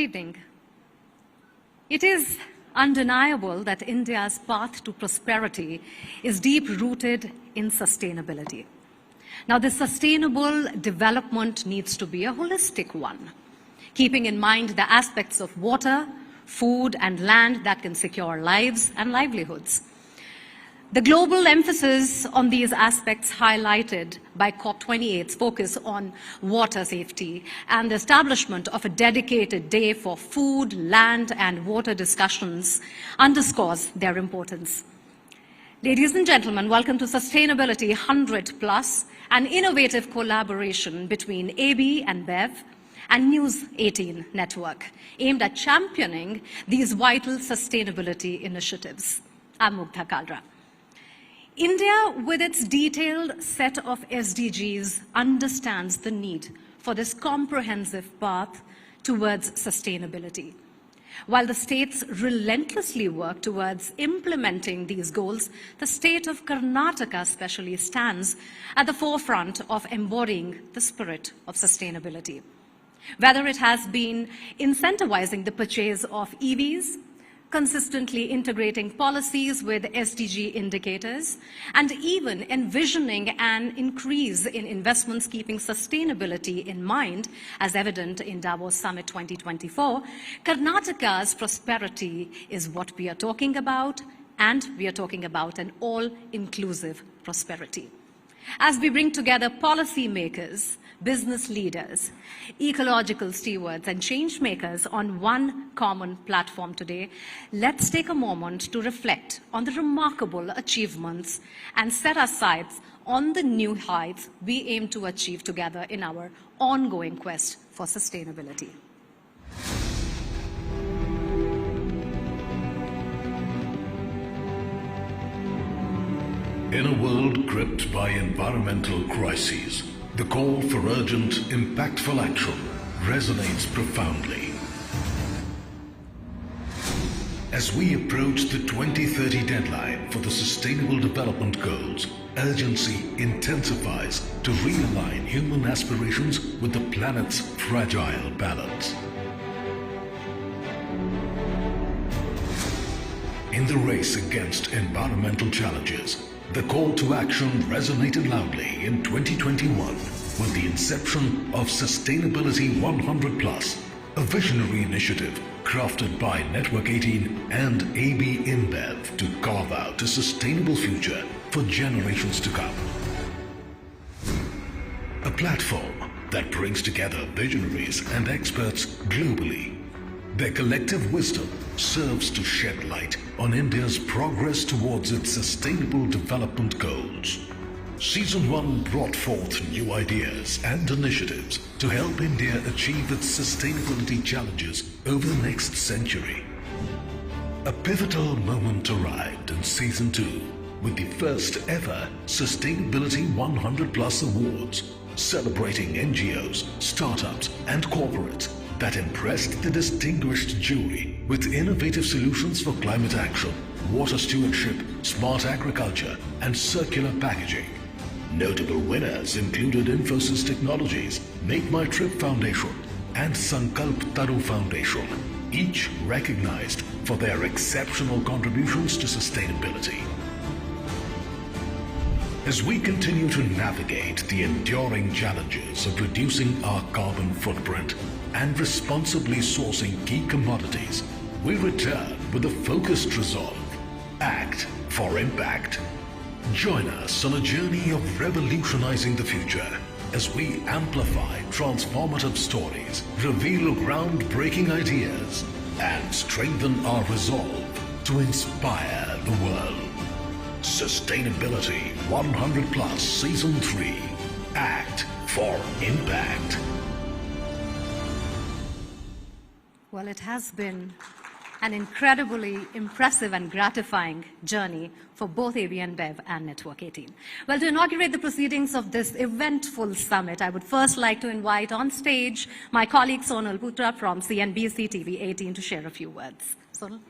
evening. It is undeniable that India's path to prosperity is deep-rooted in sustainability. Now, this sustainable development needs to be a holistic one, keeping in mind the aspects of water, food, and land that can secure lives and livelihoods. The global emphasis on these aspects highlighted by COP28's focus on water safety and the establishment of a dedicated day for food, land, and water discussions underscores their importance. Ladies and gentlemen, welcome to Sustainability 100 Plus, an innovative collaboration between AB and Bev and News 18 Network, aimed at championing these vital sustainability initiatives. I'm Mugdha Kalra. India, with its detailed set of SDGs, understands the need for this comprehensive path towards sustainability. While the states relentlessly work towards implementing these goals, the state of Karnataka especially stands at the forefront of embodying the spirit of sustainability. Whether it has been incentivizing the purchase of EVs, consistently integrating policies with SDG indicators, and even envisioning an increase in investments keeping sustainability in mind, as evident in Davos Summit 2024, Karnataka's prosperity is what we are talking about, and we are talking about an all-inclusive prosperity. As we bring together policymakers, business leaders, ecological stewards, and change makers on one common platform today, let's take a moment to reflect on the remarkable achievements and set our sights on the new heights we aim to achieve together in our ongoing quest for sustainability. In a world gripped by environmental crises, the call for urgent, impactful action resonates profoundly. As we approach the 2030 deadline for the Sustainable Development Goals, urgency intensifies to realign human aspirations with the planet's fragile balance. In the race against environmental challenges, the call to action resonated loudly in 2021 with the inception of Sustainability 100 Plus, a visionary initiative crafted by Network 18 and AB InBev to carve out a sustainable future for generations to come. A platform that brings together visionaries and experts globally. Their collective wisdom serves to shed light on India's progress towards its sustainable development goals. Season 1 brought forth new ideas and initiatives to help India achieve its sustainability challenges over the next century. A pivotal moment arrived in Season 2 with the first ever Sustainability 100 Plus Awards, celebrating NGOs, startups, and corporates that impressed the distinguished jury with innovative solutions for climate action, water stewardship, smart agriculture, and circular packaging. Notable winners included Infosys Technologies, Make My Trip Foundation, and Sankalp Taru Foundation, each recognized for their exceptional contributions to sustainability. As we continue to navigate the enduring challenges of reducing our carbon footprint and responsibly sourcing key commodities, we return with a focused resolve. Act for impact. Join us on a journey of revolutionizing the future as we amplify transformative stories, reveal groundbreaking ideas, and strengthen our resolve to inspire the world. Sustainability 100 Plus Season 3. Act for impact. Well, it has been an incredibly impressive and gratifying journey for both AB InBev and Network 18. Well, to inaugurate the proceedings of this eventful summit, I would first like to invite on stage my colleague Sonal Putra from CNBC TV 18 to share a few words. Sonal?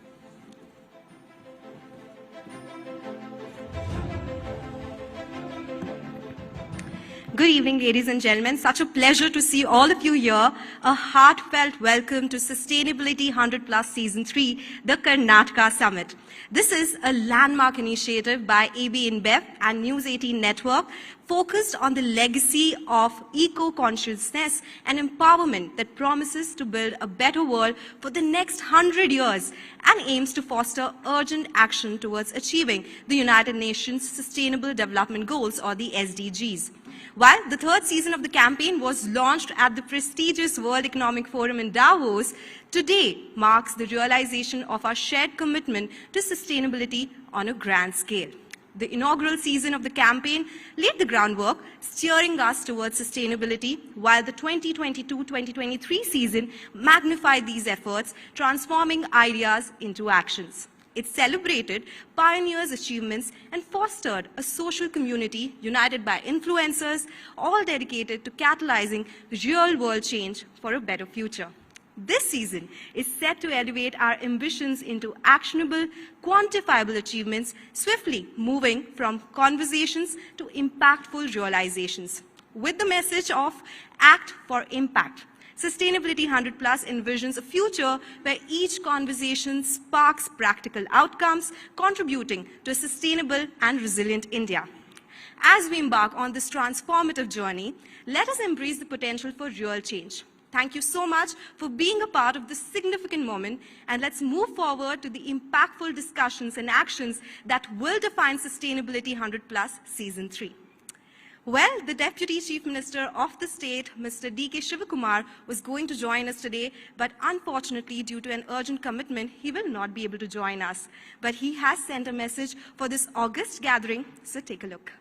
Good evening, ladies and gentlemen. Such a pleasure to see all of you here. A heartfelt welcome to Sustainability 100 Plus Season 3, the Karnataka Summit. This is a landmark initiative by AB InBev and News 18 Network focused on the legacy of eco-consciousness and empowerment that promises to build a better world for the next 100 years and aims to foster urgent action towards achieving the United Nations Sustainable Development Goals, or the SDGs. While the third season of the campaign was launched at the prestigious World Economic Forum in Davos, today marks the realization of our shared commitment to sustainability on a grand scale. The inaugural season of the campaign laid the groundwork, steering us towards sustainability, while the 2022-2023 season magnified these efforts, transforming ideas into actions. It celebrated pioneers' achievements and fostered a social community united by influencers, all dedicated to catalyzing real-world change for a better future. This season is set to elevate our ambitions into actionable, quantifiable achievements, swiftly moving from conversations to impactful realizations. With the message of Act for Impact, Sustainability 100 Plus envisions a future where each conversation sparks practical outcomes, contributing to a sustainable and resilient India. As we embark on this transformative journey, let us embrace the potential for real change. Thank you so much for being a part of this significant moment, and let's move forward to the impactful discussions and actions that will define Sustainability 100 Plus Season 3. Well, the Deputy Chief Minister of the state, Mr. D.K. Shivakumar, was going to join us today, but unfortunately, due to an urgent commitment, he will not be able to join us. But he has sent a message for this August gathering, so take a look.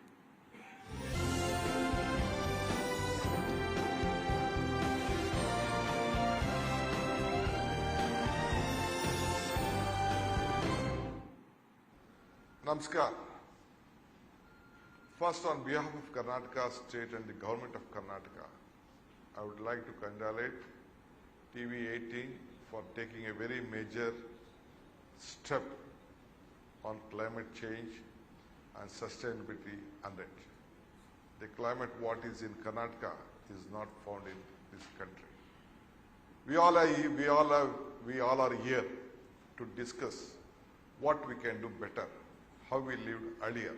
Namaskar. First, on behalf of Karnataka State and the Government of Karnataka, I would like to congratulate TV18 for taking a very major step on climate change and sustainability under it. The climate what is in Karnataka is not found in this country. We all are here to discuss what we can do better, how we lived earlier.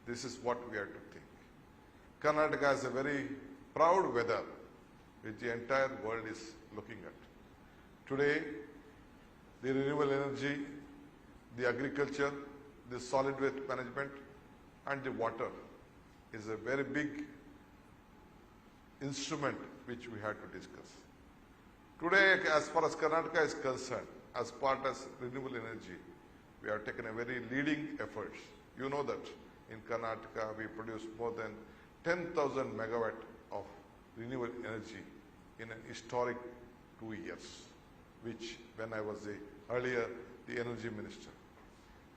This is what we have to think. Karnataka has a very proud weather which the entire world is looking at. Today, the renewable energy, the agriculture, the solid waste management and the water is a very big instrument which we had to discuss. Today, as far as Karnataka is concerned, as part of renewable energy, we have taken a very leading effort. You know that in Karnataka, we produce more than 10,000 megawatt of renewable energy in an historic 2 years, which when I was earlier the energy minister.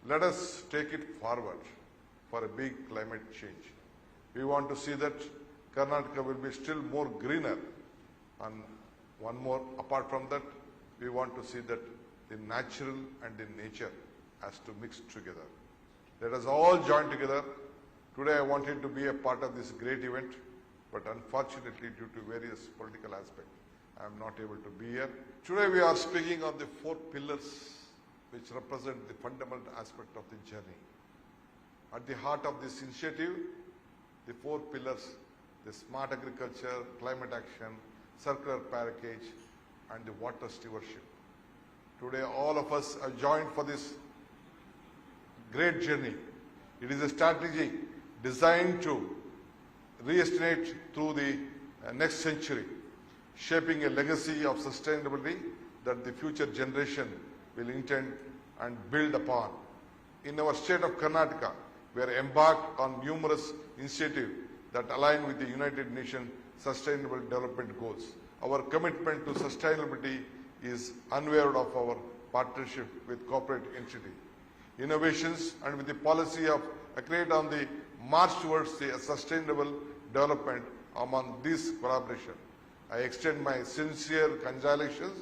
Let us take it forward for a big climate change. We want to see that Karnataka will be still more greener. And one more, apart from that, we want to see that the natural and the nature has to mix together. Let us all join together. Today I wanted to be a part of this great event, but unfortunately due to various political aspects, I am not able to be here. Today we are speaking on the 4 pillars which represent the fundamental aspect of the journey. At the heart of this initiative, the 4 pillars, the smart agriculture, climate action, circular package, and the water stewardship. Today all of us are joined for this great journey. It is a strategy designed to re-estimate through the next century, shaping a legacy of sustainability that the future generation will intend and build upon. In our state of Karnataka, we are embarked on numerous initiatives that align with the United Nations Sustainable Development Goals. Our commitment to sustainability is unwavering of our partnership with corporate entity. Innovations and with the policy of create on the march towards the sustainable development among this collaboration. I extend my sincere congratulations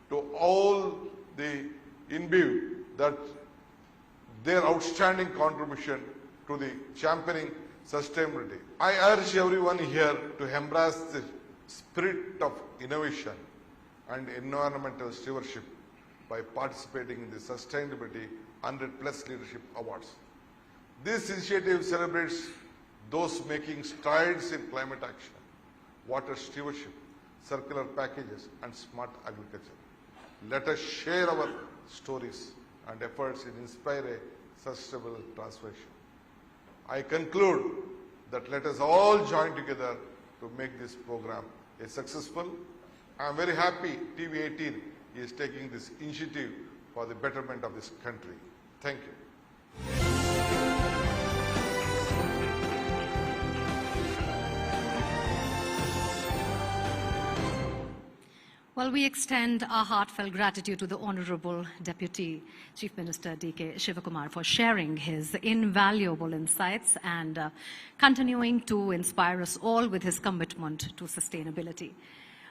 to all the InBev that their outstanding contribution to the championing sustainability. I urge everyone here to embrace the spirit of innovation and environmental stewardship by participating in the Sustainability 100+ Leadership Awards. This initiative celebrates those making strides in climate action, water stewardship, circular packages, and smart agriculture. Let us share our stories and efforts in inspire a sustainable transformation. I conclude that let us all join together to make this program a successful. I am very happy TV18 is taking this initiative for the betterment of this country. Thank you. Well, we extend our heartfelt gratitude to the Honorable Deputy Chief Minister D.K. Shivakumar for sharing his invaluable insights and continuing to inspire us all with his commitment to sustainability.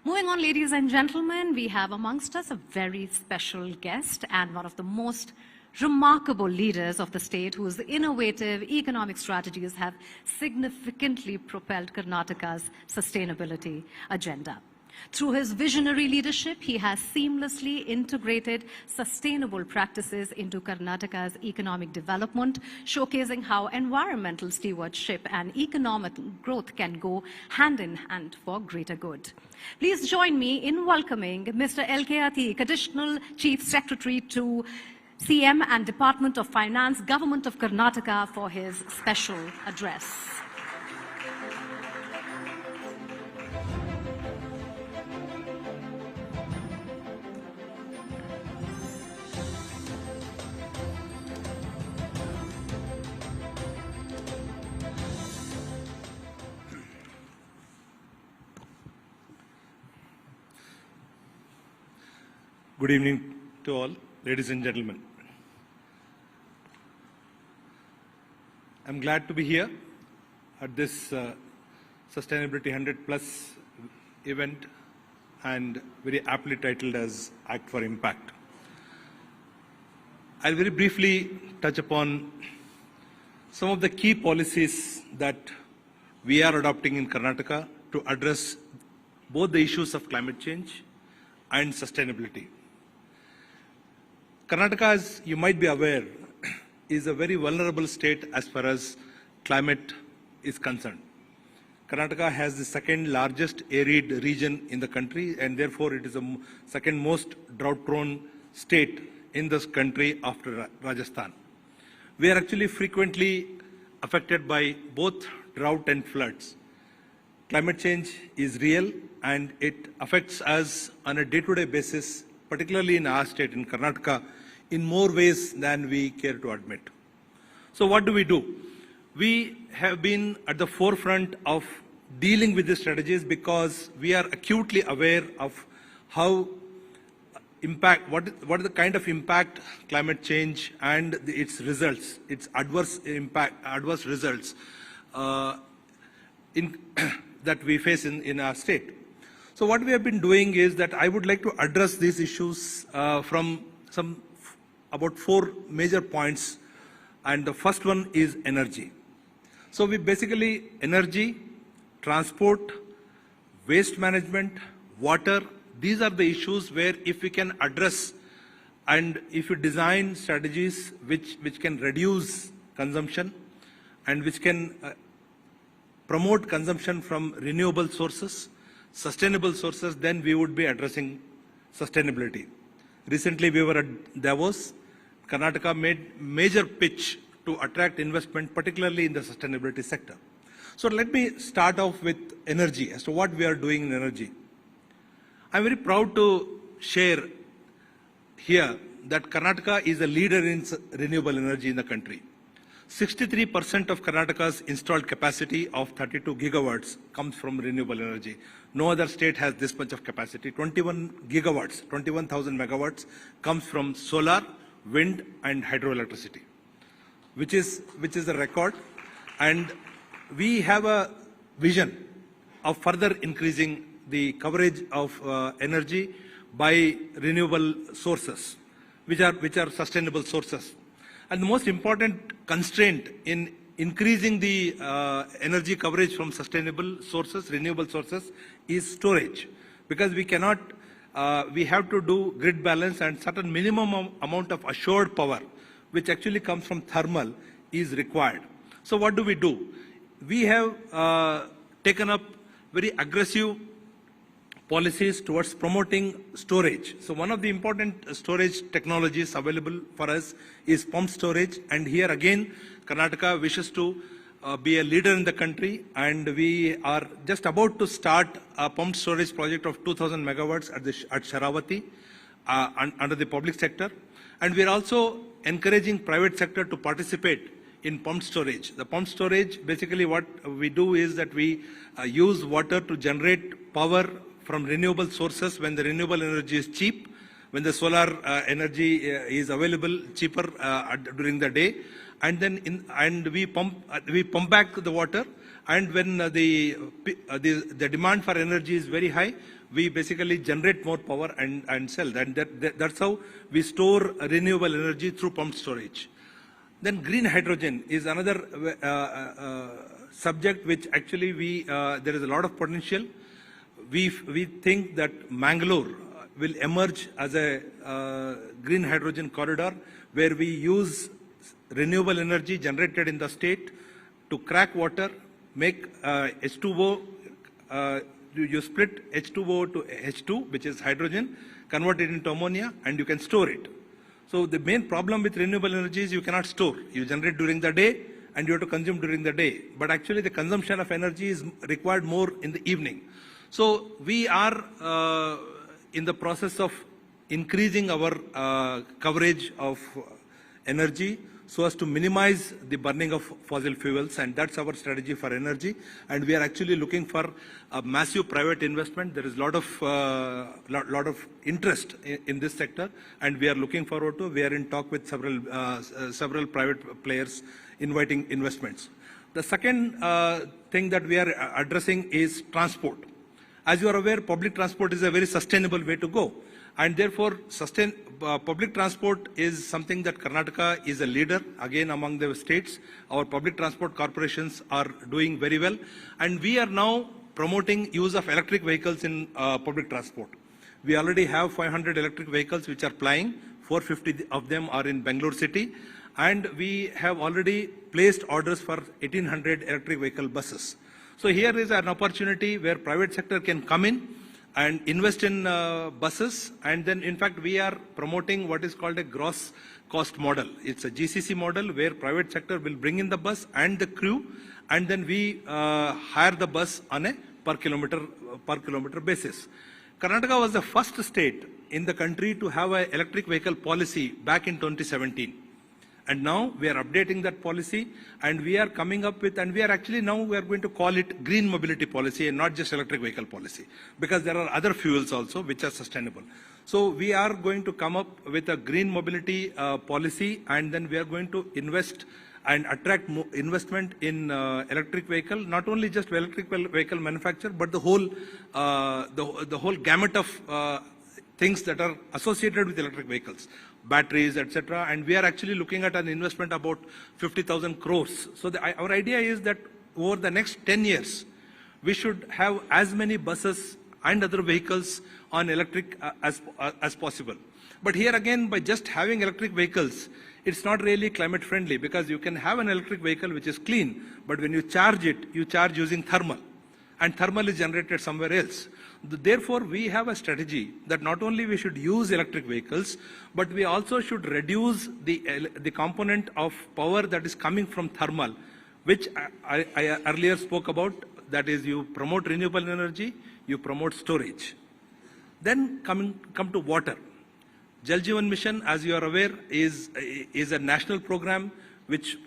Moving on, ladies and gentlemen, we have amongst us a very special guest and one of the most remarkable leaders of the state whose innovative economic strategies have significantly propelled Karnataka's sustainability agenda. Through his visionary leadership, he has seamlessly integrated sustainable practices into Karnataka's economic development, showcasing how environmental stewardship and economic growth can go hand in hand for greater good. Please join me in welcoming Mr. L.K. Atik, Additional Chief Secretary to CM and Department of Finance, Government of Karnataka, for his special address. Good evening to all, ladies and gentlemen. I'm glad to be here at this Sustainability 100+ event and very aptly titled as Act for Impact. I'll very briefly touch upon some of the key policies that we are adopting in Karnataka to address both the issues of climate change and sustainability. Karnataka, as you might be aware, is a very vulnerable state as far as climate is concerned. Karnataka has the second largest arid region in the country, and therefore it is the second most drought-prone state in this country after Rajasthan. We are actually frequently affected by both drought and floods. Climate change is real and it affects us on a day-to-day basis, particularly in our state, in Karnataka, in more ways than we care to admit. So what do? We have been at the forefront of dealing with these strategies because we are acutely aware of how what is the kind of impact climate change and its results, its adverse results that we face in our state. So what we have been doing is that I would like to address these issues from about 4 major points, and the first one is energy. So we basically energy, transport, waste management, water, these are the issues where if we can address and if you design strategies which can reduce consumption and which can promote consumption from renewable sources, sustainable sources, then we would be addressing sustainability. Recently we were at Davos. Karnataka made major pitch to attract investment, particularly in the sustainability sector. So let me start off with energy, as to what we are doing in energy. I'm very proud to share here that Karnataka is a leader in renewable energy in the country. 63% of Karnataka's installed capacity of 32 gigawatts comes from renewable energy. No other state has this much of capacity. 21 gigawatts, 21,000 megawatts comes from solar, wind and hydroelectricity, which is a record. And we have a vision of further increasing the coverage of energy by renewable sources, which are sustainable sources. And the most important constraint in increasing the energy coverage from sustainable sources, renewable sources, is storage. Because we cannot, we have to do grid balance, and certain minimum amount of assured power, which actually comes from thermal, is required. So what do? We have taken up very aggressive policies towards promoting storage. So one of the important storage technologies available for us is pump storage, and here again Karnataka wishes to be a leader in the country, and we are just about to start a pump storage project of 2,000 megawatts at Sharavati under the public sector, and we are also encouraging private sector to participate in pump storage. The pump storage, basically what we do is that we use water to generate power from renewable sources when the renewable energy is cheap, when the solar energy is available cheaper during the day, and then we pump back the water, and when the demand for energy is very high, we basically generate more power and sell. That's how we store renewable energy through pump storage. Then green hydrogen is another subject which actually there is a lot of potential. We think that Mangalore will emerge as a green hydrogen corridor where we use renewable energy generated in the state to crack water, make H2O, you split H2O to H2, which is hydrogen, convert it into ammonia, and you can store it. So the main problem with renewable energy is you cannot store. You generate during the day and you have to consume during the day. But actually the consumption of energy is required more in the evening. So we are in the process of increasing our coverage of energy so as to minimize the burning of fossil fuels, and that's our strategy for energy. And we are actually looking for a massive private investment. There is a lot of interest in this sector, and we are looking forward to. We are in talk with several private players inviting investments. The second thing that we are addressing is transport. As you are aware, public transport is a very sustainable way to go, and therefore public transport is something that Karnataka is a leader again among the states. Our public transport corporations are doing very well, and we are now promoting use of electric vehicles in public transport. We already have 500 electric vehicles which are plying. 450 of them are in Bangalore city, and we have already placed orders for 1,800 electric vehicle buses. So here is an opportunity where private sector can come in and invest in buses, and then in fact we are promoting what is called a gross cost model. It's a GCC model where private sector will bring in the bus and the crew, and then we hire the bus on a per kilometer basis. Karnataka was the first state in the country to have an electric vehicle policy back in 2017. And now we are updating that policy, and we are coming up with, and we are actually now we are going to call it green mobility policy and not just electric vehicle policy, because there are other fuels also which are sustainable. So we are going to come up with a green mobility policy, and then we are going to invest and attract investment in electric vehicle, not only just electric vehicle manufacture, but the whole gamut of things that are associated with electric vehicles, batteries, etc. And we are actually looking at an investment about 50,000 crores. So our idea is that over the next 10 years, we should have as many buses and other vehicles on electric as possible. But here again, by just having electric vehicles, it's not really climate friendly, because you can have an electric vehicle which is clean, but when you charge it, you charge using thermal, and thermal is generated somewhere else. Therefore, we have a strategy that not only we should use electric vehicles, but we also should reduce the component of power that is coming from thermal, which I earlier spoke about. That is, you promote renewable energy, you promote storage. Then come to water. Jal Jeevan Mission, as you are aware, is a national program which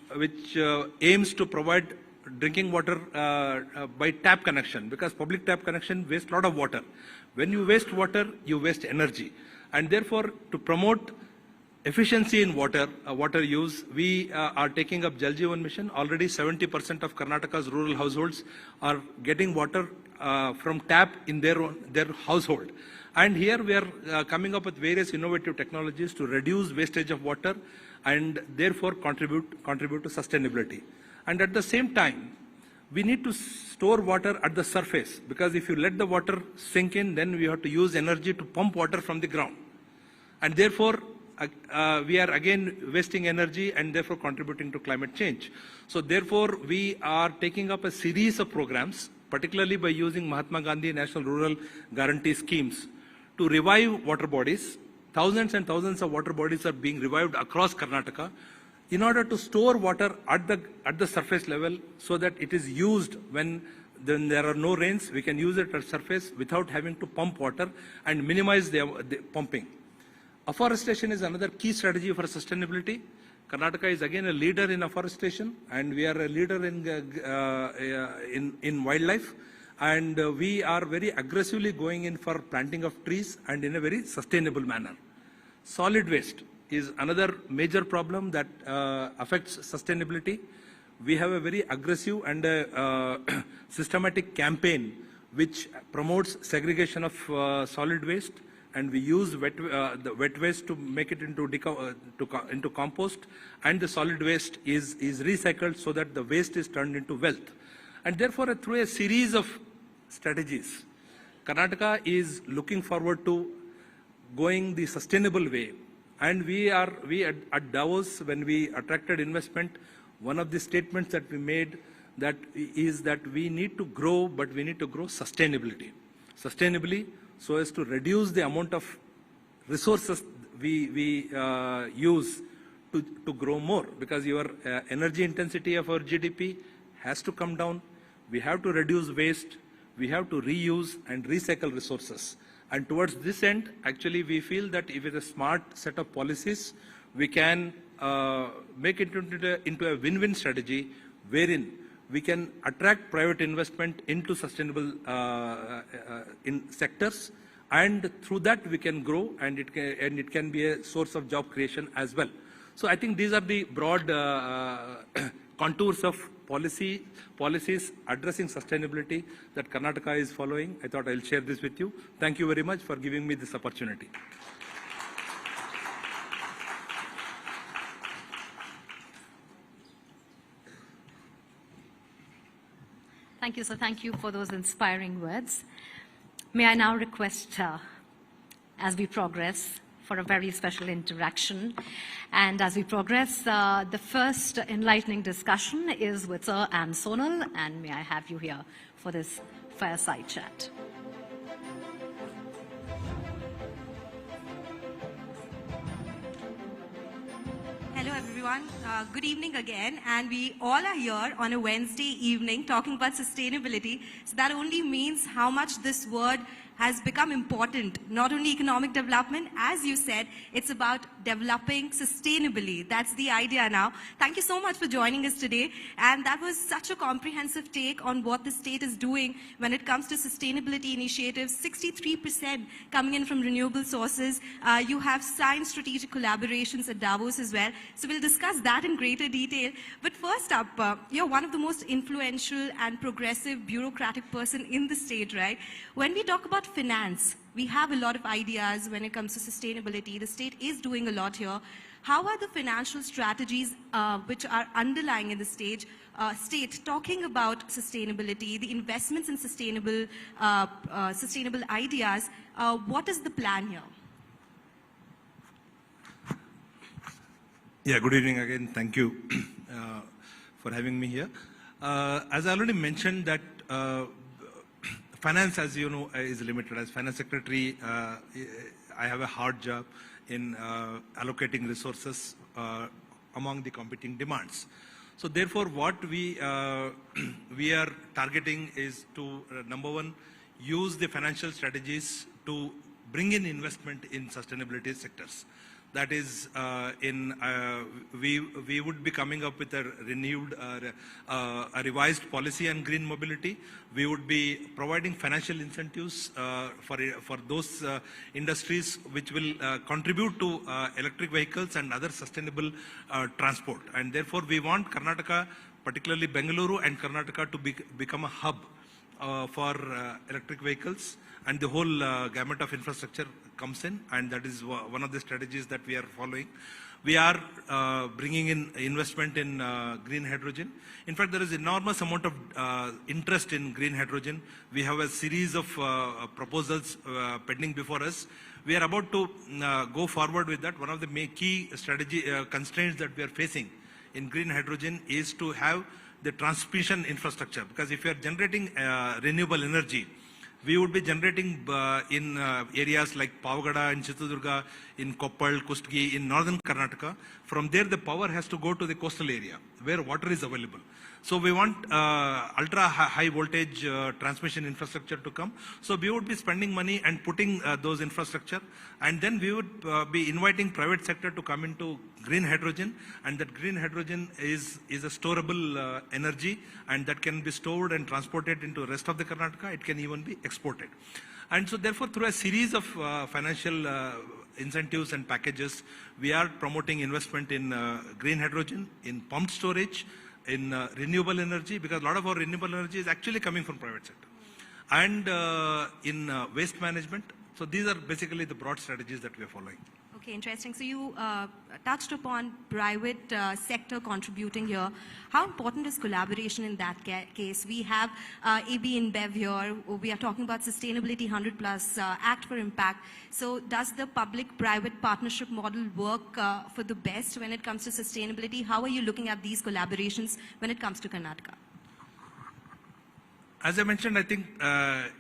aims to provide drinking water by tap connection, because public tap connection wastes a lot of water. When you waste water, you waste energy. And therefore, to promote efficiency in water use, we are taking up Jal Jeevan Mission. Already 70% of Karnataka's rural households are getting water from tap in their household. And here we are coming up with various innovative technologies to reduce wastage of water and therefore contribute to sustainability. And at the same time, we need to store water at the surface, because if you let the water sink in, then we have to use energy to pump water from the ground. And therefore, we are again wasting energy and therefore contributing to climate change. So therefore, we are taking up a series of programs, particularly by using Mahatma Gandhi National Rural Guarantee Schemes, to revive water bodies. Thousands and thousands of water bodies are being revived across Karnataka in order to store water at the surface level, so that it is used when there are no rains. We can use it at surface without having to pump water and minimize the pumping. Afforestation is another key strategy for sustainability. Karnataka is again a leader in afforestation, and we are a leader in wildlife. And we are very aggressively going in for planting of trees, and in a very sustainable manner. Solid waste is another major problem that affects sustainability. We have a very aggressive and systematic campaign which promotes segregation of solid waste, and we use the wet waste to make it into compost, and the solid waste is recycled so that the waste is turned into wealth. And therefore, through a series of strategies, Karnataka is looking forward to going the sustainable way. And we at Davos, when we attracted investment, one of the statements that we made is that we need to grow, but we need to grow sustainably, so as to reduce the amount of resources we use to grow more, because your energy intensity of our GDP has to come down. We have to reduce waste. We have to reuse and recycle resources. And towards this end, actually, we feel that if with a smart set of policies, we can make it into a win-win strategy, wherein we can attract private investment into sustainable in sectors, and through that we can grow, and it can be a source of job creation as well. So I think these are the broad contours of policies addressing sustainability that Karnataka is following. I thought I'll share this with you. Thank you very much for giving me this opportunity. Thank you, sir. Thank you for those inspiring words. May I now request, as we progress, for a very special interaction. And as we progress, the first enlightening discussion is with Sir Ann Sonal, and may I have you here for this fireside chat. Hello everyone, good evening again, and we all are here on a Wednesday evening talking about sustainability. So that only means how much this word has become important, not only economic development, as you said, it's about developing sustainably. That's the idea now. Thank you so much for joining us today. And that was such a comprehensive take on what the state is doing when it comes to sustainability initiatives. 63% coming in from renewable sources. You have signed strategic collaborations at Davos as well. So we'll discuss that in greater detail. But first up, you're one of the most influential and progressive bureaucratic person in the state, right? When we talk about finance, we have a lot of ideas when it comes to sustainability. The state is doing a lot here. How are the financial strategies which are underlying in the state talking about sustainability, the investments in sustainable ideas? What is the plan here? Yeah, good evening again. Thank you for having me here. As I already mentioned that finance, as you know, is limited. As Finance Secretary, I have a hard job in allocating resources among the competing demands. So therefore, what we are targeting is to, number one, use the financial strategies to bring in investment in sustainability sectors. That is, we would be coming up with a renewed, a revised policy on green mobility. We would be providing financial incentives for those industries which will contribute to electric vehicles and other sustainable transport. And therefore, we want Karnataka, particularly Bengaluru and Karnataka, to become a hub for electric vehicles, and the whole gamut of infrastructure comes in, and that is one of the strategies that we are following. We are bringing in investment in green hydrogen. In fact, there is enormous amount of interest in green hydrogen. We have a series of proposals pending before us. We are about to go forward with that. One of the key strategy constraints that we are facing in green hydrogen is to have the transmission infrastructure, because if you are generating renewable energy, we would be generating in areas like Pavagada in Chitradurga, in Koppal, Kustgi, in northern Karnataka. From there, the power has to go to the coastal area where water is available. So we want ultra high voltage transmission infrastructure to come. So we would be spending money and putting those infrastructure, and then we would be inviting private sector to come into green hydrogen, and that green hydrogen is a storable energy, and that can be stored and transported into the rest of the Karnataka. It can even be exported. And so therefore, through a series of financial incentives and packages, we are promoting investment in green hydrogen, in pumped storage, in renewable energy, because a lot of our renewable energy is actually coming from private sector, and in waste management. So these are basically the broad strategies that we are following. Okay, interesting. So you touched upon private sector contributing here. How important is collaboration in that case? We have AB InBev here. We are talking about Sustainability 100 Plus, Act for Impact. So does the public-private partnership model work for the best when it comes to sustainability? How are you looking at these collaborations when it comes to Karnataka? As I mentioned, I think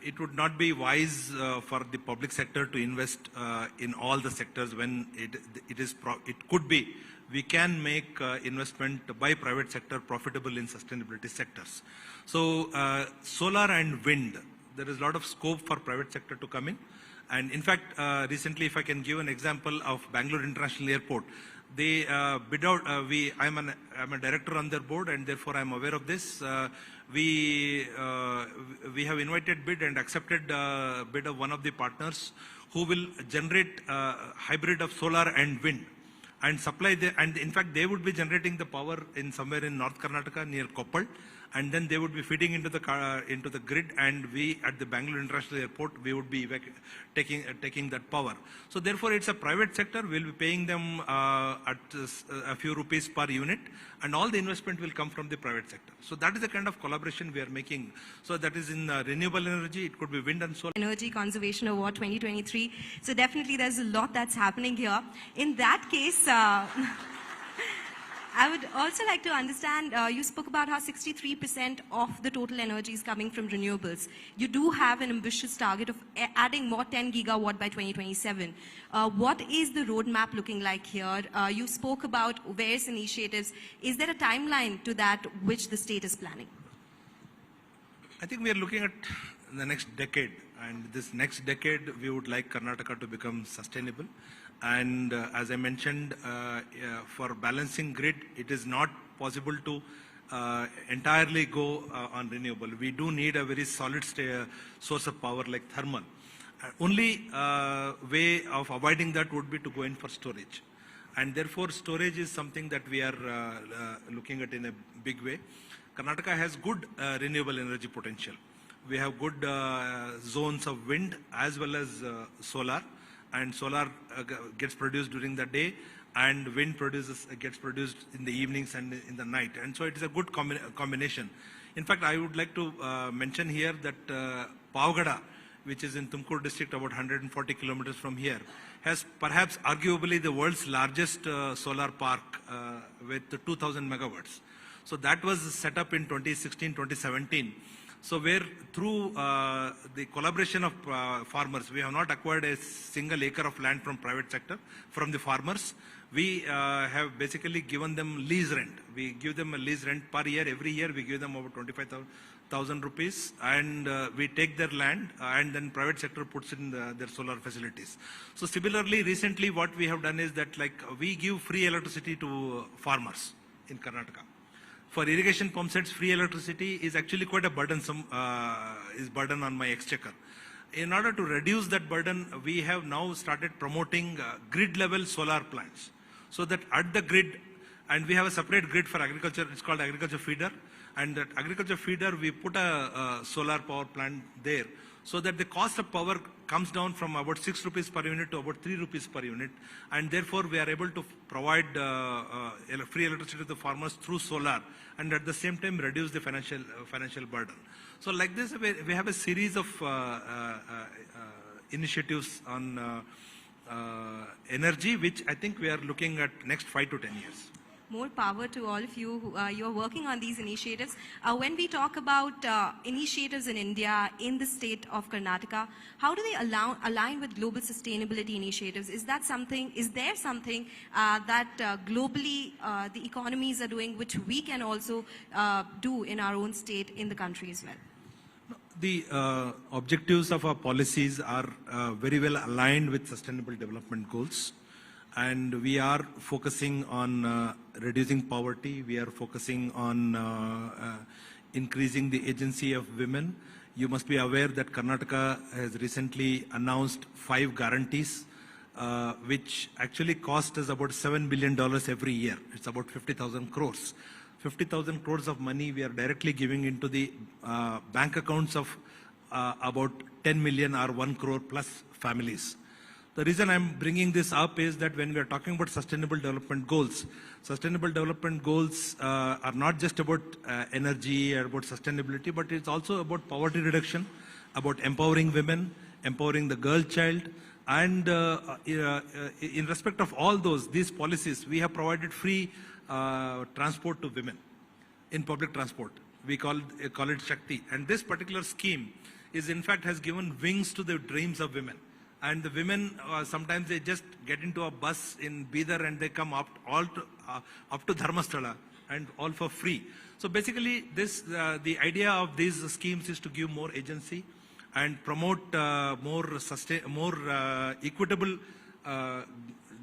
it would not be wise for the public sector to invest in all the sectors when it could be. We can make investment by private sector profitable in sustainability sectors. So solar and wind, there is a lot of scope for private sector to come in. And in fact, recently, if I can give an example of Bangalore International Airport, they bid out, I'm a director on their board, and therefore I'm aware of this. We have invited bid and accepted bid of one of the partners who will generate hybrid of solar and wind and supply and in fact they would be generating the power in somewhere in North Karnataka near Koppal, and then they would be feeding into the grid, and we at the Bangalore International Airport we would be taking that power. So therefore it's a private sector. We'll be paying them at a few rupees per unit, and all the investment will come from the private sector. So that is the kind of collaboration we are making. So that is in renewable energy. It could be wind and solar. Energy Conservation Award 2023. So definitely there's a lot that's happening here. In that case, I would also like to understand, you spoke about how 63% of the total energy is coming from renewables. You do have an ambitious target of adding more 10 gigawatt by 2027. What is the roadmap looking like here? You spoke about various initiatives. Is there a timeline to that which the state is planning? I think we are looking at the next decade, and this next decade we would like Karnataka to become sustainable. And as I mentioned, for balancing grid, it is not possible to entirely go on renewable. We do need a very solid source of power like thermal. Only way of avoiding that would be to go in for storage. And therefore, storage is something that we are looking at in a big way. Karnataka has good renewable energy potential. We have good zones of wind as well as solar. And solar gets produced during the day, and wind gets produced in the evenings and in the night. And so it is a good combination. In fact, I would like to mention here that Pavagada, which is in Tumkur district, about 140 kilometers from here, has perhaps arguably the world's largest solar park with 2,000 megawatts. So that was set up in 2016-2017. So where through the collaboration of farmers, we have not acquired a single acre of land from private sector, from the farmers. We have basically given them lease rent. We give them a lease rent per year. Every year we give them over 25,000 rupees, and we take their land, and then private sector puts in their solar facilities. So similarly, recently what we have done is that we give free electricity to farmers in Karnataka. For irrigation pump sets, free electricity is actually quite a burdensome burden on my exchequer. In order to reduce that burden, we have now started promoting grid-level solar plants. So that at the grid, and we have a separate grid for agriculture, it's called agriculture feeder. And that agriculture feeder, we put a solar power plant there, so that the cost of power comes down from about 6 rupees per unit to about 3 rupees per unit, and therefore we are able to provide free electricity to the farmers through solar, and at the same time reduce the financial burden. So like this, we have a series of initiatives on energy, which I think we are looking at next 5 to 10 years. More power to all of you who you're working on these initiatives. When we talk about initiatives in India, in the state of Karnataka, how do they align with global sustainability initiatives? Is there something that globally the economies are doing, which we can also do in our own state, in the country as well? The objectives of our policies are very well aligned with sustainable development goals. And we are focusing on reducing poverty. We are focusing on increasing the agency of women. You must be aware that Karnataka has recently announced 5 guarantees, which actually cost us about $7 billion every year. It's about 50,000 crores. 50,000 crores of money we are directly giving into the bank accounts of about 10 million or 1 crore plus families. The reason I'm bringing this up is that when we are talking about sustainable development goals are not just about energy or about sustainability, but it's also about poverty reduction, about empowering women, empowering the girl child, and in respect of all these policies, we have provided free transport to women in public transport. We call it Shakti, and this particular scheme is in fact has given wings to the dreams of women. And the women, sometimes they just get into a bus in Bidar and they come up to Dharmasthala, and all for free. So basically, the idea of these schemes is to give more agency and promote more equitable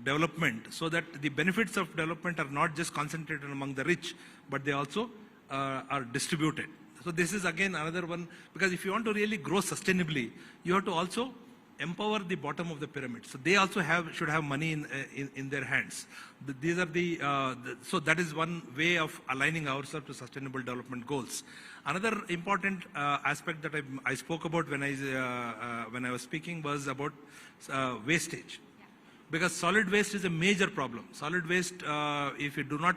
development, so that the benefits of development are not just concentrated among the rich, but they also are distributed. So this is again another one, because if you want to really grow sustainably, you have to also empower the bottom of the pyramid. So they also should have money in their hands. These are so that is one way of aligning ourselves to sustainable development goals. Another important aspect that I spoke about when I was speaking was about wastage. Because solid waste is a major problem. Solid waste, if we do not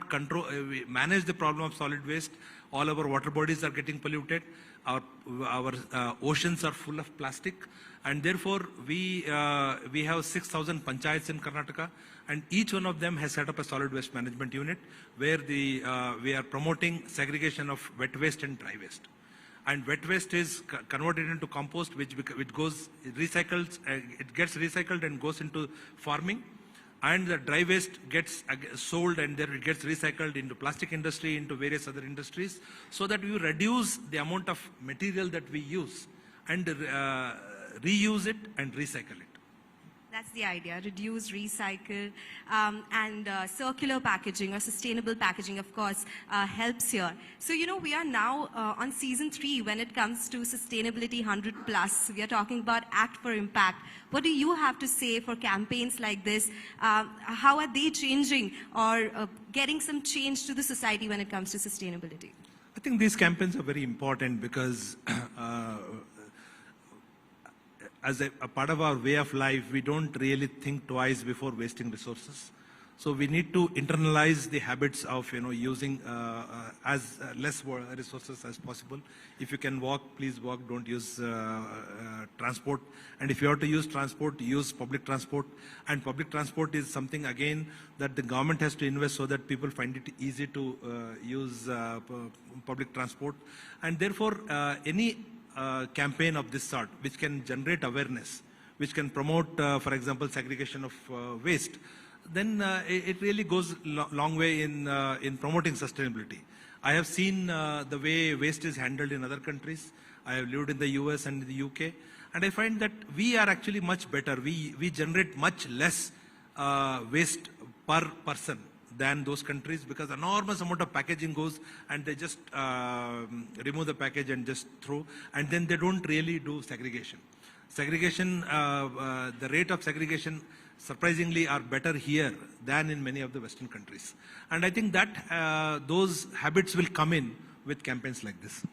manage the problem of solid waste, all our water bodies are getting polluted. Our oceans are full of plastic, and therefore we have 6,000 panchayats in Karnataka, and each one of them has set up a solid waste management unit where we are promoting segregation of wet waste and dry waste. And wet waste is converted into compost, which goes recycled. It gets recycled and goes into farming. And the dry waste gets sold, and then it gets recycled into plastic industry, into various other industries, so that we reduce the amount of material that we use and reuse it and recycle it. That's the idea: reduce, recycle, and circular packaging or sustainable packaging, of course, helps here. So, we are now on season 3 when it comes to Sustainability 100 Plus. We are talking about Act for Impact. What do you have to say for campaigns like this? How are they changing or getting some change to the society when it comes to sustainability? I think these campaigns are very important because as a part of our way of life, we don't really think twice before wasting resources. So we need to internalize the habits of using as less resources as possible. If you can walk, please walk. Don't use transport. And if you have to use transport, use public transport. And public transport is something again that the government has to invest so that people find it easy to use public transport. And therefore, any campaign of this sort, which can generate awareness, which can promote, for example, segregation of waste, then it really goes long way in promoting sustainability. I have seen the way waste is handled in other countries. I have lived in the US and in the UK, and I find that we are actually much better. We generate much less waste per person than those countries, because enormous amount of packaging goes and they just remove the package and just throw, and then they don't really do segregation. The rate of segregation surprisingly are better here than in many of the Western countries. And I think that those habits will come in with campaigns like this.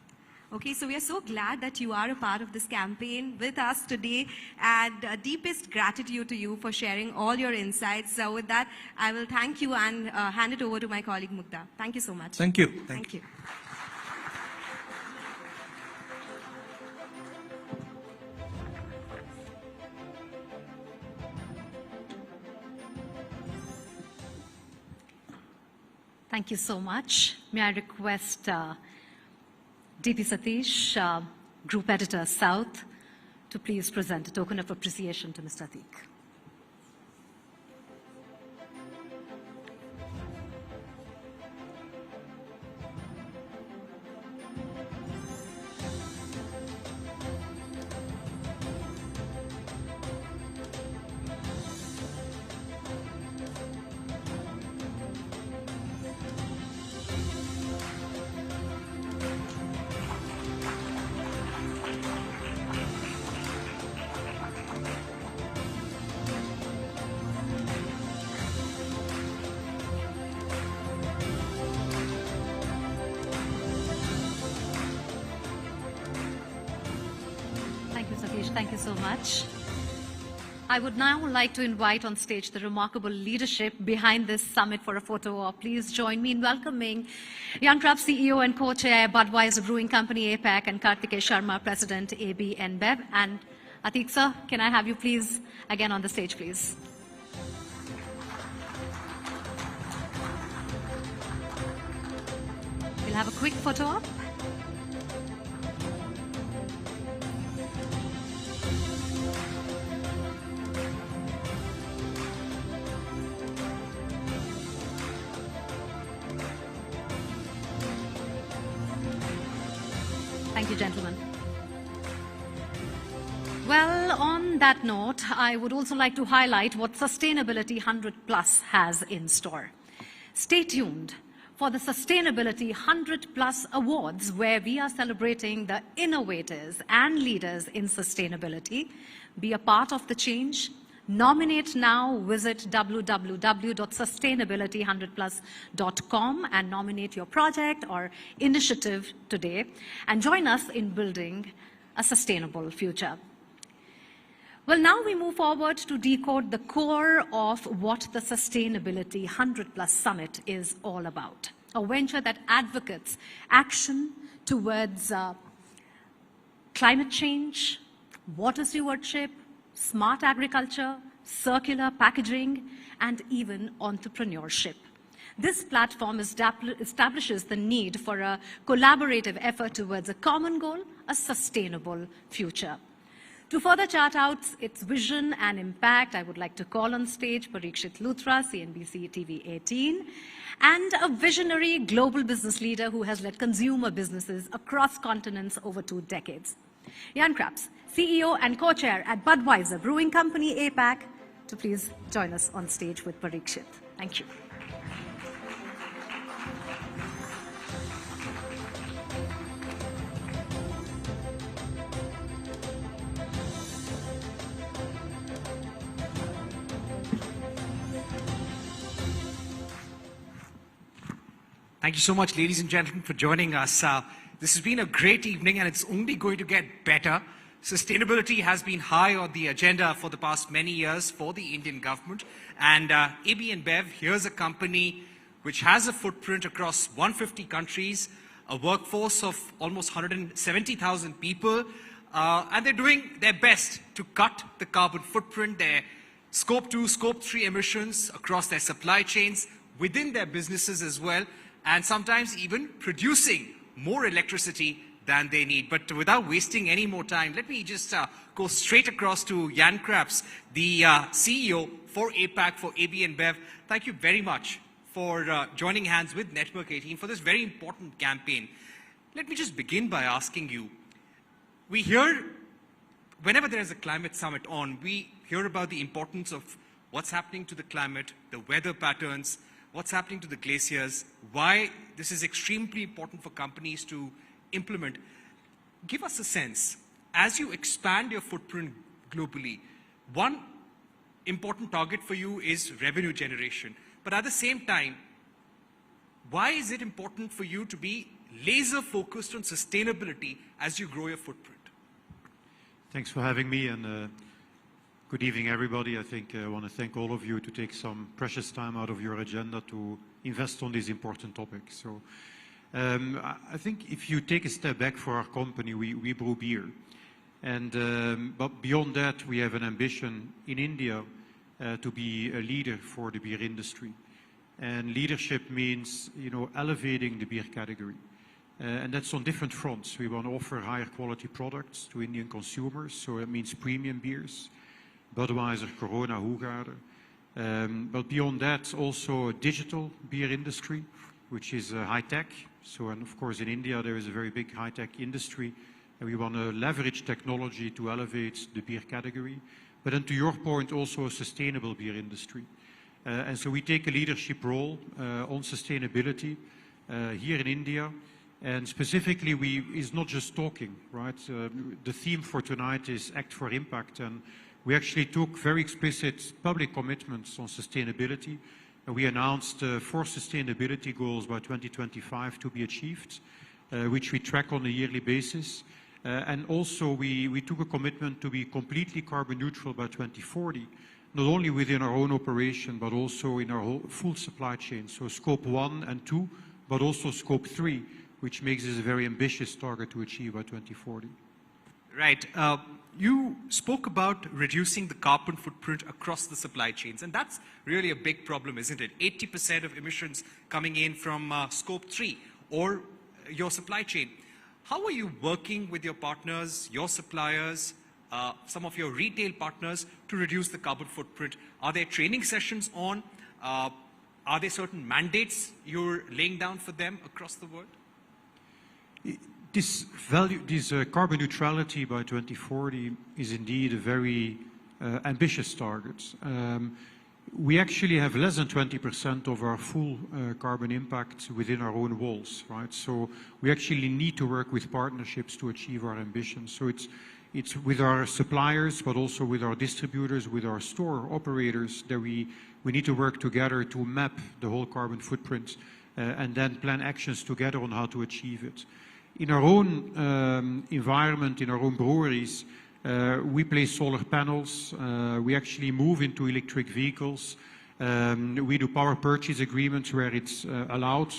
Okay, so we are so glad that you are a part of this campaign with us today, and deepest gratitude to you for sharing all your insights. So with that, I will thank you and hand it over to my colleague Mugdha. Thank you so much. Thank you. Thank you. Thank you so much. May I request DP Satish, Group Editor South, to please present a token of appreciation to Mr. Ateek. Thank you so much. I would now like to invite on stage the remarkable leadership behind this summit for a photo op. Please join me in welcoming Jan Krab, CEO and co-chair, Budweiser Brewing Company, APAC, and Kartikeya Sharma, President, AB InBev. And Ateek sir, can I have you please again on the stage, please? We'll have a quick photo op. Thank you, gentlemen. Well, on that note, I would also like to highlight what Sustainability 100 Plus has in store. Stay tuned for the Sustainability 100 Plus Awards, where we are celebrating the innovators and leaders in sustainability. Be a part of the change. Nominate now. Visit www.sustainability100plus.com and nominate your project or initiative today, and join us in building a sustainable future. Well, now we move forward to decode the core of what the Sustainability 100 Plus Summit is all about. A venture that advocates action towards climate change, water stewardship, smart agriculture, circular packaging, and even entrepreneurship. This platform establishes the need for a collaborative effort towards a common goal, a sustainable future. To further chart out its vision and impact, I would like to call on stage Parikshit Luthra, CNBC TV 18, and a visionary global business leader who has led consumer businesses across continents over 2 decades. Jan Krab, CEO and co-chair at Budweiser Brewing Company, APAC, to please join us on stage with Parikshit. Thank you. Thank you so much, ladies and gentlemen, for joining us. This has been a great evening, and it's only going to get better. Sustainability has been high on the agenda for the past many years for the Indian government. And AB InBev, here's a company which has a footprint across 150 countries, a workforce of almost 170,000 people, and they're doing their best to cut the carbon footprint, their Scope 2, Scope 3 emissions across their supply chains, within their businesses as well, and sometimes even producing more electricity than they need. But without wasting any more time, let me just go straight across to Jan Krab, the CEO for APAC, for AB InBev. Thank you very much for joining hands with Network 18 for this very important campaign. Let me just begin by asking you, we hear, whenever there is a climate summit on, we hear about the importance of what's happening to the climate, the weather patterns, what's happening to the glaciers, why this is extremely important for companies to implement. Give us a sense, as you expand your footprint globally, one important target for you is revenue generation. But at the same time, why is it important for you to be laser focused on sustainability as you grow your footprint? Thanks for having me, and good evening, everybody. I think I want to thank all of you to take some precious time out of your agenda to invest on this important topic. So I think if you take a step back for our company, we brew beer. And, but beyond that, we have an ambition in India to be a leader for the beer industry. And leadership means, you know, elevating the beer category. And that's on different fronts. We want to offer higher quality products to Indian consumers, so it means premium beers, Budweiser, Corona, Hoegaarden. But beyond that, also a digital beer industry, which is high-tech. So, and of course in India there is a very big high-tech industry, and we want to leverage technology to elevate the beer category. But then to your point, also a sustainable beer industry. And so we take a leadership role on sustainability here in India. And specifically, is not just talking, right? The theme for tonight is Act for Impact, and we actually took very explicit public commitments on sustainability. And we announced 4 sustainability goals by 2025 to be achieved, which we track on a yearly basis. And also, we took a commitment to be completely carbon neutral by 2040, not only within our own operation, but also in our whole full supply chain. So scope 1 and 2, but also scope 3. Which makes this a very ambitious target to achieve by 2040. Right. You spoke about reducing the carbon footprint across the supply chains, and that's really a big problem, isn't it? 80% of emissions coming in from scope 3 or your supply chain. How are you working with your partners, your suppliers, some of your retail partners to reduce the carbon footprint? Are there training sessions on? Are there certain mandates you're laying down for them across the world? This carbon neutrality by 2040 is indeed a very ambitious target. We actually have less than 20% of our full carbon impact within our own walls, right? So we actually need to work with partnerships to achieve our ambitions. So it's with our suppliers, but also with our distributors, with our store operators, that we need to work together to map the whole carbon footprint and then plan actions together on how to achieve it. In our own environment, in our own breweries, we place solar panels. We actually move into electric vehicles. We do power purchase agreements where it's allowed.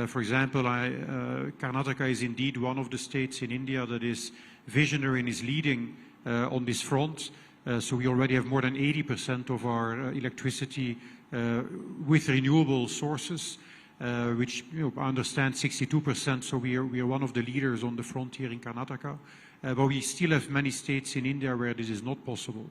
For example, Karnataka is indeed one of the states in India that is visionary and is leading on this front. So we already have more than 80% of our electricity with renewable sources. Which I understand 62%, so we are one of the leaders on the front here in Karnataka. But we still have many states in India where this is not possible.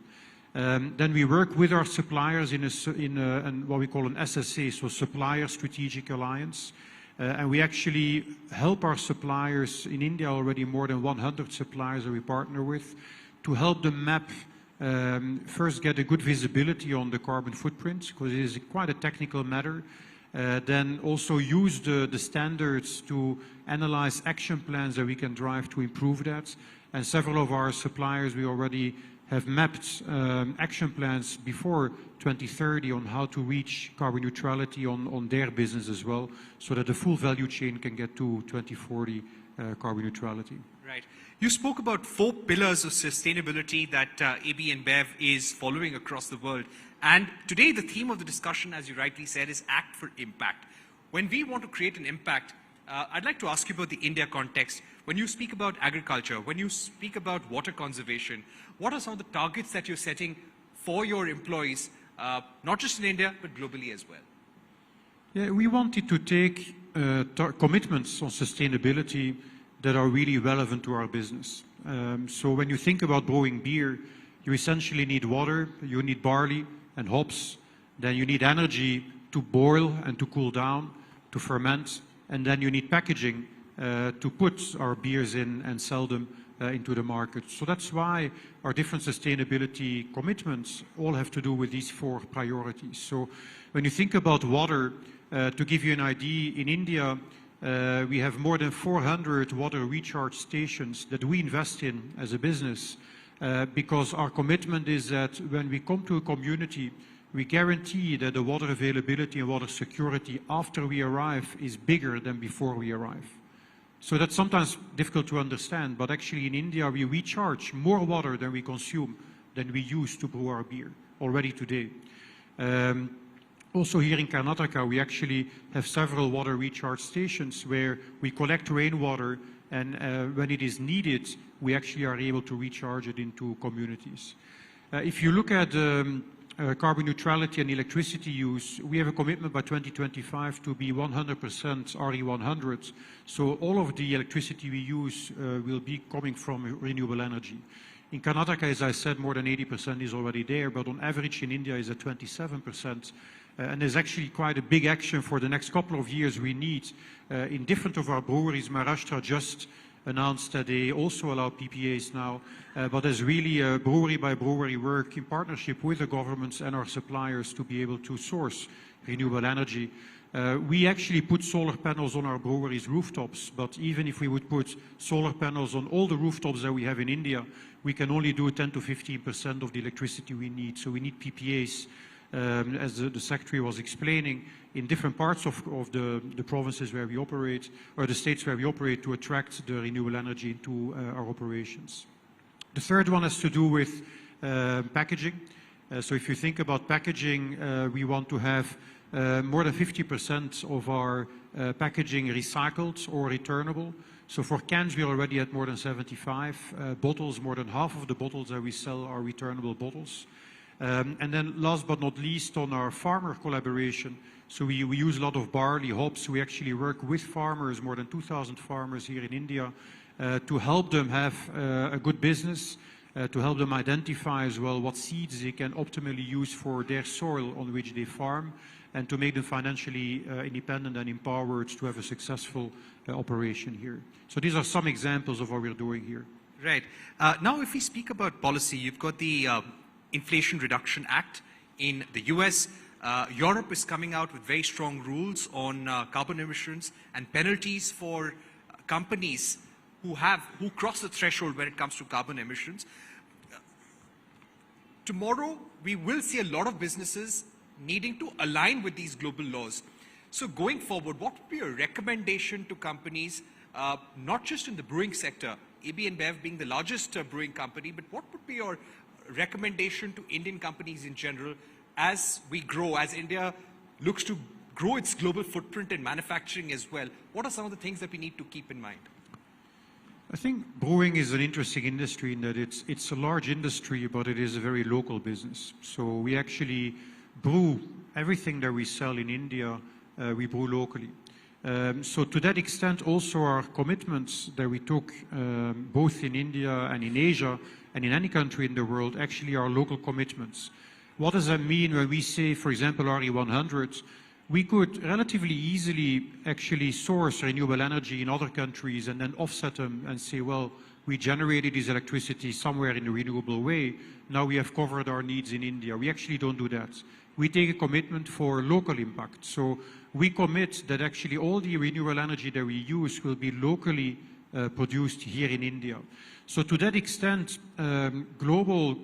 Then we work with our suppliers in what we call an SSA, so Supplier Strategic Alliance. And we actually help our suppliers in India, already more than 100 suppliers that we partner with, to help them map, first get a good visibility on the carbon footprint, because it is quite a technical matter. Then also use the standards to analyze action plans that we can drive to improve that. And several of our suppliers, we already have mapped action plans before 2030 on how to reach carbon neutrality on their business as well, so that the full value chain can get to 2040 carbon neutrality. Right. You spoke about 4 pillars of sustainability that AB InBev is following across the world. And today the theme of the discussion, as you rightly said, is Act for Impact. When we want to create an impact, I'd like to ask you about the India context. When you speak about agriculture, when you speak about water conservation, what are some of the targets that you're setting for your employees, not just in India, but globally as well? Yeah, we wanted to take commitments on sustainability that are really relevant to our business. So when you think about brewing beer, you essentially need water, you need barley and hops, then you need energy to boil and to cool down, to ferment, and then you need packaging to put our beers in and sell them into the market. So that's why our different sustainability commitments all have to do with these 4 priorities. So when you think about water, to give you an idea, in India, we have more than 400 water recharge stations that we invest in as a business because our commitment is that when we come to a community, we guarantee that the water availability and water security after we arrive is bigger than before we arrive. So that's sometimes difficult to understand, but actually in India we recharge more water than we consume than we use to brew our beer already today. Also here in Karnataka we actually have several water recharge stations where we collect rainwater, and when it is needed we actually are able to recharge it into communities. If you look at carbon neutrality and electricity use, we have a commitment by 2025 to be 100% RE100. So all of the electricity we use will be coming from renewable energy. In Karnataka, as I said, more than 80% is already there, but on average in India is at 27%. And there's actually quite a big action for the next couple of years we need. In different of our breweries, Maharashtra just announced that they also allow PPAs now, but there's really a brewery by brewery work in partnership with the governments and our suppliers to be able to source renewable energy. We actually put solar panels on our breweries' rooftops, but even if we would put solar panels on all the rooftops that we have in India, we can only do 10 to 15% of the electricity we need. So we need PPAs, as the Secretary was explaining, in different parts of the provinces where we operate, or the states where we operate, to attract the renewable energy into our operations. The third one has to do with packaging. So if you think about packaging, we want to have more than 50% of our packaging recycled or returnable. So for cans, we're already at more than 75. Bottles, more than half of the bottles that we sell are returnable bottles. And then last but not least, on our farmer collaboration, so we use a lot of barley, hops. We actually work with farmers, more than 2,000 farmers here in India, to help them have a good business, to help them identify as well what seeds they can optimally use for their soil on which they farm, and to make them financially independent and empowered to have a successful operation here. So these are some examples of what we're doing here. Right. Now if we speak about policy, you've got the Inflation Reduction Act in the US. Europe is coming out with very strong rules on carbon emissions and penalties for companies who cross the threshold when it comes to carbon emissions. Tomorrow, we will see a lot of businesses needing to align with these global laws. So going forward, what would be a recommendation to companies, not just in the brewing sector, AB InBev being the largest brewing company, but what would be your recommendation to Indian companies in general as we grow, as India looks to grow its global footprint in manufacturing as well? What are some of the things that we need to keep in mind? I think brewing is an interesting industry in that it's a large industry, but it is a very local business. So we actually brew everything that we sell in India, we brew locally. So to that extent, also our commitments that we took both in India and in Asia and in any country in the world actually are local commitments. What does that mean when we say, for example, RE100? We could relatively easily actually source renewable energy in other countries and then offset them and say, well, we generated this electricity somewhere in a renewable way. Now we have covered our needs in India. We actually don't do that. We take a commitment for local impact. So we commit that actually all the renewable energy that we use will be locally produced here in India. So to that extent, global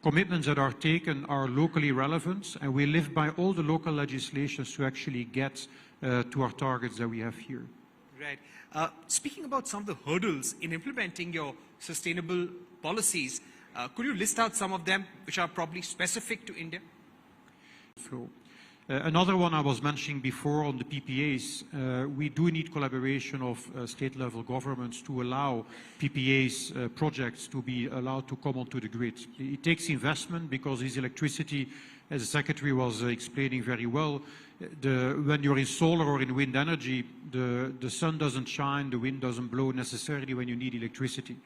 commitments that are taken are locally relevant, and we live by all the local legislations to actually get to our targets that we have here. Right. Speaking about some of the hurdles in implementing your sustainable policies, could you list out some of them which are probably specific to India? Another one I was mentioning before on the PPAs, we do need collaboration of state-level governments to allow PPAs projects to be allowed to come onto the grid. It takes investment because this electricity, as the Secretary was explaining very well, when you're in solar or in wind energy, the sun doesn't shine, the wind doesn't blow necessarily when you need electricity.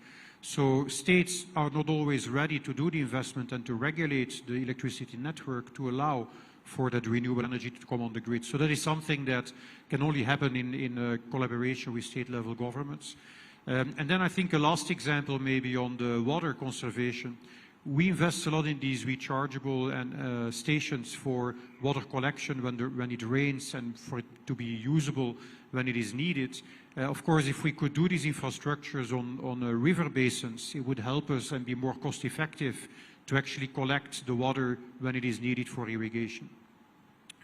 So states are not always ready to do the investment and to regulate the electricity network to allow for that renewable energy to come on the grid. So that is something that can only happen in collaboration with state-level governments. And then I think a last example maybe on the water conservation. We invest a lot in these rechargeable and stations for water collection when it rains and for it to be usable when it is needed. Of course, if we could do these infrastructures on river basins, it would help us and be more cost-effective to actually collect the water when it is needed for irrigation.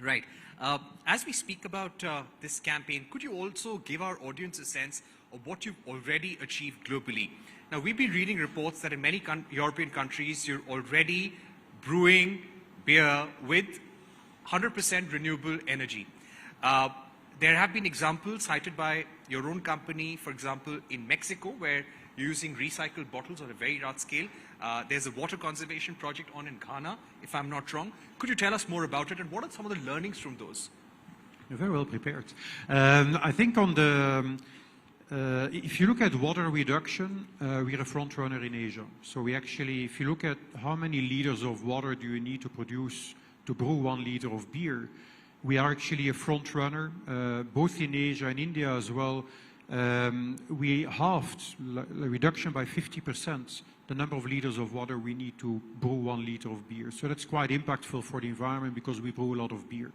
Right. As we speak about this campaign, could you also give our audience a sense of what you've already achieved globally? Now, we've been reading reports that in many European countries, you're already brewing beer with 100% renewable energy. There have been examples cited by your own company, for example, in Mexico, where you're using recycled bottles on a very large scale. There's a water conservation project on in Ghana, if I'm not wrong. Could you tell us more about it, and what are some of the learnings from those? You're very well prepared. I think on the, if you look at water reduction, we're a front runner in Asia. So we actually, if you look at how many liters of water do you need to produce to brew 1 liter of beer, we are actually a front runner, both in Asia and India as well. We halved the reduction by 50%, the number of liters of water we need to brew 1 liter of beer. So that's quite impactful for the environment because we brew a lot of beer.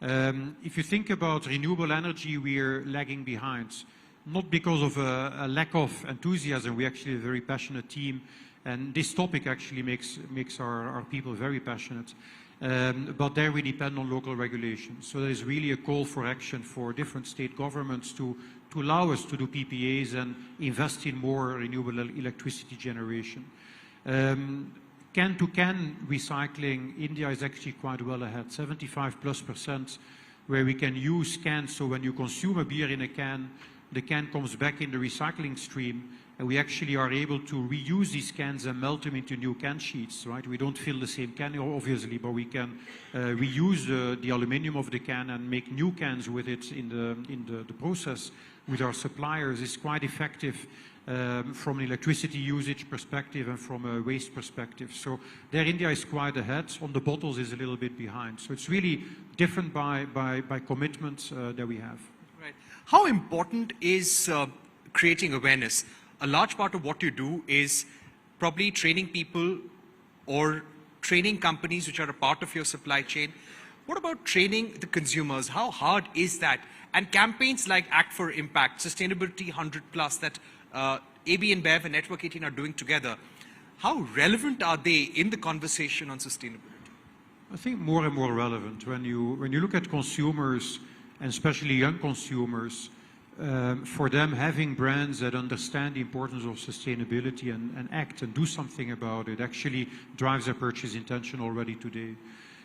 If you think about renewable energy, we're lagging behind. Not because of a lack of enthusiasm, we're actually a very passionate team, and this topic actually makes our people very passionate. But there we depend on local regulations. So there is really a call for action for different state governments to allow us to do PPAs and invest in more renewable electricity generation. Can-to-can recycling, India is actually quite well ahead, 75+%, where we can use cans. So when you consume a beer in a can, the can comes back in the recycling stream, and we actually are able to reuse these cans and melt them into new can sheets, right? We don't fill the same can, obviously, but we can reuse the aluminum of the can and make new cans with it in the process with our suppliers. Is quite effective from an electricity usage perspective and from a waste perspective. So there India is quite ahead. On the bottles is a little bit behind. So it's really different by commitments that we have. Right. How important is creating awareness? A large part of what you do is probably training people or training companies which are a part of your supply chain. What about training the consumers? How hard is that? And campaigns like Act for Impact, Sustainability 100+, that AB InBev and Network 18 are doing together, how relevant are they in the conversation on sustainability? I think more and more relevant. When you look at consumers, and especially young consumers, for them having brands that understand the importance of sustainability and act and do something about it actually drives their purchase intention already today.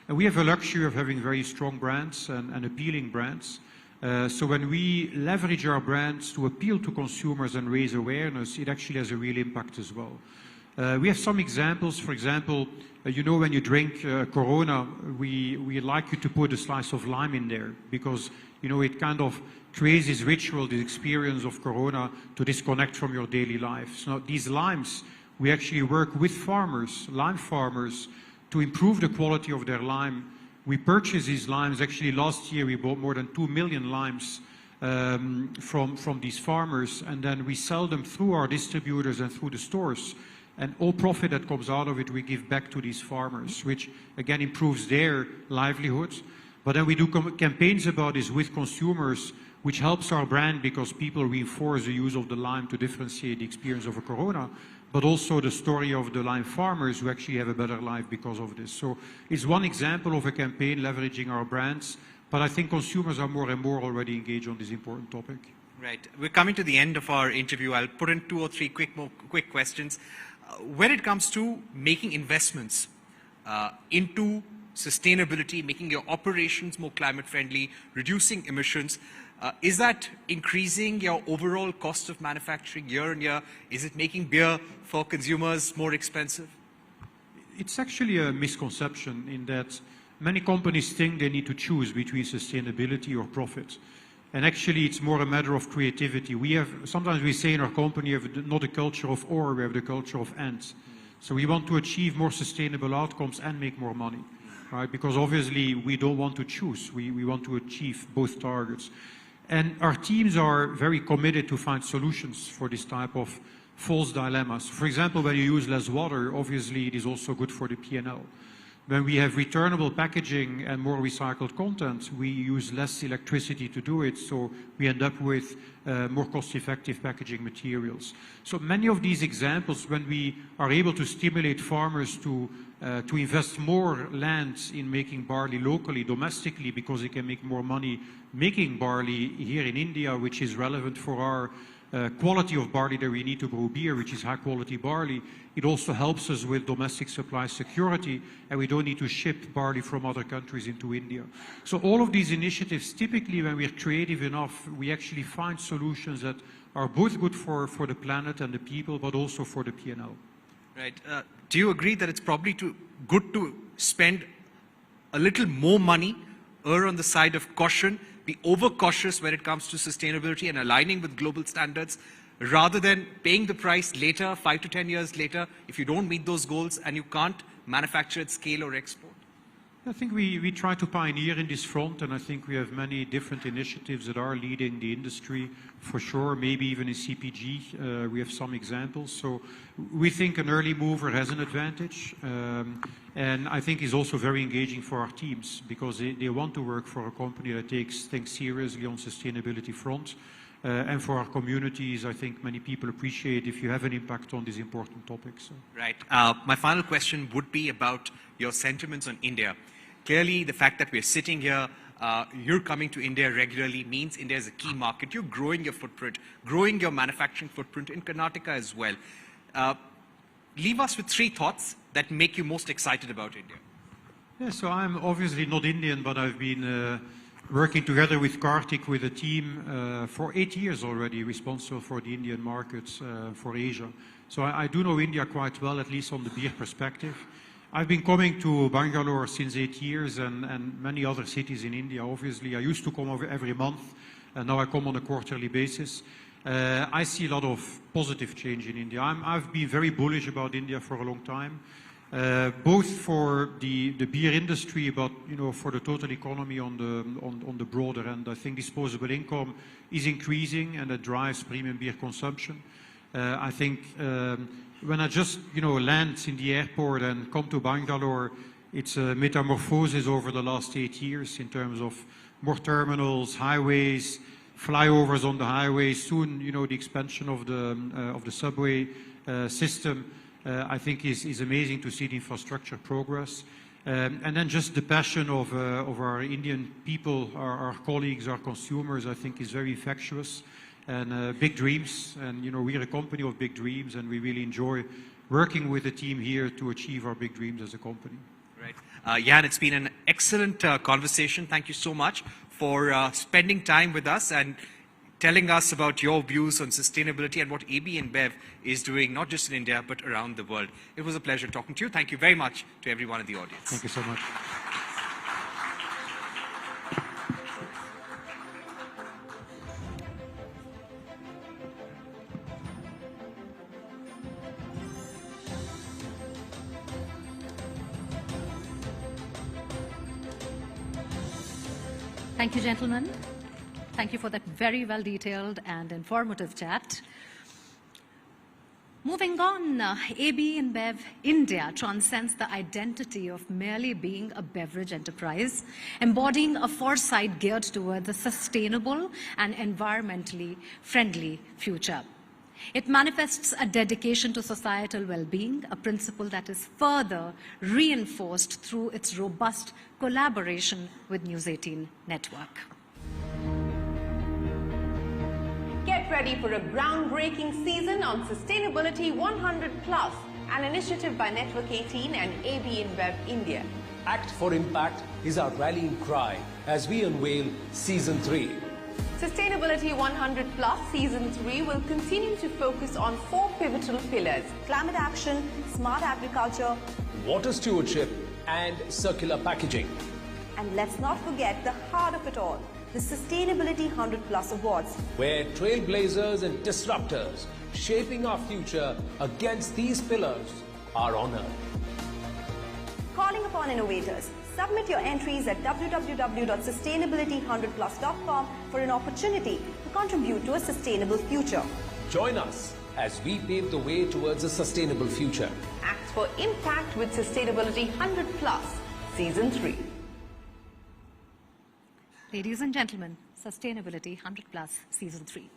And we have a luxury of having very strong brands and appealing brands. So when we leverage our brands to appeal to consumers and raise awareness, it actually has a real impact as well. We have some examples. For example, you know, when you drink Corona, we like you to put a slice of lime in there because, you know, it kind of creates this ritual, this experience of Corona to disconnect from your daily life. So these limes, we actually work with farmers, lime farmers, to improve the quality of their lime. We purchase these limes. Actually, last year we bought more than 2 million limes from these farmers, and then we sell them through our distributors and through the stores. And all profit that comes out of it, we give back to these farmers, which again improves their livelihoods. But then we do campaigns about this with consumers, which helps our brand because people reinforce the use of the lime to differentiate the experience of a Corona, but also the story of the lime farmers who actually have a better life because of this. So it's one example of a campaign leveraging our brands, but I think consumers are more and more already engaged on this important topic. Right. We're coming to the end of our interview. I'll put in 2 or 3 quick questions. When it comes to making investments into sustainability, making your operations more climate friendly, reducing emissions, is that increasing your overall cost of manufacturing year on year? Is it making beer for consumers more expensive? It's actually a misconception in that many companies think they need to choose between sustainability or profit. And actually, it's more a matter of creativity. Sometimes we say in our company, we have not a culture of or, we have the culture of and. So we want to achieve more sustainable outcomes and make more money, right? Because obviously we don't want to choose. We want to achieve both targets. And our teams are very committed to find solutions for this type of false dilemmas. For example, when you use less water, obviously it is also good for the P&L. When we have returnable packaging and more recycled content, we use less electricity to do it, so we end up with more cost-effective packaging materials. So many of these examples, when we are able to stimulate farmers to to invest more land in making barley locally, domestically, because they can make more money making barley here in India, which is relevant for our quality of barley that we need to grow beer, which is high quality barley. It also helps us with domestic supply security, and we don't need to ship barley from other countries into India. So all of these initiatives, typically when we're creative enough, we actually find solutions that are both good for the planet and the people, but also for the P&L. Right. Do you agree that it's probably good to spend a little more money, err on the side of caution, be overcautious when it comes to sustainability and aligning with global standards, rather than paying the price later, 5 to 10 years later, if you don't meet those goals and you can't manufacture at scale or export? I think we try to pioneer in this front, and I think we have many different initiatives that are leading the industry, for sure, maybe even in CPG. We have some examples. So we think an early mover has an advantage, and I think is also very engaging for our teams, because they want to work for a company that takes things seriously on sustainability front. And for our communities, I think many people appreciate if you have an impact on these important topics. So. Right. My final question would be about your sentiments on India. Clearly, the fact that we're sitting here, you're coming to India regularly means India is a key market. You're growing your footprint, growing your manufacturing footprint in Karnataka as well. Leave us with 3 thoughts that make you most excited about India. Yeah, so I'm obviously not Indian, but I've been working together with Kartik, with a team for 8 years already, responsible for the Indian markets for Asia. So I do know India quite well, at least on the beer perspective. I've been coming to Bangalore since 8 years, and many other cities in India, obviously. I used to come over every month, and now I come on a quarterly basis. I see a lot of positive change in India. I've been very bullish about India for a long time. Both for the beer industry, but for the total economy on the broader end. I think disposable income is increasing, and that drives premium beer consumption. I think when I just land in the airport and come to Bangalore, it's a metamorphosis over the last 8 years in terms of more terminals, highways, flyovers on the highways. Soon, the expansion of the subway system. I think is amazing to see the infrastructure progress. And then just the passion of our Indian people, our colleagues, our consumers, I think is very infectious. And big dreams. And, we're a company of big dreams, and we really enjoy working with the team here to achieve our big dreams as a company. Right. Jan, it's been an excellent conversation. Thank you so much for spending time with us and telling us about your views on sustainability and what AB InBev is doing, not just in India, but around the world. It was a pleasure talking to you. Thank you very much to everyone in the audience. Thank you so much. Thank you, gentlemen. Thank you for that very well detailed and informative chat. Moving on, AB InBev India transcends the identity of merely being a beverage enterprise, embodying a foresight geared towards a sustainable and environmentally friendly future. It manifests a dedication to societal well-being, a principle that is further reinforced through its robust collaboration with News 18 network. Get ready for a groundbreaking season on Sustainability 100+, an initiative by Network 18 and AB InBev India. Act for Impact is our rallying cry as we unveil Season 3. Sustainability 100+ Season 3 will continue to focus on 4 pivotal pillars: climate action, smart agriculture, water stewardship, and circular packaging. And let's not forget the heart of it all, the Sustainability 100+ Awards, where trailblazers and disruptors shaping our future against these pillars are honored. Calling upon innovators. Submit your entries at www.sustainability100plus.com for an opportunity to contribute to a sustainable future. Join us as we pave the way towards a sustainable future. Act for Impact with Sustainability 100+, Season 3. Ladies and gentlemen, Sustainability 100+, Season 3.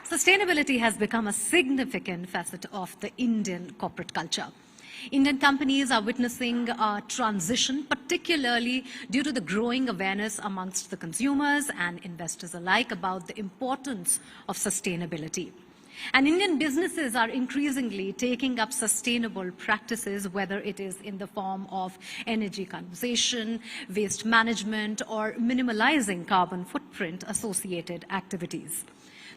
Sustainability has become a significant facet of the Indian corporate culture. Indian companies are witnessing a transition, particularly due to the growing awareness amongst the consumers and investors alike about the importance of sustainability. And Indian businesses are increasingly taking up sustainable practices, whether it is in the form of energy conservation, waste management, or minimalizing carbon footprint associated activities.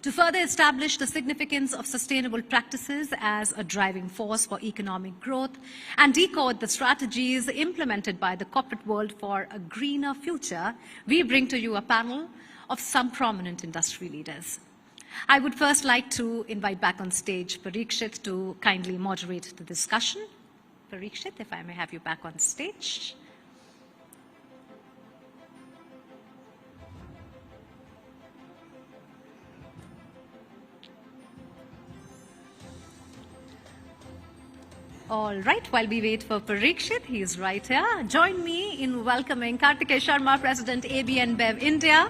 To further establish the significance of sustainable practices as a driving force for economic growth and decode the strategies implemented by the corporate world for a greener future, we bring to you a panel of some prominent industry leaders. I would first like to invite back on stage Parikshit to kindly moderate the discussion. Parikshit, if I may have you back on stage. All right, while we wait for Parikshit, he is right here. Join me in welcoming Kartikeya Sharma, President, AB InBev India,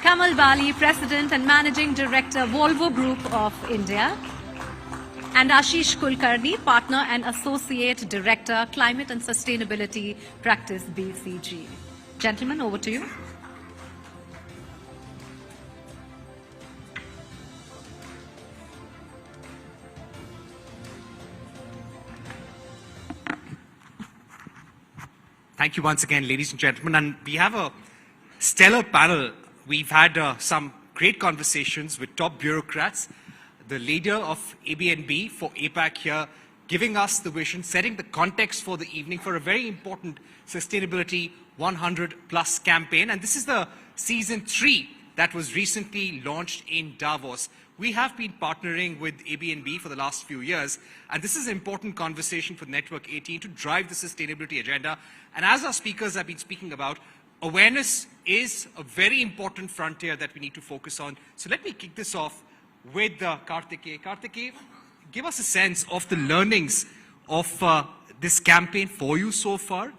Kamal Bali, President and Managing Director, Volvo Group of India, and Ashish Kulkarni, Partner and Associate Director, Climate and Sustainability Practice, BCG. Gentlemen, over to you. Thank you once again, ladies and gentlemen. And we have a stellar panel. We've had some great conversations with top bureaucrats, the leader of ABNB for APAC here, giving us the vision, setting the context for the evening for a very important Sustainability 100 Plus campaign. And this is the season 3 that was recently launched in Davos. We have been partnering with ABNB for the last few years, and this is an important conversation for Network 18 to drive the sustainability agenda. And as our speakers have been speaking about, awareness is a very important frontier that we need to focus on. So let me kick this off with Kartikeya. Kartikeya, give us a sense of the learnings of this campaign for you so far,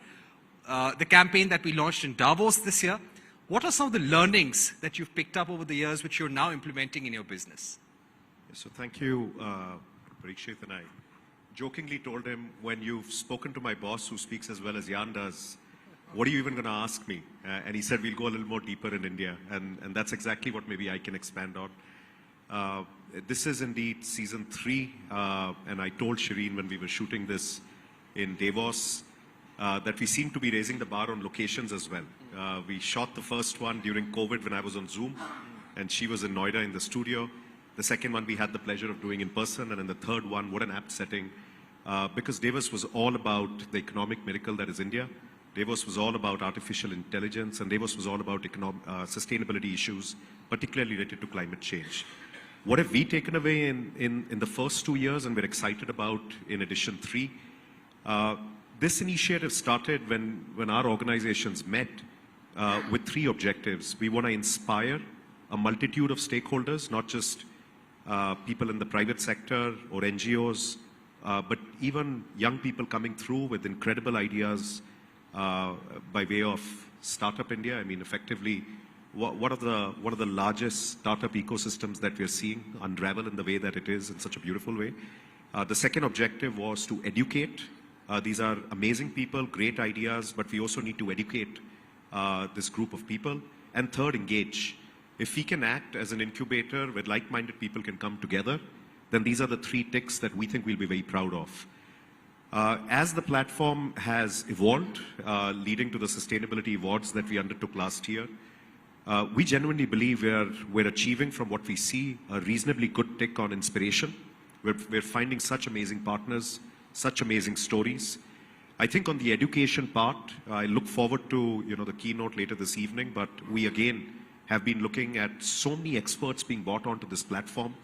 the campaign that we launched in Davos this year. What are some of the learnings that you've picked up over the years which you're now implementing in your business? So thank you, Parikshit, and I jokingly told him, when you've spoken to my boss who speaks as well as Jan does, what are you even going to ask me? And he said, we'll go a little more deeper in India. And that's exactly what maybe I can expand on. This is indeed season 3. And I told Shireen when we were shooting this in Davos that we seem to be raising the bar on locations as well. We shot the first one during COVID when I was on Zoom, and she was in Noida in the studio. The second one we had the pleasure of doing in person, and then the third one, what an apt setting. Because Davos was all about the economic miracle that is India. Davos was all about artificial intelligence, and Davos was all about sustainability issues, particularly related to climate change. What have we taken away in the first 2 years, and we're excited about in edition 3? This initiative started when our organizations met with 3 objectives. We want to inspire a multitude of stakeholders, not just people in the private sector or NGOs, but even young people coming through with incredible ideas by way of Startup India. I mean, effectively, one of the largest startup ecosystems that we're seeing unravel in the way that it is, in such a beautiful way. The second objective was to educate. These are amazing people, great ideas, but we also need to educate this group of people. And third, engage. If we can act as an incubator where like-minded people can come together, then these are the 3 ticks that we think we'll be very proud of. As the platform has evolved, leading to the sustainability awards that we undertook last year, we genuinely believe we're achieving, from what we see, a reasonably good tick on inspiration. We're finding such amazing partners, such amazing stories. I think on the education part, I look forward to the keynote later this evening, but we again have been looking at so many experts being brought onto this platform,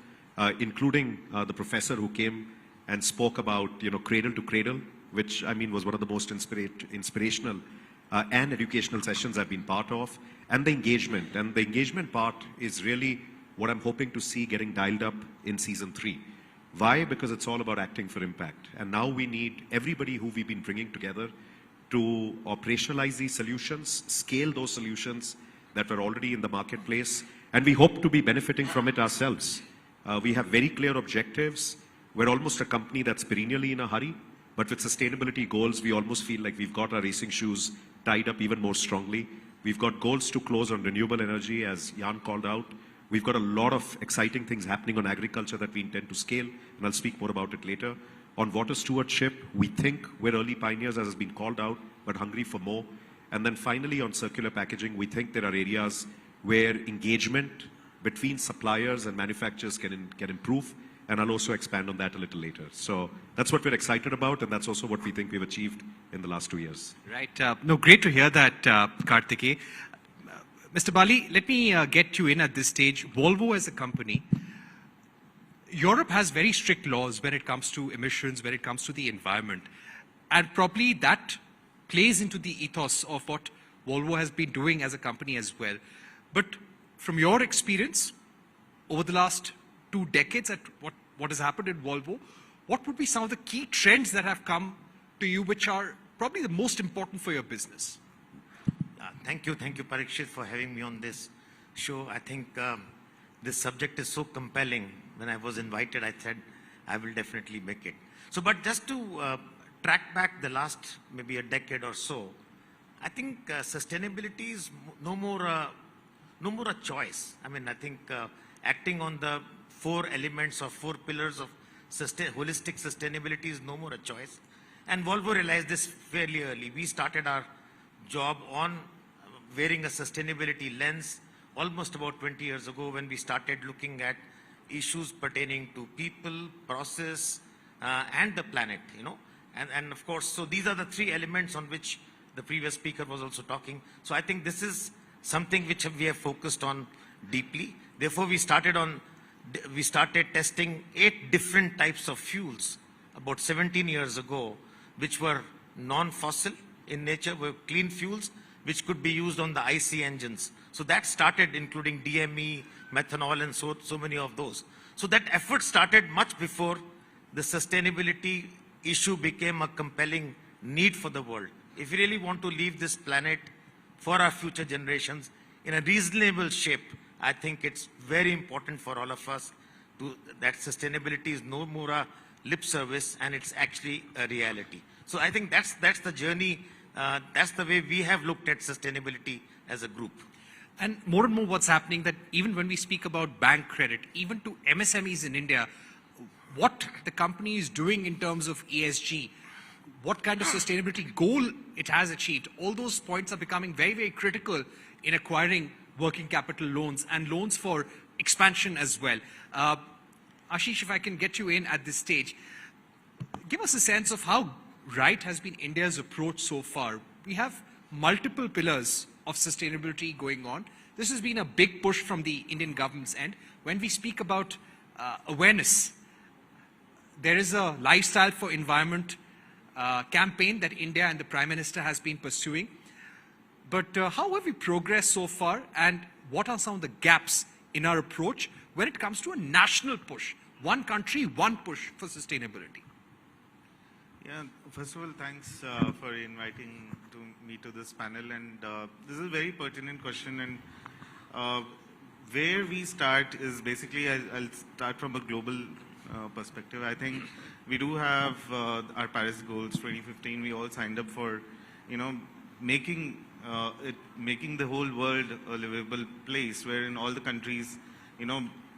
including the professor who came and spoke about cradle to cradle, which I mean was one of the most inspirational and educational sessions I've been part of, and the engagement. And the engagement part is really what I'm hoping to see getting dialed up in season 3. Why? Because it's all about acting for impact. And now we need everybody who we've been bringing together to operationalize these solutions, scale those solutions that were already in the marketplace, And we hope to be benefiting from it ourselves. We have very clear objectives. We're almost a company that's perennially in a hurry, but with sustainability goals, we almost feel like we've got our racing shoes tied up even more strongly. We've got goals to close on renewable energy, as Jan called out. We've got a lot of exciting things happening on agriculture that we intend to scale, and I'll speak more about it later. On water stewardship, we think we're early pioneers, as has been called out, but hungry for more. And then finally, on circular packaging, we think there are areas where engagement between suppliers and manufacturers can improve, and I'll also expand on that a little later. So that's what we're excited about, and that's also what we think we've achieved in the last 2 years. Right. No, great to hear that, Kartikeya. Mr. Bali, let me get you in at this stage. Volvo as a company, Europe has very strict laws when it comes to emissions, when it comes to the environment. And probably that plays into the ethos of what Volvo has been doing as a company as well. But from your experience, over the last 2 decades at what has happened in Volvo, what would be some of the key trends that have come to you which are probably the most important for your business? Thank you, Parikshit, for having me on this show. I think this subject is so compelling. When I was invited, I said, I will definitely make it. So, but just to track back the last maybe a decade or so, I think sustainability is no more a choice. I mean, I think acting on the 4 elements or 4 pillars of holistic sustainability is no more a choice. And Volvo realized this fairly early. We started our job on wearing a sustainability lens almost about 20 years ago, when we started looking at issues pertaining to people, process, and the planet, you know. And of course, so these are the 3 elements on which the previous speaker was also talking. So I think this is something which we have focused on deeply. Therefore, we started testing 8 different types of fuels about 17 years ago, which were non-fossil in nature, were clean fuels, which could be used on the IC engines. So that started including DME, methanol, and so many of those. So that effort started much before the sustainability issue became a compelling need for the world. If we really want to leave this planet for our future generations in a reasonable shape, I think it's very important for all of us that sustainability is no more a lip service, and it's actually a reality. So I think that's the journey. That's the way we have looked at sustainability as a group. And more what's happening, that even when we speak about bank credit, even to MSMEs in India, what the company is doing in terms of ESG, what kind of sustainability goal it has achieved, all those points are becoming very, very critical in acquiring working capital loans and loans for expansion as well. Ashish, if I can get you in at this stage, give us a sense of how right has been India's approach so far. We have multiple pillars of sustainability going on. This has been a big push from the Indian government's end. When we speak about awareness, there is a lifestyle for environment campaign that India and the Prime Minister has been pursuing. But how have we progressed so far, and what are some of the gaps in our approach when it comes to a national push? One country, one push for sustainability. Yeah, first of all, thanks for inviting me to this panel. And this is a very pertinent question. And where we start is basically, I'll start from a global perspective. I think we do have our Paris goals 2015. We all signed up for, making the whole world a livable place, wherein all the countries,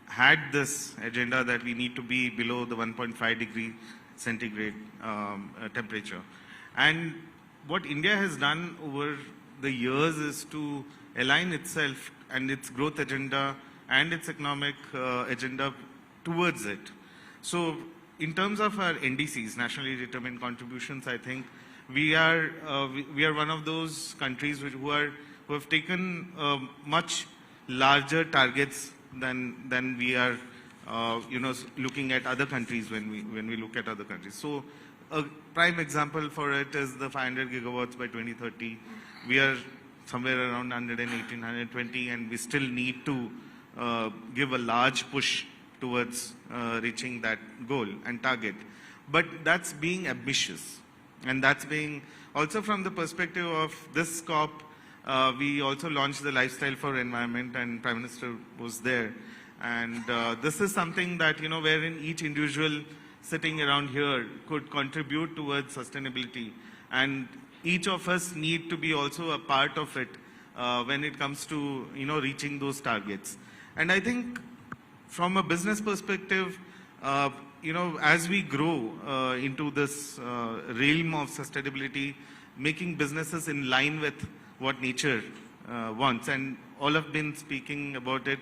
had this agenda that we need to be below the 1.5 degree centigrade temperature. And what India has done over the years is to align itself and its growth agenda and its economic agenda towards it. So in terms of our NDCs, nationally determined contributions, I think we are one of those countries who have taken much larger targets than we are looking at other countries when we look at other countries. So a prime example for it is the 500 gigawatts by 2030. We are somewhere around 118, 120, and we still need to give a large push towards reaching that goal and target. But that's being ambitious. And that's being also from the perspective of this COP, we also launched the Lifestyle for Environment, and Prime Minister was there. And this is something that, wherein each individual sitting around here could contribute towards sustainability. And each of us need to be also a part of it when it comes to, reaching those targets. And I think from a business perspective, as we grow into this realm of sustainability, making businesses in line with what nature wants, and all have been speaking about it,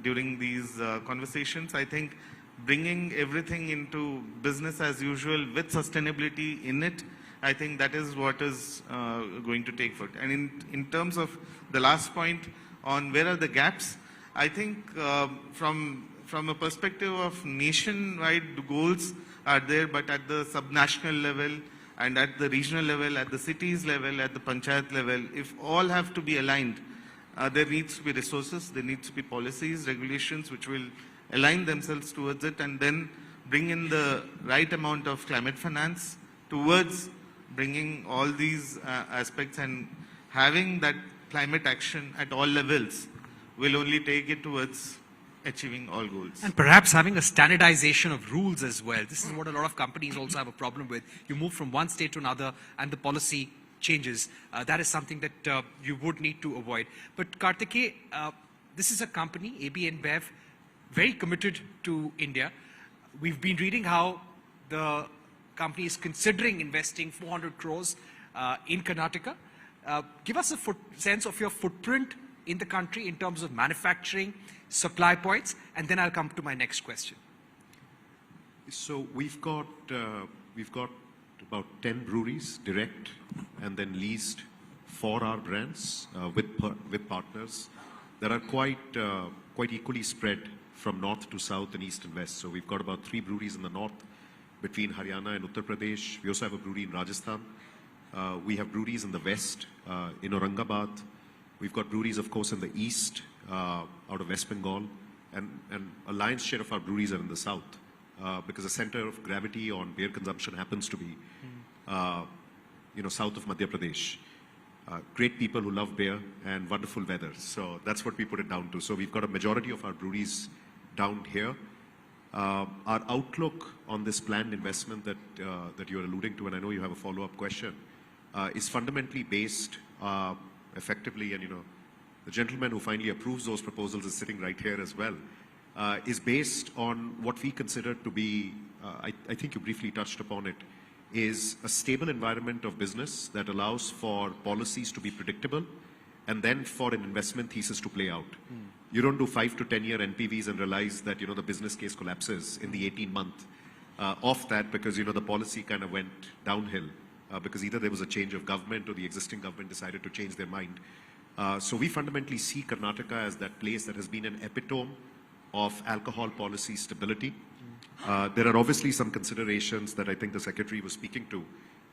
during these conversations. I think bringing everything into business as usual with sustainability in it, I think that is what is going to take foot. And in terms of the last point on where are the gaps, I think from a perspective of nationwide goals are there, but at the subnational level and at the regional level, at the cities level, at the panchayat level, if all have to be aligned, there needs to be resources, there needs to be policies, regulations which will align themselves towards it, and then bring in the right amount of climate finance towards bringing all these aspects, and having that climate action at all levels will only take it towards achieving all goals. And perhaps having a standardization of rules as well. This is what a lot of companies also have a problem with. You move from one state to another and the policy changes. That is something that you would need to avoid. But Kartikeya, this is a company, AB InBev, very committed to India. We've been reading how the company is considering investing 400 crores in Karnataka. Give us a sense of your footprint in the country in terms of manufacturing, supply points, and then I'll come to my next question. So we've got about 10 breweries direct and then leased for our brands with partners that are quite equally spread from north to south and east and west. So we've got about 3 breweries in the north between Haryana and Uttar Pradesh. We also have a brewery in Rajasthan. We have breweries in the west, in Aurangabad. We've got breweries, of course, in the east, out of West Bengal, and a lion's share of our breweries are in the south, because the center of gravity on beer consumption happens to be, south of Madhya Pradesh. Great people who love beer and wonderful weather. So that's what we put it down to. So we've got a majority of our breweries down here. Our outlook on this planned investment that you're alluding to, and I know you have a follow-up question, is fundamentally based effectively, and the gentleman who finally approves those proposals is sitting right here as well, is based on what we consider to be, I think you briefly touched upon it, is a stable environment of business that allows for policies to be predictable and then for an investment thesis to play out. You don't do 5 to 10 year NPVs and realize that, the business case collapses in the 18-month of that because, the policy kind of went downhill because either there was a change of government or the existing government decided to change their mind. So we fundamentally see Karnataka as that place that has been an epitome of alcohol policy stability. There are obviously some considerations that I think the Secretary was speaking to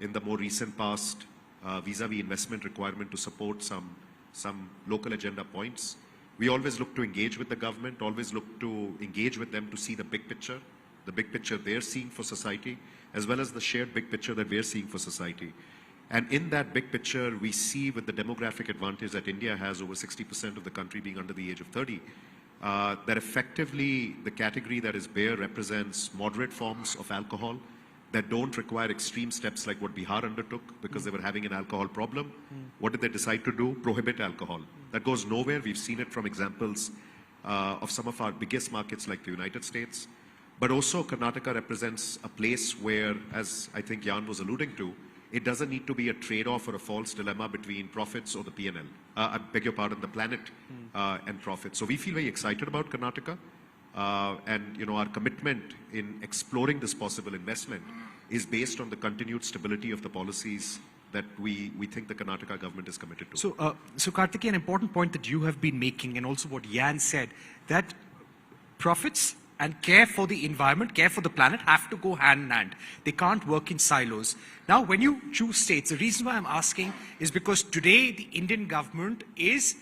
in the more recent past vis-a-vis investment requirement to support some local agenda points. We always look to engage with the government, always look to engage with them to see the big picture they're seeing for society, as well as the shared big picture that we're seeing for society. And in that big picture, we see with the demographic advantage that India has, over 60% of the country being under the age of 30, that effectively the category that is beer represents moderate forms of alcohol that don't require extreme steps like what Bihar undertook because they were having an alcohol problem. What did they decide to do? Prohibit alcohol. That goes nowhere. We've seen it from examples of some of our biggest markets like the United States. But also Karnataka represents a place where, as I think Jan was alluding to, it doesn't need to be a trade-off or a false dilemma between profits or the P&L. I beg your pardon, the planet and profits. So we feel very excited about Karnataka. And our commitment in exploring this possible investment is based on the continued stability of the policies that we think the Karnataka government is committed to. So Kartikeya, an important point that you have been making, and also what Jan said, that profits and care for the environment, care for the planet have to go hand in hand. They can't work in silos. Now, when you choose states, the reason why I'm asking is because today the Indian government is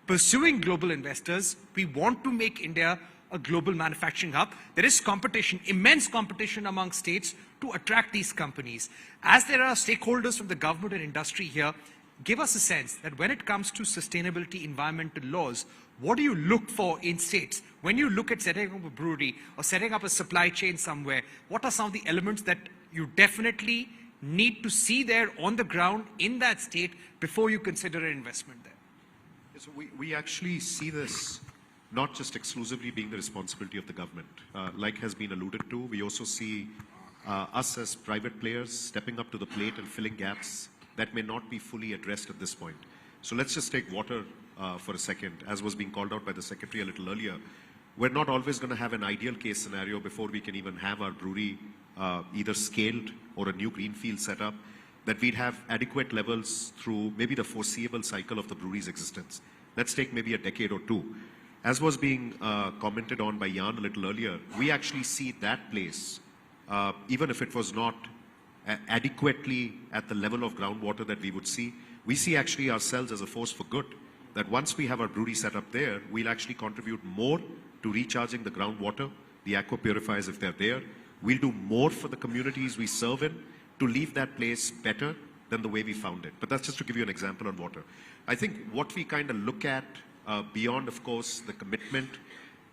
pursuing global investors. We want to make India a global manufacturing hub. There is competition, immense competition among states to attract these companies. As there are stakeholders from the government and industry here, give us a sense that when it comes to sustainability environmental laws, what do you look for in states? When you look at setting up a brewery or setting up a supply chain somewhere, what are some of the elements that you definitely need to see there on the ground in that state before you consider an investment there? So we actually see this not just exclusively being the responsibility of the government. Like has been alluded to, we also see us as private players stepping up to the plate and filling gaps that may not be fully addressed at this point. So let's just take water for a second. As was being called out by the Secretary a little earlier, we're not always going to have an ideal case scenario before we can even have our brewery either scaled or a new greenfield set up, that we'd have adequate levels through maybe the foreseeable cycle of the brewery's existence. Let's take maybe a decade or two. As was being commented on by Jan a little earlier, we actually see that place, even if it was not adequately at the level of groundwater that we would see, we see actually ourselves as a force for good. That once we have our brewery set up there, we'll actually contribute more to recharging the groundwater, the aqua purifiers if they're there. We'll do more for the communities we serve in to leave that place better than the way we found it. But that's just to give you an example on water. I think what we kind of look at beyond, of course, the commitment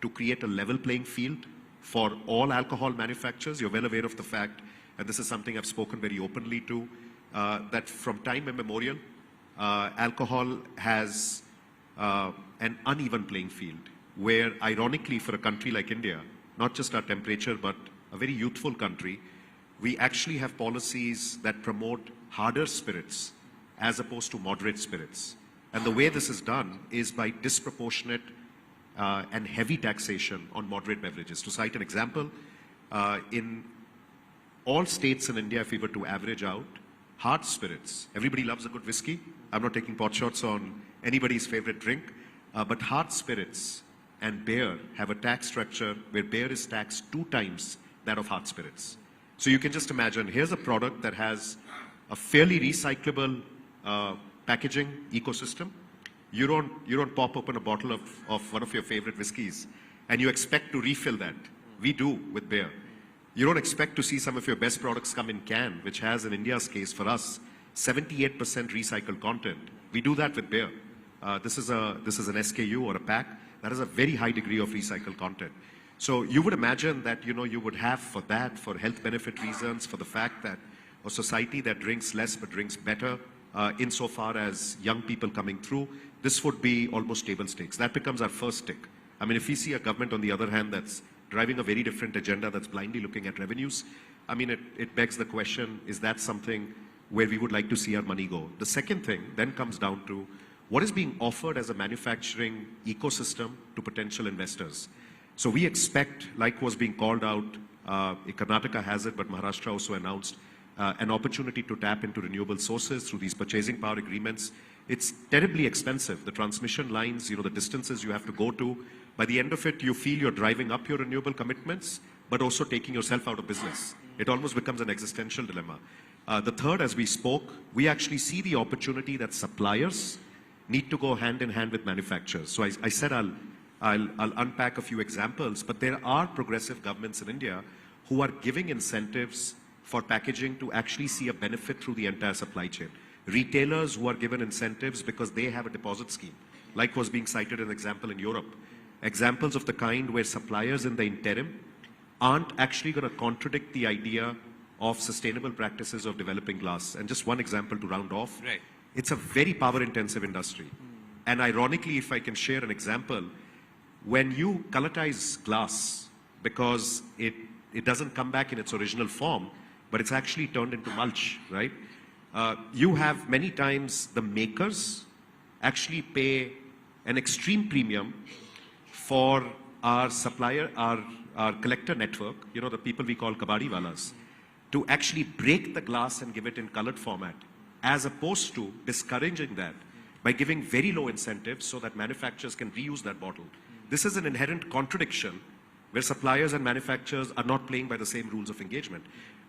to create a level playing field for all alcohol manufacturers, you're well aware of the fact, and this is something I've spoken very openly to, that from time immemorial, alcohol has an uneven playing field, where ironically for a country like India, not just our temperature, but a very youthful country, we actually have policies that promote harder spirits as opposed to moderate spirits. And the way this is done is by disproportionate and heavy taxation on moderate beverages. To cite an example, in all states in India, if we were to average out, hard spirits, everybody loves a good whiskey. I'm not taking pot shots on anybody's favorite drink, but hard spirits and beer have a tax structure where beer is taxed 2 times that of hard spirits. So you can just imagine, here's a product that has a fairly recyclable packaging ecosystem. You don't pop open a bottle of one of your favorite whiskeys and you expect to refill that. We do with beer. You don't expect to see some of your best products come in can, which has, in India's case for us, 78% recycled content. We do that with beer. This is an SKU or a pack that has a very high degree of recycled content. So you would imagine that, you would have for that, for health benefit reasons, for the fact that a society that drinks less but drinks better, insofar as young people coming through, this would be almost table stakes. That becomes our first tick. I mean, if we see a government, on the other hand, that's driving a very different agenda, that's blindly looking at revenues, I mean, it begs the question, is that something where we would like to see our money go? The second thing then comes down to what is being offered as a manufacturing ecosystem to potential investors. So we expect, like was being called out, Karnataka has it, but Maharashtra also announced an opportunity to tap into renewable sources through these purchasing power agreements. It's terribly expensive. The transmission lines, the distances you have to go to. By the end of it, you feel you're driving up your renewable commitments, but also taking yourself out of business. It almost becomes an existential dilemma. The third, as we spoke, we actually see the opportunity that suppliers need to go hand in hand with manufacturers. So I said I'll unpack a few examples, but there are progressive governments in India who are giving incentives for packaging to actually see a benefit through the entire supply chain. Retailers who are given incentives because they have a deposit scheme, like was being cited as an example in Europe. Examples of the kind where suppliers in the interim aren't actually going to contradict the idea of sustainable practices of developing glass. And just one example to round off. Right. It's a very power-intensive industry. And ironically, if I can share an example, when you colortize glass, because it doesn't come back in its original form, but it's actually turned into mulch, right? You have many times the makers actually pay an extreme premium for our supplier, our collector network, the people we call kabadiwalas, to actually break the glass and give it in colored format, as opposed to discouraging that by giving very low incentives so that manufacturers can reuse that bottle. This is an inherent contradiction where suppliers and manufacturers are not playing by the same rules of engagement.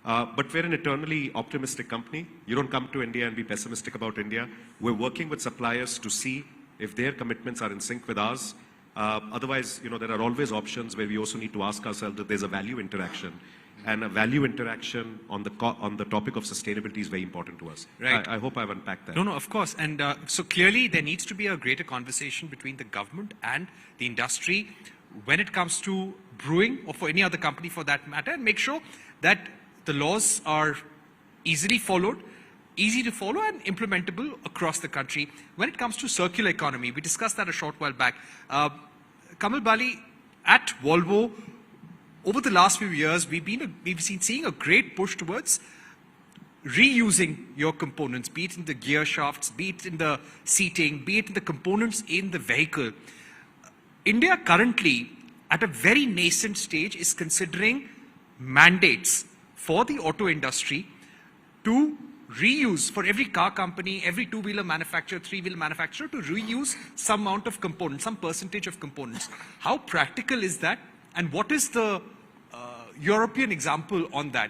But we're an eternally optimistic company. You don't come to India and be pessimistic about India. We're working with suppliers to see if their commitments are in sync with ours. Otherwise, there are always options where we also need to ask ourselves if there's a value interaction. and a value interaction on the topic of sustainability is very important to us. Right. I hope I've unpacked that. No, of course. And so clearly there needs to be a greater conversation between the government and the industry when it comes to brewing, or for any other company for that matter, and make sure that the laws are easily followed, easy to follow and implementable across the country. When it comes to circular economy, we discussed that a short while back. Kamal Bali, at Volvo, over the last few years, we've seen seeing a great push towards reusing your components, be it in the gear shafts, be it in the seating, be it in the components in the vehicle. India currently, at a very nascent stage, is considering mandates for the auto industry to reuse, for every car company, every two-wheeler manufacturer, three-wheeler manufacturer, to reuse some amount of components, some percentage of components. How practical is that? And what is the European example on that?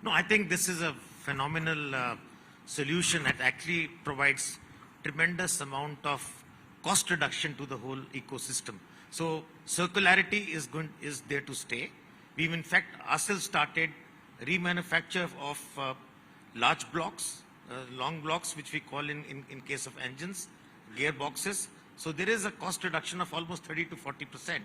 No, I think this is a phenomenal solution that actually provides tremendous amount of cost reduction to the whole ecosystem. So circularity is there to stay. We've in fact ourselves started remanufacture of large blocks, long blocks, which we call in case of engines, gearboxes. So there is a cost reduction of almost 30 to 40%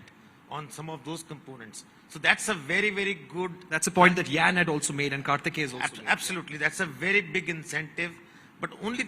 on some of those components. So that's a very, very good... That's a point that Jan had also made and Karthikeya has also made. Absolutely. That's a very big incentive. But only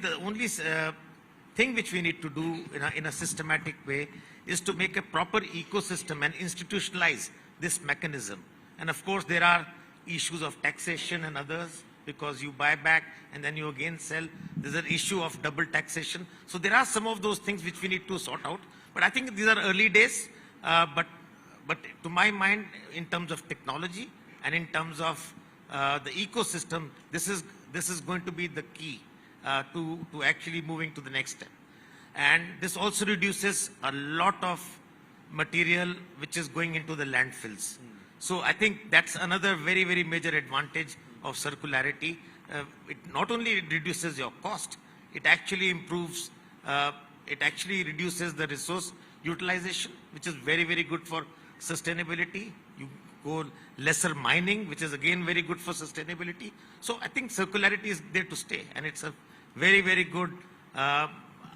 thing which we need to do in a systematic way is to make a proper ecosystem and institutionalize this mechanism. And of course, there are issues of taxation and others, because you buy back and then you again sell. There's an issue of double taxation. So there are some of those things which we need to sort out. But I think these are early days. But to my mind, in terms of technology and in terms of the ecosystem, this is going to be the key to actually moving to the next step. And this also reduces a lot of material which is going into the landfills. So I think that's another very, very major advantage of circularity. It not only reduces your cost, it actually improves, it actually reduces the resource utilization, which is very, very good for sustainability. You go lesser mining, which is again very good for sustainability. So I think circularity is there to stay, and it's a very, very good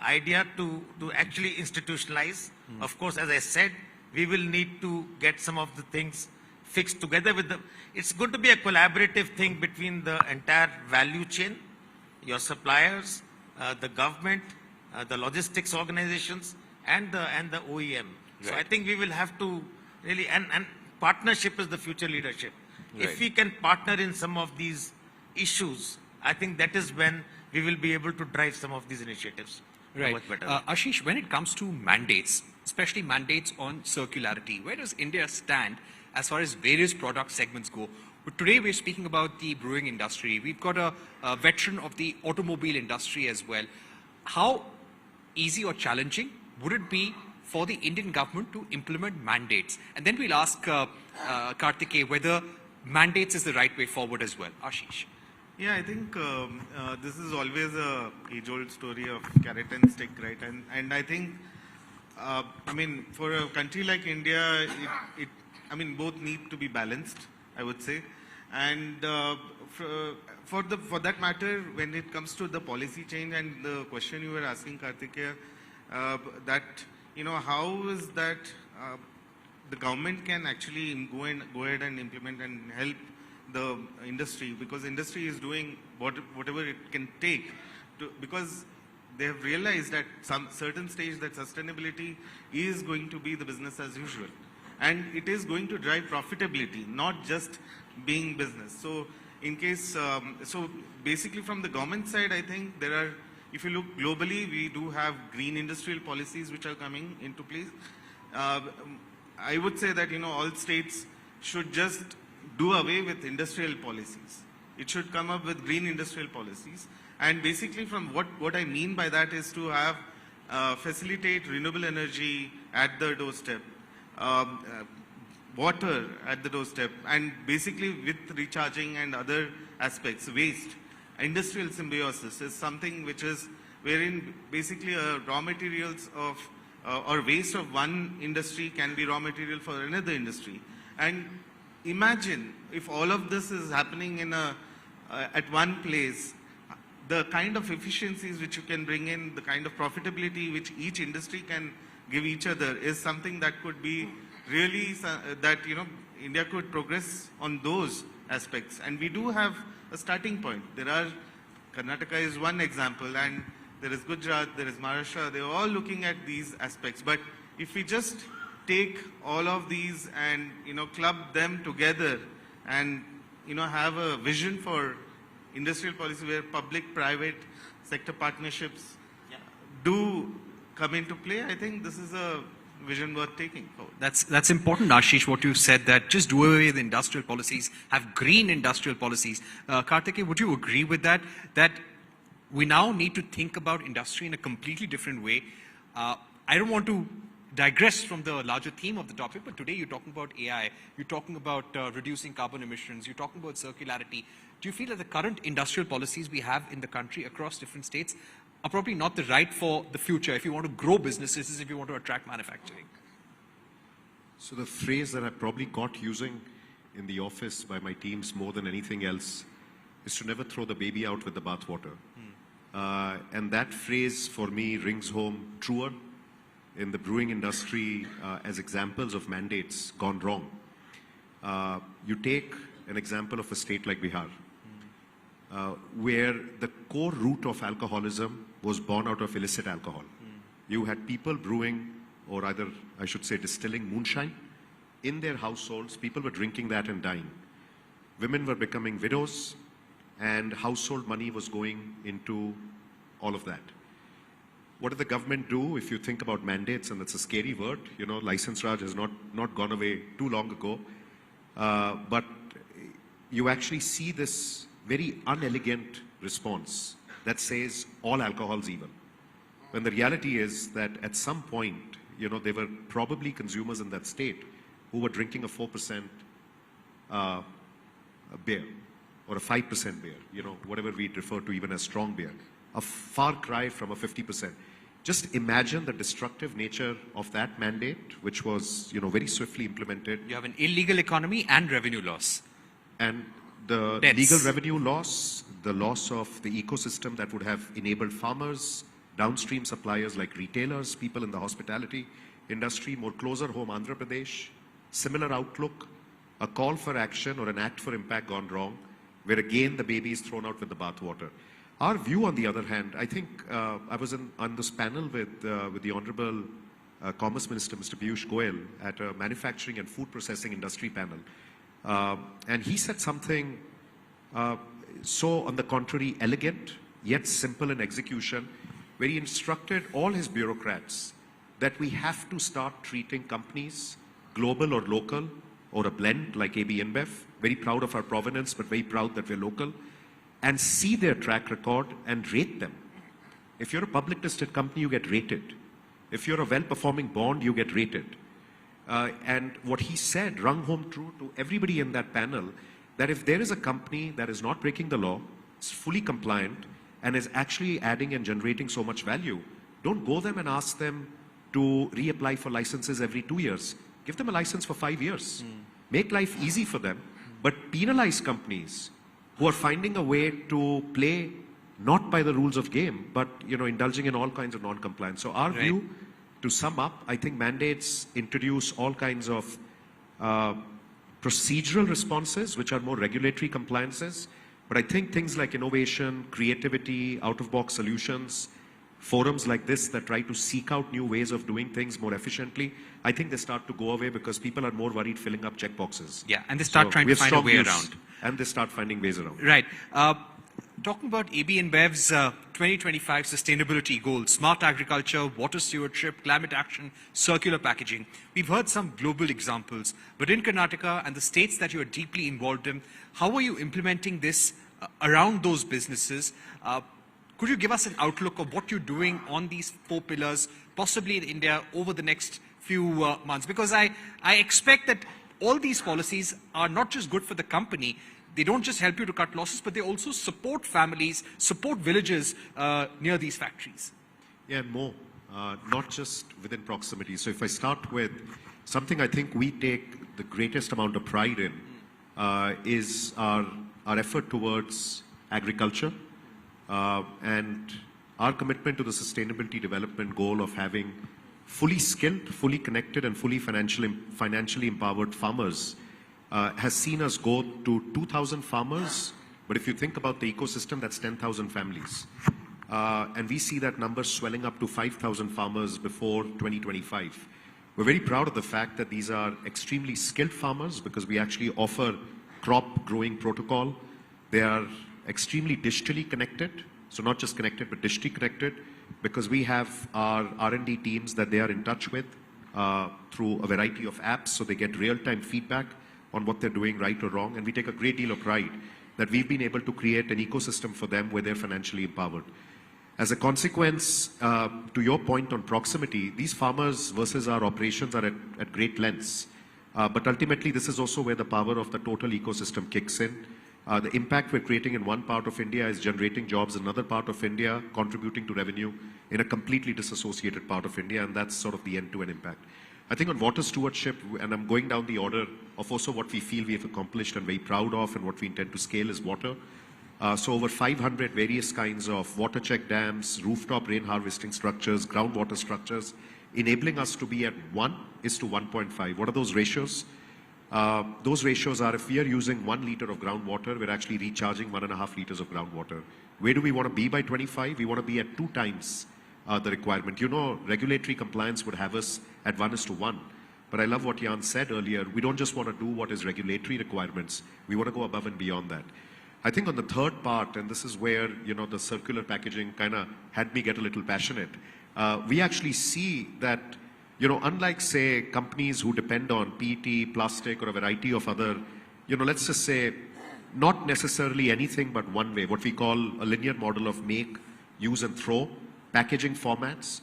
idea to actually institutionalize. Of course, as I said, we will need to get some of the things fixed together with it's going to be a collaborative thing between the entire value chain, your suppliers, the government, the logistics organizations, and the OEM. Right. So I think we will have to really, and partnership is the future leadership. Right. If we can partner in some of these issues, I think that is when we will be able to drive some of these initiatives. Right. Ashish, when it comes to mandates, especially mandates on circularity, where does India stand as far as various product segments go? But today we're speaking about the brewing industry. We've got a veteran of the automobile industry as well. How easy or challenging would it be for the Indian government to implement mandates? And then we'll ask Karthikeya whether mandates is the right way forward as well. Ashish. Yeah, I think this is always a age-old story of carrot and stick, right? And I think, I mean, for a country like India, I mean, both need to be balanced, I would say. And for that matter, when it comes to the policy change and the question you were asking, Karthikeya, that, you know, how is that the government can actually go ahead and implement and help the industry, because industry is doing whatever it can take to, because they have realized that some certain stage that sustainability is going to be the business as usual, and it is going to drive profitability, not just being business. So in case, so basically from the government side, I think there are, if you look globally, we do have green industrial policies which are coming into place. I would say that, you know, all states should just do away with industrial policies. It should come up with green industrial policies. And basically from what I mean by that is to have, facilitate renewable energy at the doorstep, water at the doorstep, and basically with recharging and other aspects, waste. Industrial symbiosis is something which is wherein basically raw materials of, or waste of one industry can be raw material for another industry. And imagine if all of this is happening in at one place, the kind of efficiencies which you can bring in, the kind of profitability which each industry can give each other is something that could be really, that, you know, India could progress on those aspects. And we do have a starting point. Karnataka is one example, and there is Gujarat, there is Maharashtra, they're all looking at these aspects. But if we just take all of these and, you know, club them together and, you know, have a vision for industrial policy where public-private sector partnerships do come into play, I think this is a vision worth taking forward. That's important, Ashish, what you said, that just do away with industrial policies, have green industrial policies. Kartikeya, would you agree with that? That we now need to think about industry in a completely different way. I don't want to digress from the larger theme of the topic, but today you're talking about AI, you're talking about reducing carbon emissions, you're talking about circularity. Do you feel that the current industrial policies we have in the country across different states are probably not the right for the future if you want to grow businesses, if you want to attract manufacturing? So the phrase that I probably caught using in the office by my teams more than anything else is to never throw the baby out with the bathwater. And that phrase for me rings home truer in the brewing industry as examples of mandates gone wrong. You take an example of a state like Bihar, where the core root of alcoholism was born out of illicit alcohol. You had people brewing, or either I should say distilling moonshine in their households. People were drinking that and dying. Women were becoming widows, and household money was going into all of that. What did the government do? If you think about mandates, and that's a scary word, you know, license Raj has not gone away too long ago, but you actually see this very unelegant response that says all alcohol is evil. When the reality is that at some point, you know, there were probably consumers in that state who were drinking a 4% beer or a 5% beer, you know, whatever we refer to even as strong beer, a far cry from a 50%. Just imagine the destructive nature of that mandate, which was, you know, very swiftly implemented. You have an illegal economy and revenue loss. And the legal revenue loss, the loss of the ecosystem that would have enabled farmers, downstream suppliers like retailers, people in the hospitality industry, more closer home Andhra Pradesh, similar outlook, a call for action or an act for impact gone wrong, where again the baby is thrown out with the bathwater. Our view, on the other hand, I think I was on this panel with the Honorable Commerce Minister, Mr. Piyush Goyal, at a manufacturing and food processing industry panel. And he said something so, on the contrary, elegant, yet simple in execution, where he instructed all his bureaucrats that we have to start treating companies, global or local, or a blend like AB InBev, very proud of our provenance, but very proud that we're local, and see their track record and rate them. If you're a public listed company, you get rated. If you're a well-performing bond, you get rated. And what he said rung home true to everybody in that panel, that if there is a company that is not breaking the law, is fully compliant, and is actually adding and generating so much value, don't go them and ask them to reapply for licenses every 2 years. Give them a license for 5 years. Make life easy for them, but penalize companies who are finding a way to play not by the rules of game, but, you know, indulging in all kinds of non-compliance. So our view, to sum up, I think mandates introduce all kinds of procedural responses, which are more regulatory compliances. But I think things like innovation, creativity, out-of-box solutions, forums like this that try to seek out new ways of doing things more efficiently, I think they start to go away because people are more worried filling up checkboxes. Yeah, and they start trying to find a way around. And they start finding ways around. Right. Talking about AB InBev's 2025 sustainability goals, smart agriculture, water stewardship, climate action, circular packaging. We've heard some global examples, but in Karnataka and the states that you are deeply involved in, how are you implementing this around those businesses? Could you give us an outlook of what you're doing on these 4 pillars, possibly in India, over the next few months? Because I expect that all these policies are not just good for the company. They don't just help you to cut losses, but they also support families, support villages near these factories. Yeah, and more, not just within proximity. So if I start with something I think we take the greatest amount of pride in, is our effort towards agriculture and our commitment to the sustainability development goal of having fully skilled, fully connected and fully financially empowered farmers has seen us go to 2,000 farmers. But if you think about the ecosystem, that's 10,000 families. And we see that number swelling up to 5,000 farmers before 2025. We're very proud of the fact that these are extremely skilled farmers because we actually offer crop growing protocol. They are extremely digitally connected. So not just connected, but digitally connected because we have our R&D teams that they are in touch with through a variety of apps. So they get real-time feedback on what they're doing right or wrong. And we take a great deal of pride that we've been able to create an ecosystem for them where they're financially empowered. As a consequence, to your point on proximity, these farmers versus our operations are at great lengths. But ultimately, this is also where the power of the total ecosystem kicks in. The impact we're creating in one part of India is generating jobs in another part of India, contributing to revenue in a completely disassociated part of India, and that's sort of the end-to-end impact. I think on water stewardship, and I'm going down the order of also what we feel we have accomplished and very proud of and what we intend to scale is water. So over 500 various kinds of water check dams, rooftop rain harvesting structures, groundwater structures, enabling us to be at 1 is to 1.5. What are those ratios? Those ratios are if we are using 1 liter of groundwater, we're actually recharging 1.5 liters of groundwater. Where do we want to be by 25? We want to be at 2 times the requirement. You know, regulatory compliance would have us at 1 is to 1. But I love what Jan said earlier. We don't just want to do what is regulatory requirements. We want to go above and beyond that. I think on the third part, and this is where, you know, the circular packaging kind of had me get a little passionate. We actually see that, you know, unlike, say, companies who depend on PET, plastic, or a variety of other, you know, let's just say, not necessarily anything but one way, what we call a linear model of make, use, and throw packaging formats.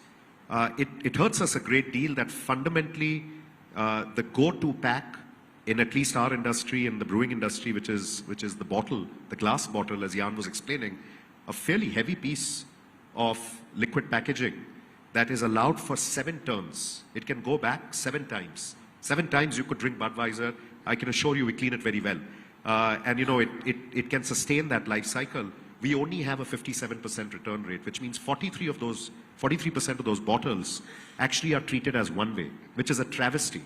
It hurts us a great deal that fundamentally the go-to pack in at least our industry and the brewing industry, which is the bottle, the glass bottle, as Jan was explaining, a fairly heavy piece of liquid packaging that is allowed for 7 turns. It can go back 7 times. 7 times you could drink Budweiser. I can assure you we clean it very well. And you know, it can sustain that life cycle. We only have a 57% return rate, which means 43% of those bottles actually are treated as one way, which is a travesty.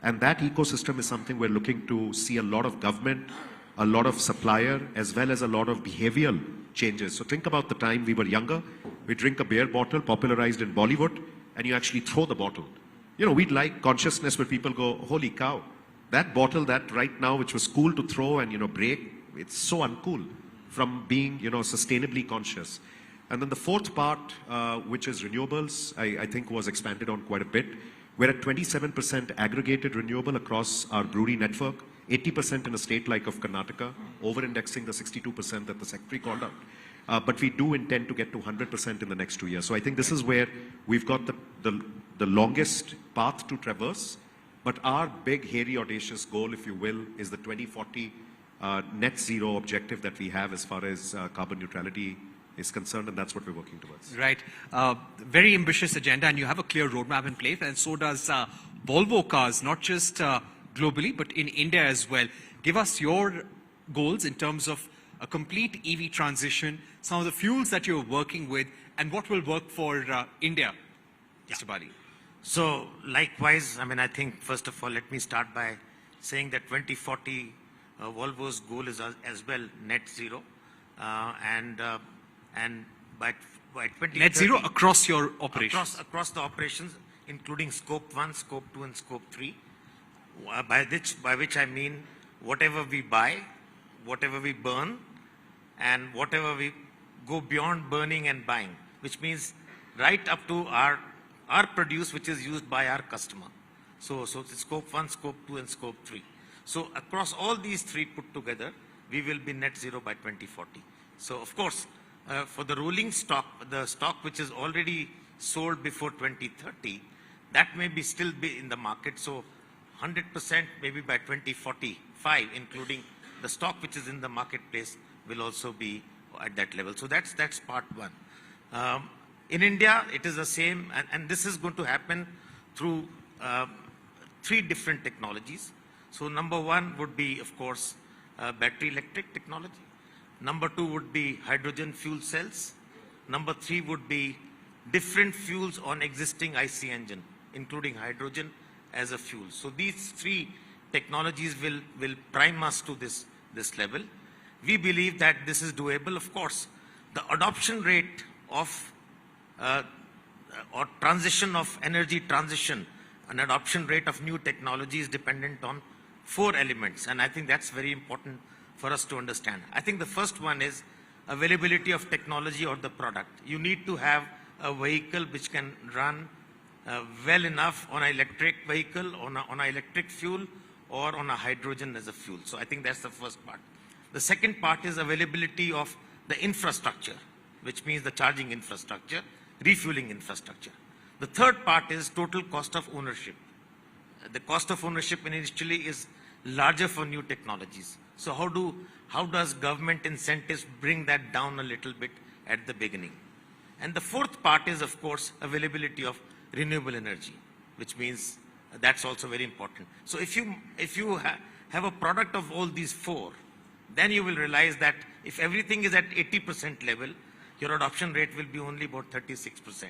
And that ecosystem is something we're looking to see a lot of government, a lot of supplier, as well as a lot of behavioral changes. So think about the time we were younger. We drink a beer bottle popularized in Bollywood, and you actually throw the bottle. You know, we'd like consciousness where people go, holy cow, that bottle that right now, which was cool to throw and, you know, break, it's so uncool from being, you know, sustainably conscious. And then the fourth part, which is renewables, I think was expanded on quite a bit. We're at 27% aggregated renewable across our brewery network, 80% in a state like of Karnataka, over-indexing the 62% that the secretary called out. But we do intend to get to 100% in the next 2 years. So I think this is where we've got the longest path to traverse. But our big, hairy, audacious goal, if you will, is the 2040 net zero objective that we have as far as carbon neutrality is concerned, and that's what we're working towards. Right. Very ambitious agenda, and you have a clear roadmap in place, and so does Volvo Cars, not just globally, but in India as well. Give us your goals in terms of a complete EV transition, some of the fuels that you're working with, and what will work for India, Mr. Bali. So likewise, I mean, I think first of all, let me start by saying that 2040, Volvo's goal is as well net zero, and by 2030, net zero across your operations. Across the operations, including scope 1, scope 2, and scope 3. By which I mean whatever we buy, whatever we burn, and whatever we go beyond burning and buying, which means right up to our produce, which is used by our customer. So it's scope 1, scope 2, and scope 3. So across all these 3 put together, we will be net zero by 2040. So of course, for the rolling stock, the stock which is already sold before 2030, that may be still be in the market. So 100% maybe by 2045, including the stock which is in the marketplace, will also be at that level. So that's part one. In India, it is the same, and this is going to happen through 3 different technologies. So number one would be, of course, battery electric technology. Number 2 would be hydrogen fuel cells. Number 3 would be different fuels on existing IC engine, including hydrogen as a fuel. So these 3 technologies will prime us to this level. We believe that this is doable. Of course, the adoption rate of or transition of energy transition, an adoption rate of new technology is dependent on 4 elements, and I think that's very important for us to understand. I think the first one is availability of technology or the product. You need to have a vehicle which can run well enough on an electric vehicle, on an electric fuel, or on a hydrogen as a fuel. So I think that's the first part. The second part is availability of the infrastructure, which means the charging infrastructure, refueling infrastructure. The third part is total cost of ownership. The cost of ownership initially is larger for new technologies. So how does government incentives bring that down a little bit at the beginning? And the fourth part is, of course, availability of renewable energy, which means that's also very important. So if you have a product of all these 4, then you will realize that if everything is at 80% level, your adoption rate will be only about 36%.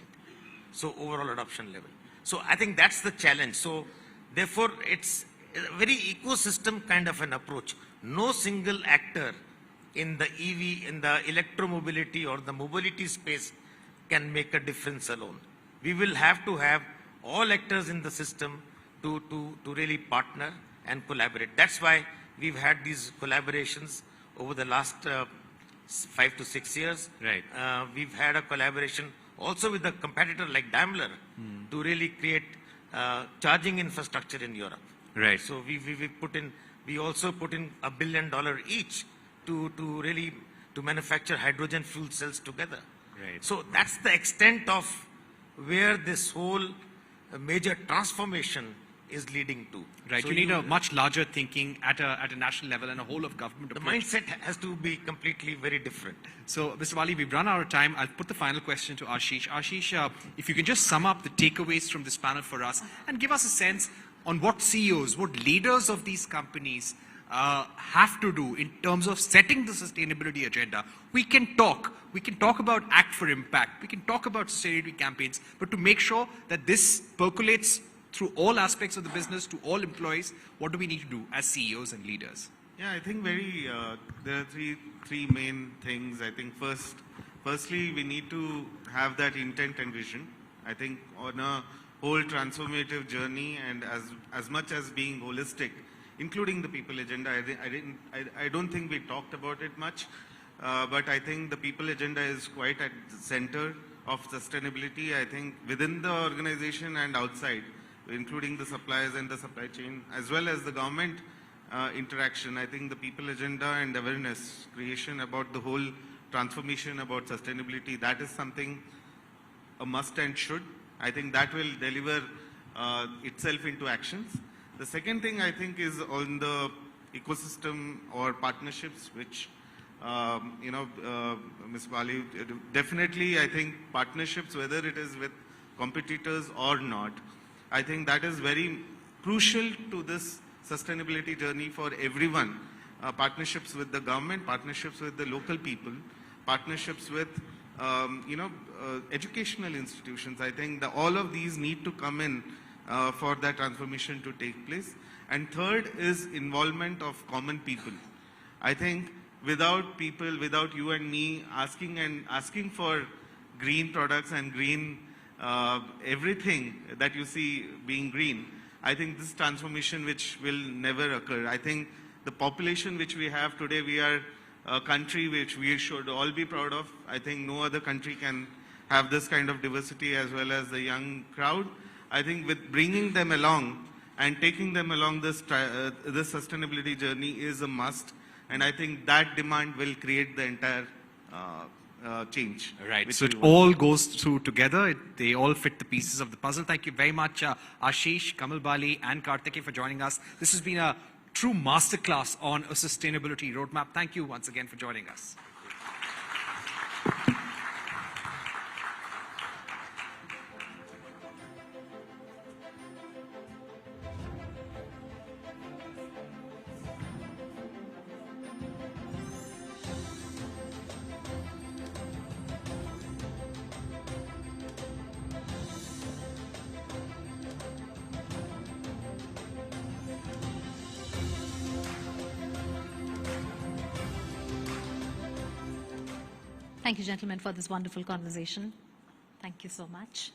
So overall adoption level. So I think that's the challenge. So therefore, it's a very ecosystem kind of an approach. No single actor in the EV, in the electromobility or the mobility space can make a difference alone. We will have to have all actors in the system to really partner and collaborate. That's why we've had these collaborations over the last 5 to 6 years. Right. We've had a collaboration also with a competitor like Daimler to really create charging infrastructure in Europe. Right. So we also put in $1 billion each to really manufacture hydrogen fuel cells together. Right. So that's the extent of where this whole major transformation is leading to. Right, So you need a much larger thinking at a national level and a whole of government the approach. mindset has to be completely very different. So, Mr. Wali, we've run out of time. I'll put the final question to Ashish. Ashish, if you can just sum up the takeaways from this panel for us and give us a sense on what CEOs, what leaders of these companies have to do in terms of setting the sustainability agenda. We can talk about Act for Impact, we can talk about sustainability campaigns, but to make sure that this percolates through all aspects of the business to all employees, what do we need to do as CEOs and leaders? Yeah, I think there are three main things. I think firstly, we need to have that intent and vision. I think on a whole transformative journey, and as much as being holistic, including the people agenda, I don't think we talked about it much, but I think the people agenda is quite at the center of sustainability. I think within the organization and outside, including the suppliers and the supply chain, as well as the government interaction. I think the people agenda and awareness creation about the whole transformation about sustainability, that is something a must and should. I think that will deliver itself into actions. The second thing I think is on the ecosystem or partnerships, which Ms. Bali, definitely I think partnerships, whether it is with competitors or not, I think that is very crucial to this sustainability journey for everyone. Partnerships with the government, partnerships with the local people, partnerships with educational institutions. I think all of these need to come in for that transformation to take place. And third is involvement of common people. I think without people, without you and me asking for green products and green everything that you see being green, I think this transformation which will never occur. I think the population which we have today, we are a country which we should all be proud of. I think no other country can have this kind of diversity as well as the young crowd. I think with bringing them along and taking them along this sustainability journey is a must. And I think that demand will create the entire change. Right, so it all goes through together. They all fit the pieces of the puzzle. Thank you very much, Ashish, Kamal Bali, and Kartike for joining us. This has been a true masterclass on a sustainability roadmap. Thank you once again for joining us. Thank you, gentlemen, for this wonderful conversation. Thank you so much.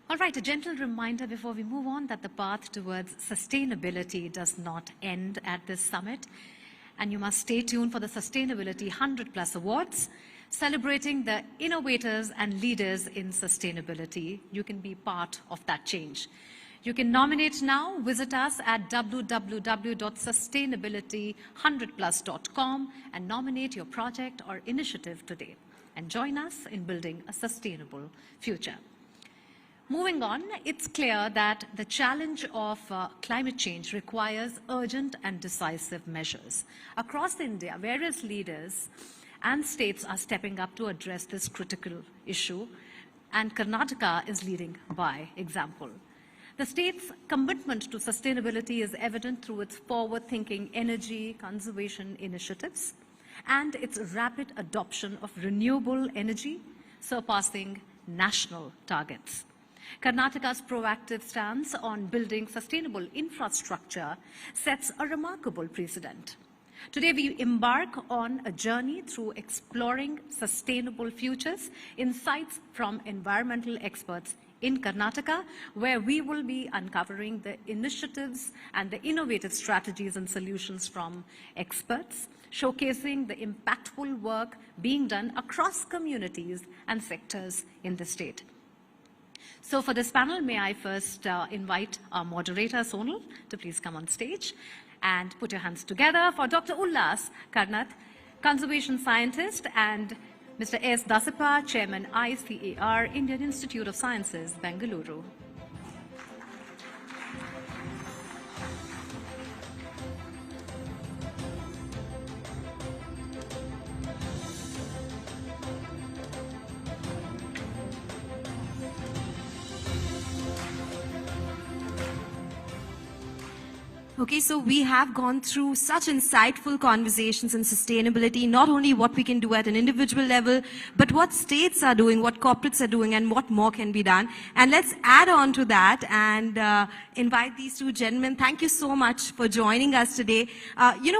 All right, a gentle reminder before we move on that the path towards sustainability does not end at this summit. And you must stay tuned for the Sustainability 100+ Awards, celebrating the innovators and leaders in sustainability. You can be part of that change. You can nominate now. Visit us at www.sustainability100plus.com and nominate your project or initiative today. And join us in building a sustainable future. Moving on, it's clear that the challenge of climate change requires urgent and decisive measures. Across India, various leaders and states are stepping up to address this critical issue, and Karnataka is leading by example. The state's commitment to sustainability is evident through its forward-thinking energy conservation initiatives and its rapid adoption of renewable energy, surpassing national targets. Karnataka's proactive stance on building sustainable infrastructure sets a remarkable precedent. Today, we embark on a journey through exploring sustainable futures, insights from environmental experts in Karnataka, where we will be uncovering the initiatives and the innovative strategies and solutions from experts, showcasing the impactful work being done across communities and sectors in the state. So for this panel, may I first invite our moderator, Sonal, to please come on stage and put your hands together for Dr. Ullas Karnath, conservation scientist, and Mr. S. Dasapa, Chairman, ICAR, Indian Institute of Sciences, Bengaluru. Okay, so we have gone through such insightful conversations in sustainability, not only what we can do at an individual level, but what states are doing, what corporates are doing, and what more can be done. And let's add on to that and invite these two gentlemen. Thank you so much for joining us today.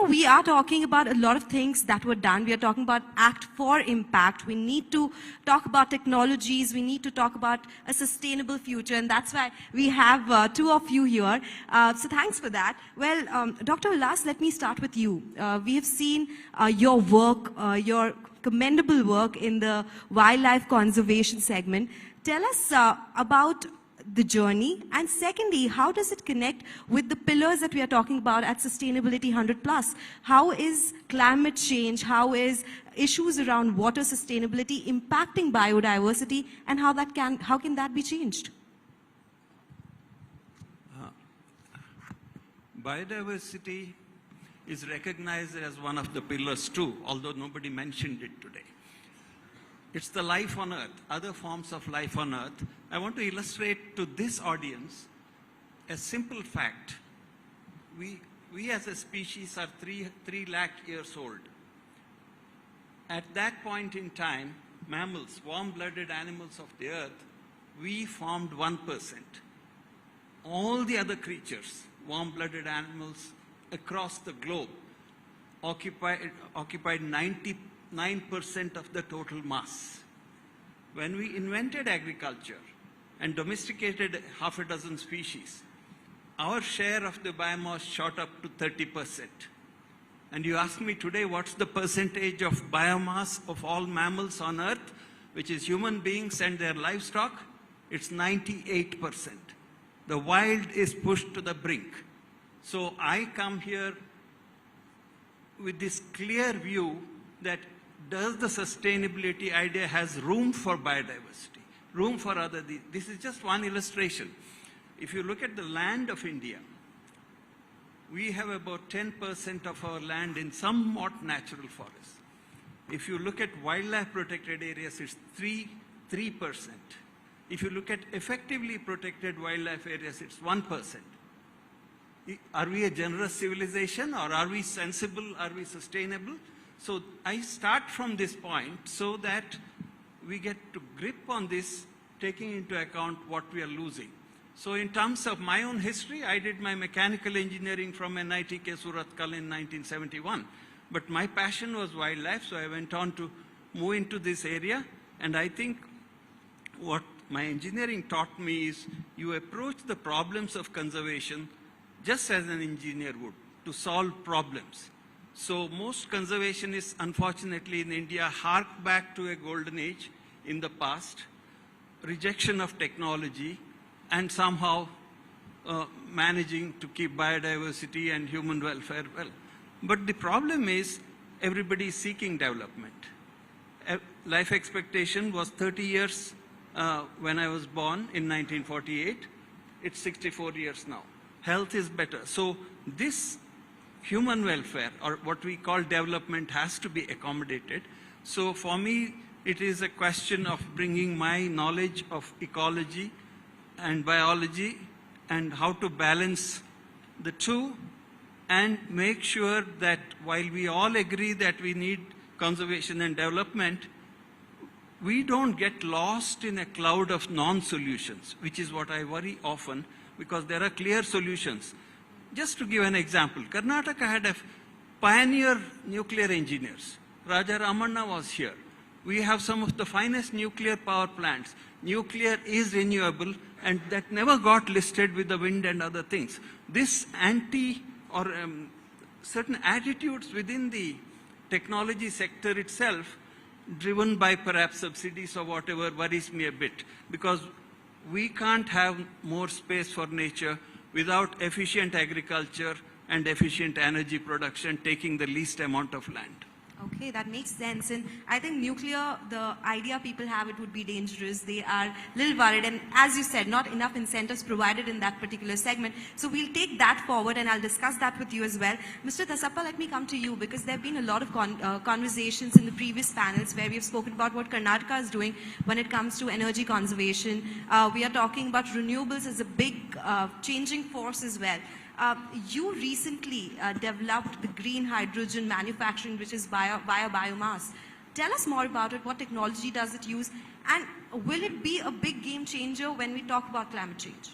We are talking about a lot of things that were done. We are talking about Act for Impact. We need to talk about technologies. We need to talk about a sustainable future. And that's why we have two of you here. So thanks for that. Well, Dr. Ullas, let me start with you. We have seen your work, your commendable work in the wildlife conservation segment. Tell us about the journey, and secondly, how does it connect with the pillars that we are talking about at Sustainability 100+? How is climate change, how is issues around water sustainability impacting biodiversity, and how can that be changed? Biodiversity is recognized as one of the pillars too, although nobody mentioned it today. It's the life on Earth, other forms of life on Earth. I want to illustrate to this audience a simple fact. We as a species are 3 lakh years old. At that point in time, mammals, warm-blooded animals of the Earth, we formed 1%. All the other creatures, warm-blooded animals across the globe, occupied 99% of the total mass. When we invented agriculture and domesticated half a dozen species, our share of the biomass shot up to 30%. And you ask me today, what's the percentage of biomass of all mammals on Earth, which is human beings and their livestock? It's 98%. The wild is pushed to the brink. So I come here with this clear view that does the sustainability idea has room for biodiversity, room for other, this is just one illustration. If you look at the land of India, we have about 10% of our land in somewhat natural forests. If you look at wildlife protected areas, it's 3%. If you look at effectively protected wildlife areas, it's 1%. Are we a generous civilization, or are we sensible, are we sustainable? So I start from this point so that we get to grip on this, taking into account what we are losing. So in terms of my own history, I did my mechanical engineering from NITK Surathkal in 1971. but my passion was wildlife, so I went on to move into this area. And I think what my engineering taught me is you approach the problems of conservation just as an engineer would, to solve problems. So most conservationists, unfortunately in India, hark back to a golden age in the past, rejection of technology, and somehow managing to keep biodiversity and human welfare well. But the problem is everybody is seeking development. Life expectation was 30 years when I was born in 1948. It's 64 years now. Health is better. So this human welfare, or what we call development, has to be accommodated. So for me, it is a question of bringing my knowledge of ecology and biology and how to balance the two and make sure that while we all agree that we need conservation and development, we don't get lost in a cloud of non-solutions, which is what I worry often, because there are clear solutions. Just to give an example, Karnataka had a pioneer nuclear engineers. Raja Ramanna was here. We have some of the finest nuclear power plants. Nuclear is renewable, and that never got listed with the wind and other things. This certain attitudes within the technology sector itself, driven by perhaps subsidies or whatever, worries me a bit, because we can't have more space for nature without efficient agriculture and efficient energy production taking the least amount of land. Okay, that makes sense. And I think nuclear, the idea people have, it would be dangerous. They are a little worried. And as you said, not enough incentives provided in that particular segment. So we'll take that forward and I'll discuss that with you as well. Mr. Dasappa, let me come to you, because there have been a lot of conversations in the previous panels where we've spoken about what Karnataka is doing when it comes to energy conservation. We are talking about renewables as a big changing force as well. You recently developed the green hydrogen manufacturing, which is via biomass. Tell us more about it. What technology does it use? And will it be a big game changer when we talk about climate change?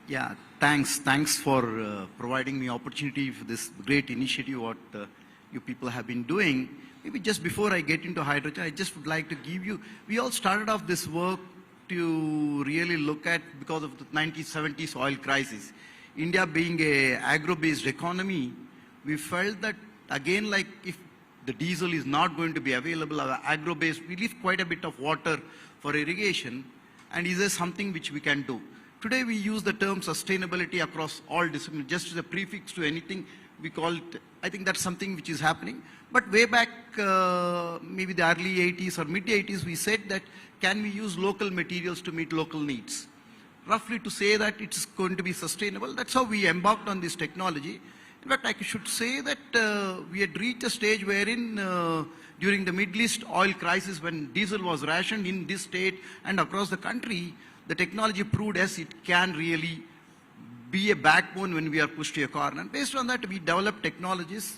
Yeah, thanks. Thanks for providing me opportunity for this great initiative what you people have been doing. Maybe just before I get into hydrogen, I just would like to give you, we all started off this work to really look at, because of the 1970s oil crisis. India being a agro-based economy, we felt that again, like if the diesel is not going to be available, agro-based, we leave quite a bit of water for irrigation, and is there something which we can do? Today we use the term sustainability across all disciplines, just as a prefix to anything we call it. I think that's something which is happening. But way back, maybe the early 80s or mid 80s, we said that can we use local materials to meet local needs? Roughly to say that it's going to be sustainable. That's how we embarked on this technology. In fact, I should say that we had reached a stage wherein during the Middle East oil crisis, when diesel was rationed in this state and across the country, the technology proved as it can really be a backbone when we are pushed to a corner. And based on that, we developed technologies.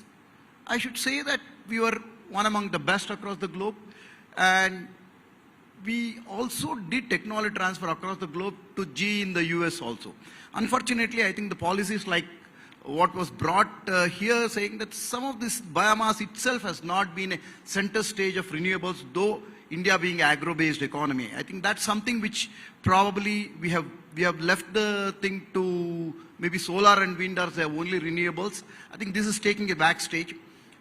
I should say that we were one among the best across the globe. And we also did technology transfer across the globe to GE in the US also. Unfortunately, I think the policies like what was brought here, saying that some of this biomass itself has not been a center stage of renewables, though India being agro-based economy. I think that's something which probably we have left the thing to maybe solar and wind are the only renewables. I think this is taking a backstage.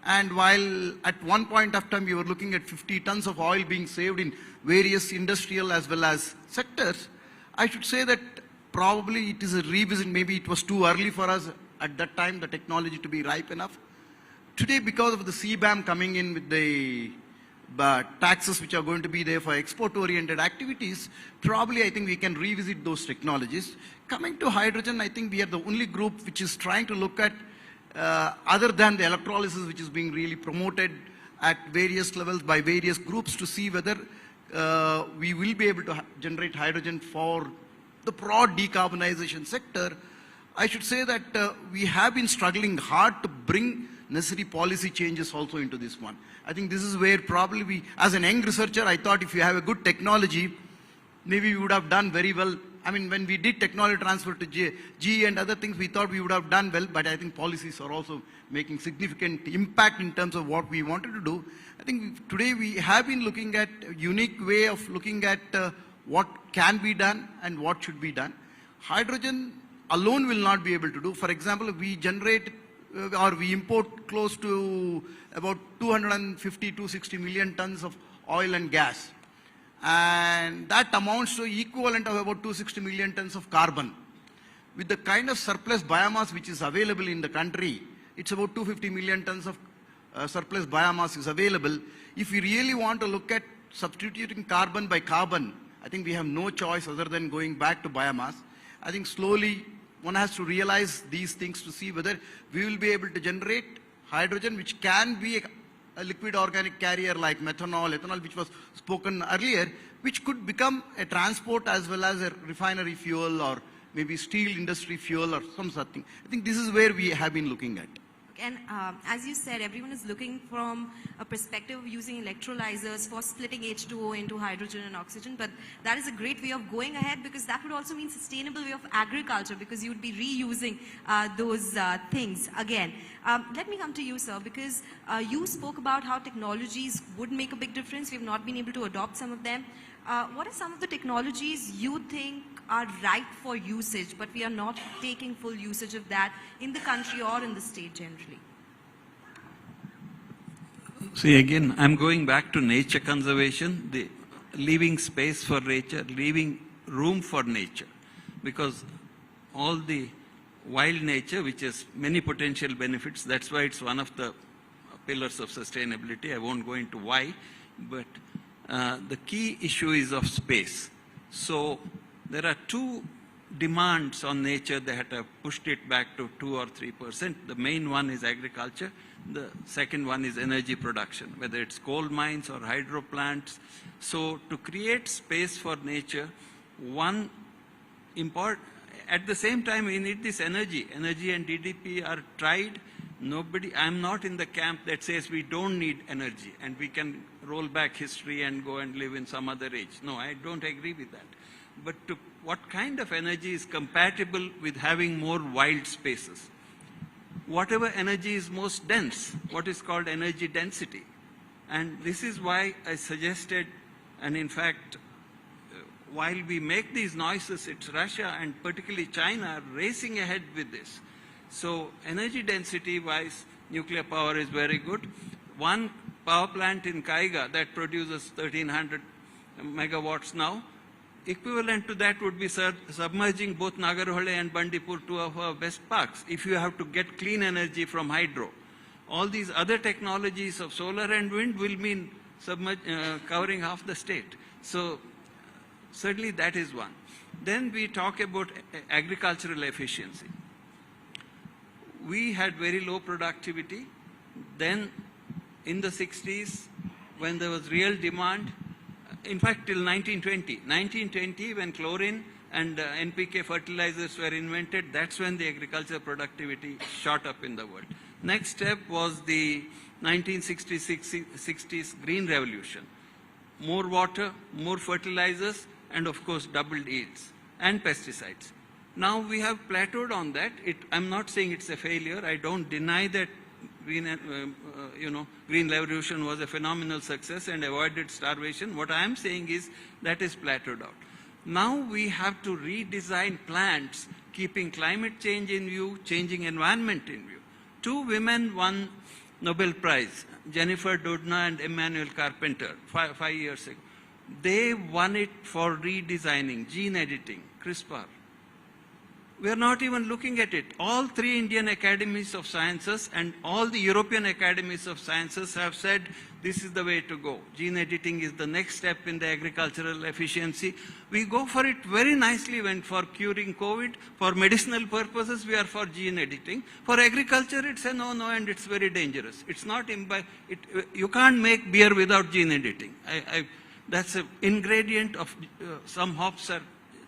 And while at one point of time we were looking at 50 tons of oil being saved in various industrial as well as sectors, I should say that probably it is a revisit. Maybe it was too early for us at that time, the technology to be ripe enough. Today, because of the CBAM coming in with the taxes which are going to be there for export-oriented activities, probably I think we can revisit those technologies. Coming to hydrogen, I think we are the only group which is trying to look at other than the electrolysis which is being really promoted at various levels by various groups, to see whether we will be able to generate hydrogen for the broad decarbonization sector. I should say that we have been struggling hard to bring necessary policy changes also into this one. I think this is where probably we, as an young researcher, I thought if you have a good technology, maybe we would have done very well I mean, when we did technology transfer to GE and other things, we thought we would have done well, but I think policies are also making significant impact in terms of what we wanted to do. I think today we have been looking at a unique way of looking at what can be done and what should be done. Hydrogen alone will not be able to do. For example, we generate or we import close to about 250-260 million tons of oil and gas. And that amounts to equivalent of about 260 million tons of carbon. With the kind of surplus biomass which is available in the country, it's about 250 million tons of surplus biomass is available. If we really want to look at substituting carbon by carbon, I think we have no choice other than going back to biomass. I think slowly one has to realize these things to see whether we will be able to generate hydrogen, which can be a liquid organic carrier like methanol, ethanol, which was spoken earlier, which could become a transport as well as a refinery fuel or maybe steel industry fuel or some such thing. I think this is where we have been looking at. And as you said, everyone is looking from a perspective of using electrolyzers for splitting H2O into hydrogen and oxygen, but that is a great way of going ahead, because that would also mean sustainable way of agriculture, because you would be reusing those things again. Let me come to you, sir, because you spoke about how technologies would make a big difference. We have not been able to adopt some of them. What are some of the technologies you think are ripe for usage, but we are not taking full usage of that in the country or in the state generally? See, again, I'm going back to nature conservation, the leaving space for nature, leaving room for nature, because all the wild nature, which has many potential benefits, that's why it's one of the pillars of sustainability. I won't go into why, but the key issue is of space. So there are two demands on nature that have pushed it back to 2 or 3%. The main one is agriculture. The second one is energy production, whether it's coal mines or hydro plants. So to create space for nature, at the same time we need this energy. Energy and DDP are tried. I'm not in the camp that says we don't need energy and we can roll back history and go and live in some other age. No, I don't agree with that. But what kind of energy is compatible with having more wild spaces? Whatever energy is most dense, what is called energy density. And this is why I suggested, and in fact, while we make these noises, it's Russia and particularly China racing ahead with this. So energy density wise, nuclear power is very good. One power plant in Kaiga that produces 1300 megawatts now, equivalent to that would be submerging both Nagarhole and Bandipur, two of our best parks, if you have to get clean energy from hydro. All these other technologies of solar and wind will mean covering half the state. So certainly that is one. Then we talk about agricultural efficiency. We had very low productivity. Then in the 60s, when there was real demand, in fact, till 1920. 1920, when chlorine and NPK fertilizers were invented, that's when the agricultural productivity shot up in the world. Next step was the 1960s green revolution. More water, more fertilizers, and of course doubled yields, and pesticides. Now we have plateaued on that. I'm not saying it's a failure. I don't deny that green revolution was a phenomenal success and avoided starvation. What I am saying is that is plateaued out. Now we have to redesign plants, keeping climate change in view, changing environment in view. Two women won Nobel Prize, Jennifer Doudna and Emmanuel Carpenter, 5 years ago. They won it for redesigning, gene editing, CRISPR. We are not even looking at it. All 3 Indian academies of sciences and all the European academies of sciences have said this is the way to go. Gene editing is the next step in the agricultural efficiency. We go for it very nicely when for curing COVID. For medicinal purposes, we are for gene editing. For agriculture, it's a no-no and it's very dangerous. It's not you can't make beer without gene editing. That's an ingredient of some hops are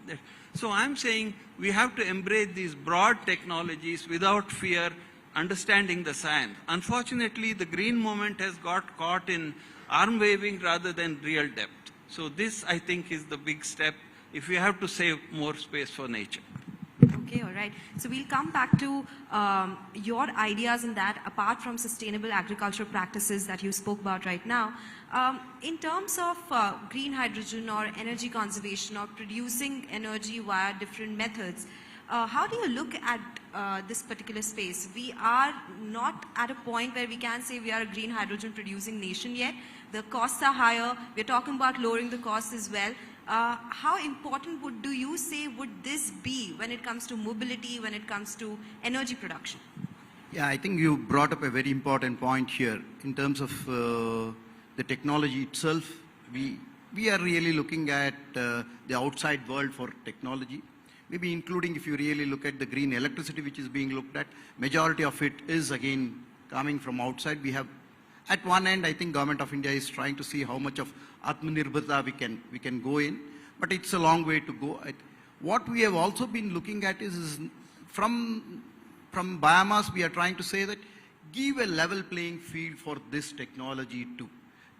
there. So I'm saying we have to embrace these broad technologies without fear, understanding the science. Unfortunately, the green movement has got caught in arm waving rather than real depth. So this, I think, is the big step if we have to save more space for nature. Okay, all right. So we'll come back to your ideas in that, apart from sustainable agriculture practices that you spoke about right now. In terms of green hydrogen or energy conservation or producing energy via different methods, how do you look at this particular space? We are not at a point where we can say we are a green hydrogen producing nation yet. The costs are higher. We're talking about lowering the costs as well. How important do you say would this be when it comes to mobility, when it comes to energy production? Yeah, I think you brought up a very important point here. In terms of the technology itself, we are really looking at the outside world for technology. Maybe including if you really look at the green electricity which is being looked at, majority of it is again coming from outside. We have, at one end, I think Government of India is trying to see how much of Atmanirbharta we can go in, but it's a long way to go. What we have also been looking at is from biomass, we are trying to say that give a level playing field for this technology too.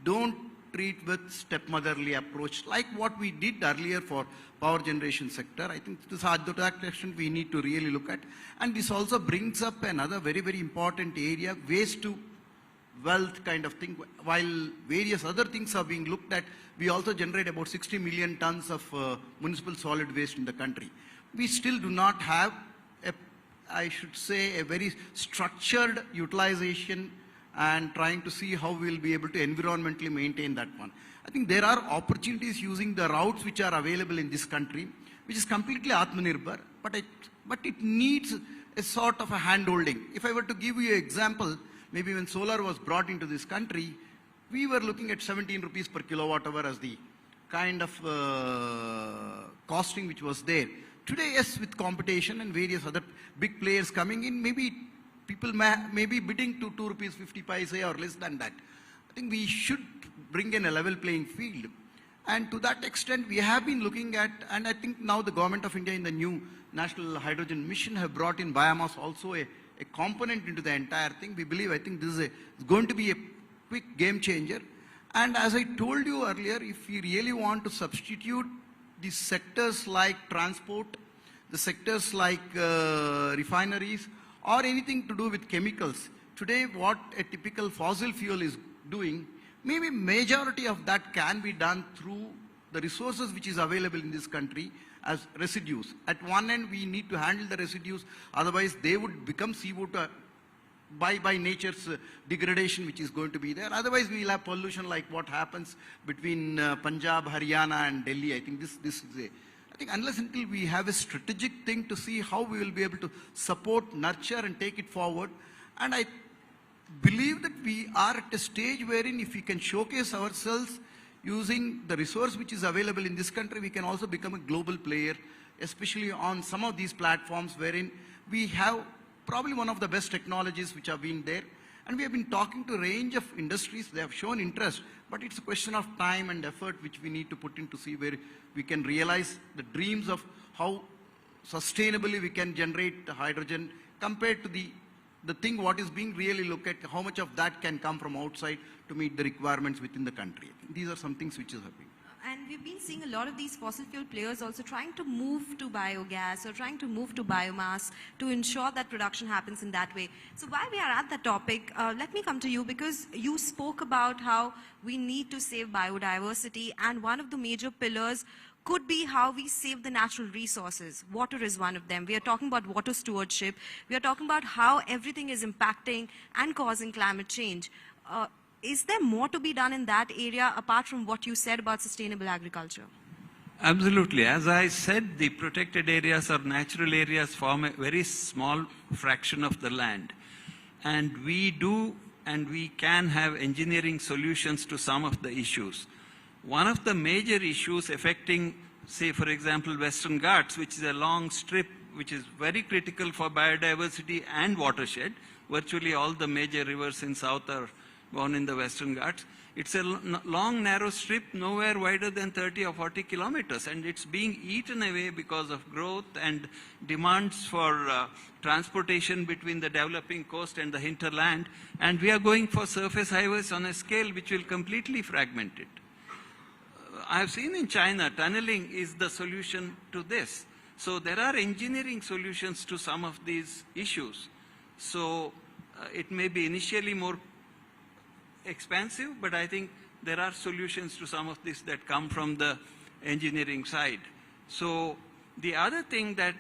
Don't treat with stepmotherly approach like what we did earlier for power generation sector. I think to that extent we need to really look at. And this also brings up another very, very important area, waste to wealth kind of thing. While various other things are being looked at, we also generate about 60 million tons of municipal solid waste in the country. We still do not have, I should say, a very structured utilization and trying to see how we will be able to environmentally maintain that one. I think there are opportunities using the routes which are available in this country, which is completely Atmanirbhar, but it needs a sort of a hand-holding. If I were to give you an example, maybe when solar was brought into this country, we were looking at 17 rupees per kilowatt hour as the kind of costing which was there. Today, yes, with competition and various other big players coming in, maybe people may be bidding to 2 rupees 50 paise or less than that. I think we should bring in a level playing field. And to that extent, we have been looking at, and I think now the Government of India in the new National Hydrogen Mission have brought in biomass also a component into the entire thing. We believe, I think this is going to be a quick game changer. And as I told you earlier, if we really want to substitute the sectors like transport, the sectors like refineries, or anything to do with chemicals, today what a typical fossil fuel is doing, maybe majority of that can be done through the resources which is available in this country as residues. At one end, we need to handle the residues, otherwise they would become CO2 by nature's degradation which is going to be there. Otherwise, we will have pollution like what happens between Punjab, Haryana and Delhi. I think this is I think unless until we have a strategic thing to see how we will be able to support, nurture and take it forward. And I believe that we are at a stage wherein if we can showcase ourselves using the resource which is available in this country, we can also become a global player, especially on some of these platforms wherein we have probably one of the best technologies which have been there. And we have been talking to a range of industries. They have shown interest, but it's a question of time and effort which we need to put in to see where we can realize the dreams of how sustainably we can generate hydrogen compared to the thing what is being really looked at, how much of that can come from outside to meet the requirements within the country. I think these are some things which is happening. And we've been seeing a lot of these fossil fuel players also trying to move to biogas or trying to move to biomass to ensure that production happens in that way. So while we are at that topic, let me come to you because you spoke about how we need to save biodiversity, and one of the major pillars could be how we save the natural resources. Water is one of them. We are talking about water stewardship. We are talking about how everything is impacting and causing climate change. Is there more to be done in that area apart from what you said about sustainable agriculture? Absolutely. As I said, the protected areas or natural areas form a very small fraction of the land. And we do and we can have engineering solutions to some of the issues. One of the major issues affecting, say, for example, Western Ghats, which is a long strip which is very critical for biodiversity and watershed. Virtually all the major rivers in south are born in the Western Ghats. It's a long, narrow strip, nowhere wider than 30 or 40 kilometers, and it's being eaten away because of growth and demands for transportation between the developing coast and the hinterland. And we are going for surface highways on a scale which will completely fragment it. I have seen in China, tunneling is the solution to this. So there are engineering solutions to some of these issues. So it may be initially more expensive, but I think there are solutions to some of this that come from the engineering side. So the other thing that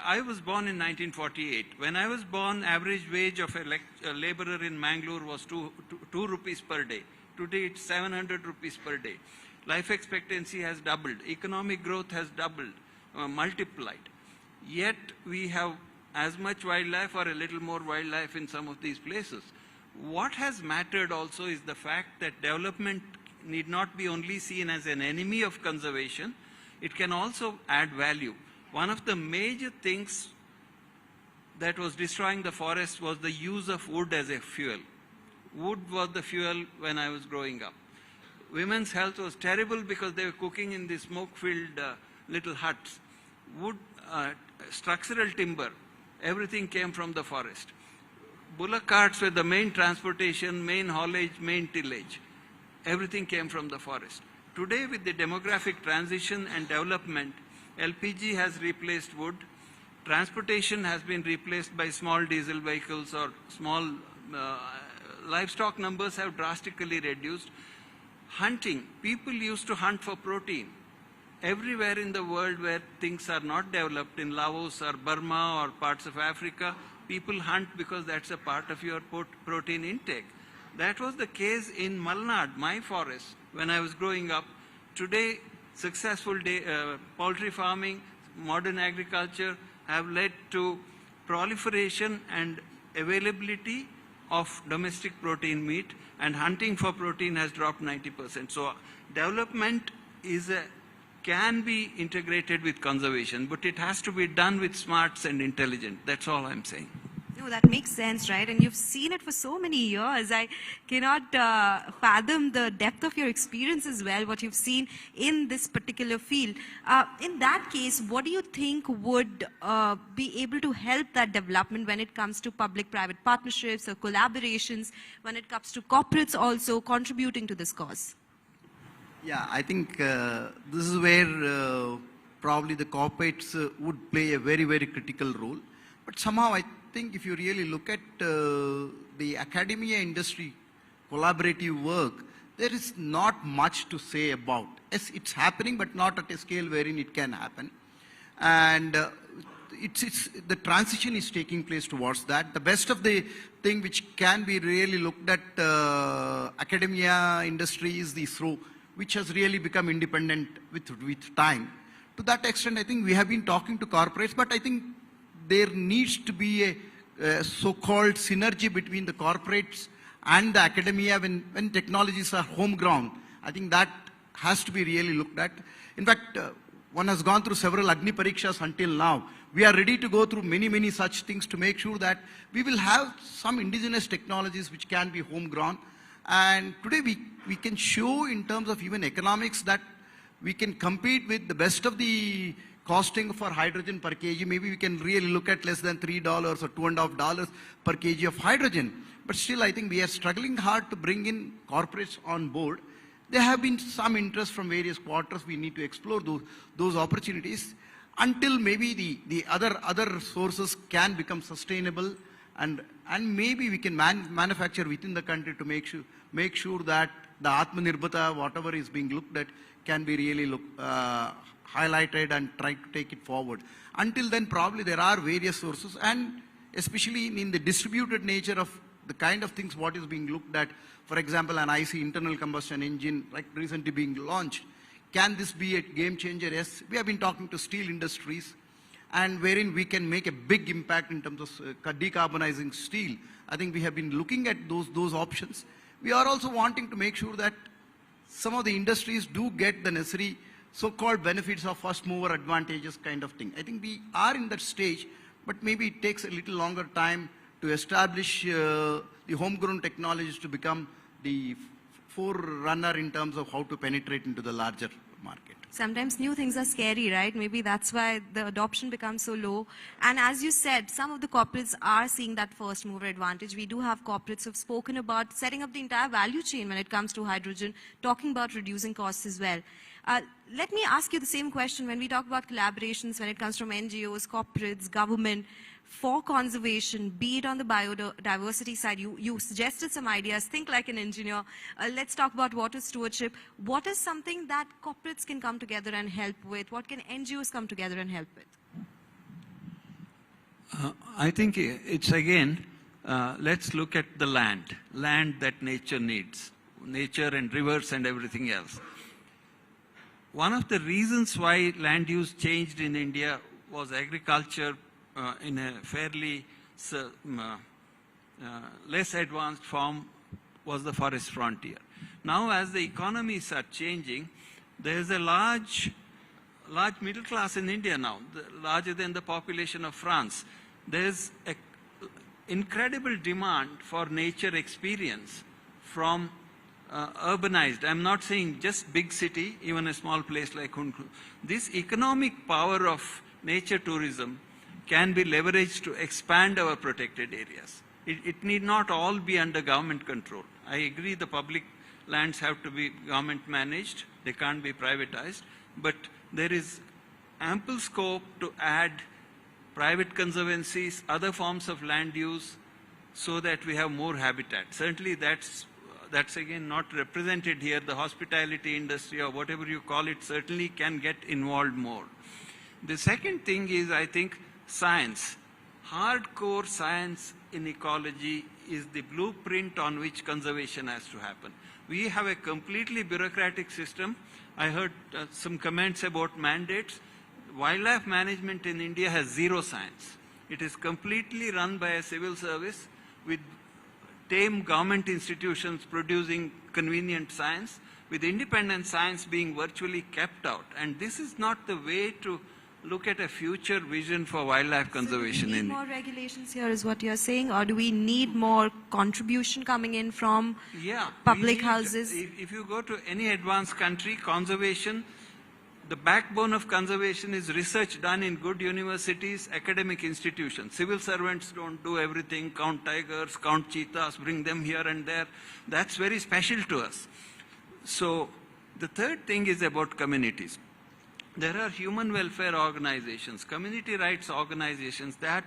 I was born in 1948. When I was born, average wage of a laborer in Mangalore was 2 rupees per day. Today it's 700 rupees per day. Life expectancy has doubled. Economic growth has doubled, multiplied. Yet we have as much wildlife or a little more wildlife in some of these places. What has mattered also is the fact that development need not be only seen as an enemy of conservation, it can also add value. One of the major things that was destroying the forest was the use of wood as a fuel. Wood was the fuel when I was growing up. Women's health was terrible because they were cooking in these smoke-filled little huts. Wood, structural timber, everything came from the forest. Bullock carts were the main transportation, main haulage, main tillage. Everything came from the forest. Today, with the demographic transition and development, LPG has replaced wood. Transportation has been replaced by small diesel vehicles or small livestock numbers have drastically reduced. Hunting, people used to hunt for protein. Everywhere in the world where things are not developed, in Laos or Burma or parts of Africa, people hunt because that's a part of your protein intake. That was the case in Malnad, my forest, when I was growing up. Today, successful poultry farming, modern agriculture have led to proliferation and availability of domestic protein meat, and hunting for protein has dropped 90%. So development can be integrated with conservation, but it has to be done with smarts and intelligent. That's all I'm saying. No, that makes sense, right? And you've seen it for so many years. I cannot fathom the depth of your experience as well, what you've seen in this particular field. In that case, what do you think would be able to help that development when it comes to public-private partnerships or collaborations, when it comes to corporates also contributing to this cause? Yeah, I think this is where probably the corporates would play a very, very critical role. But somehow I think if you really look at the academia industry collaborative work, there is not much to say about. Yes, it's happening, but not at a scale wherein it can happen. And the transition is taking place towards that. The best of the thing which can be really looked at academia industry is the ISRO, which has really become independent with time. To that extent, I think we have been talking to corporates, but I think there needs to be a so-called synergy between the corporates and the academia when technologies are homegrown. I think that has to be really looked at. In fact, one has gone through several Agni Parikshas until now. We are ready to go through many, many such things to make sure that we will have some indigenous technologies which can be homegrown. And today we can show in terms of even economics that we can compete with the best of the costing for hydrogen per kg. Maybe we can really look at less than $3 or $2.50 per kg of hydrogen. But still, I think we are struggling hard to bring in corporates on board. There have been some interest from various quarters. We need to explore those opportunities until maybe the other sources can become sustainable, and maybe we can manufacture within the country to make sure that the Atmanirbhata, whatever is being looked at, can be really highlighted and try to take it forward. Until then, probably there are various sources, and especially in the distributed nature of the kind of things what is being looked at. For example, an IC, internal combustion engine, like recently being launched. Can this be a game changer? Yes, we have been talking to steel industries, and wherein we can make a big impact in terms of decarbonizing steel. I think we have been looking at those options. We are also wanting to make sure that some of the industries do get the necessary so-called benefits of first mover advantages kind of thing. I think we are in that stage, but maybe it takes a little longer time to establish the homegrown technologies to become the forerunner in terms of how to penetrate into the larger market. sometimes new things are scary, right? Maybe that's why the adoption becomes so low. And as you said, some of the corporates are seeing that first mover advantage. We do have corporates who have spoken about setting up the entire value chain when it comes to hydrogen, talking about reducing costs as well. Let me ask you the same question when we talk about collaborations when it comes from NGOs, corporates, government, for conservation, be it on the biodiversity side. You suggested some ideas. Think like an engineer. Let's talk about water stewardship. What is something that corporates can come together and help with? What can NGOs come together and help with? I think it's again, let's look at the land that nature needs, nature and rivers and everything else. One of the reasons why land use changed in India was agriculture in a fairly less advanced form was the forest frontier. Now as the economies are changing, there is a large middle class in India now, larger than the population of France. There is an incredible demand for nature experience from urbanized. I'm not saying just big city, even a small place like Hunku. This economic power of nature tourism can be leveraged to expand our protected areas. It need not all be under government control. I agree the public lands have to be government managed, they can't be privatized, but there is ample scope to add private conservancies, other forms of land use, so that we have more habitat. Certainly that's again not represented here. The hospitality industry or whatever you call it certainly can get involved more. The second thing is, I think, science. Hardcore science in ecology is the blueprint on which conservation has to happen. We have a completely bureaucratic system. I heard some comments about mandates. Wildlife management in India has zero science. It is completely run by a civil service with tame government institutions producing convenient science, with independent science being virtually kept out. And this is not the way to look at a future vision for wildlife conservation. So do we need more regulations here is what you're saying, or do we need more contribution coming in from public houses? If you go to any advanced country, conservation, the backbone of conservation is research done in good universities, academic institutions. Civil servants don't do everything, count tigers, count cheetahs, bring them here and there. That's very special to us. So the third thing is about communities. There are human welfare organizations, community rights organizations that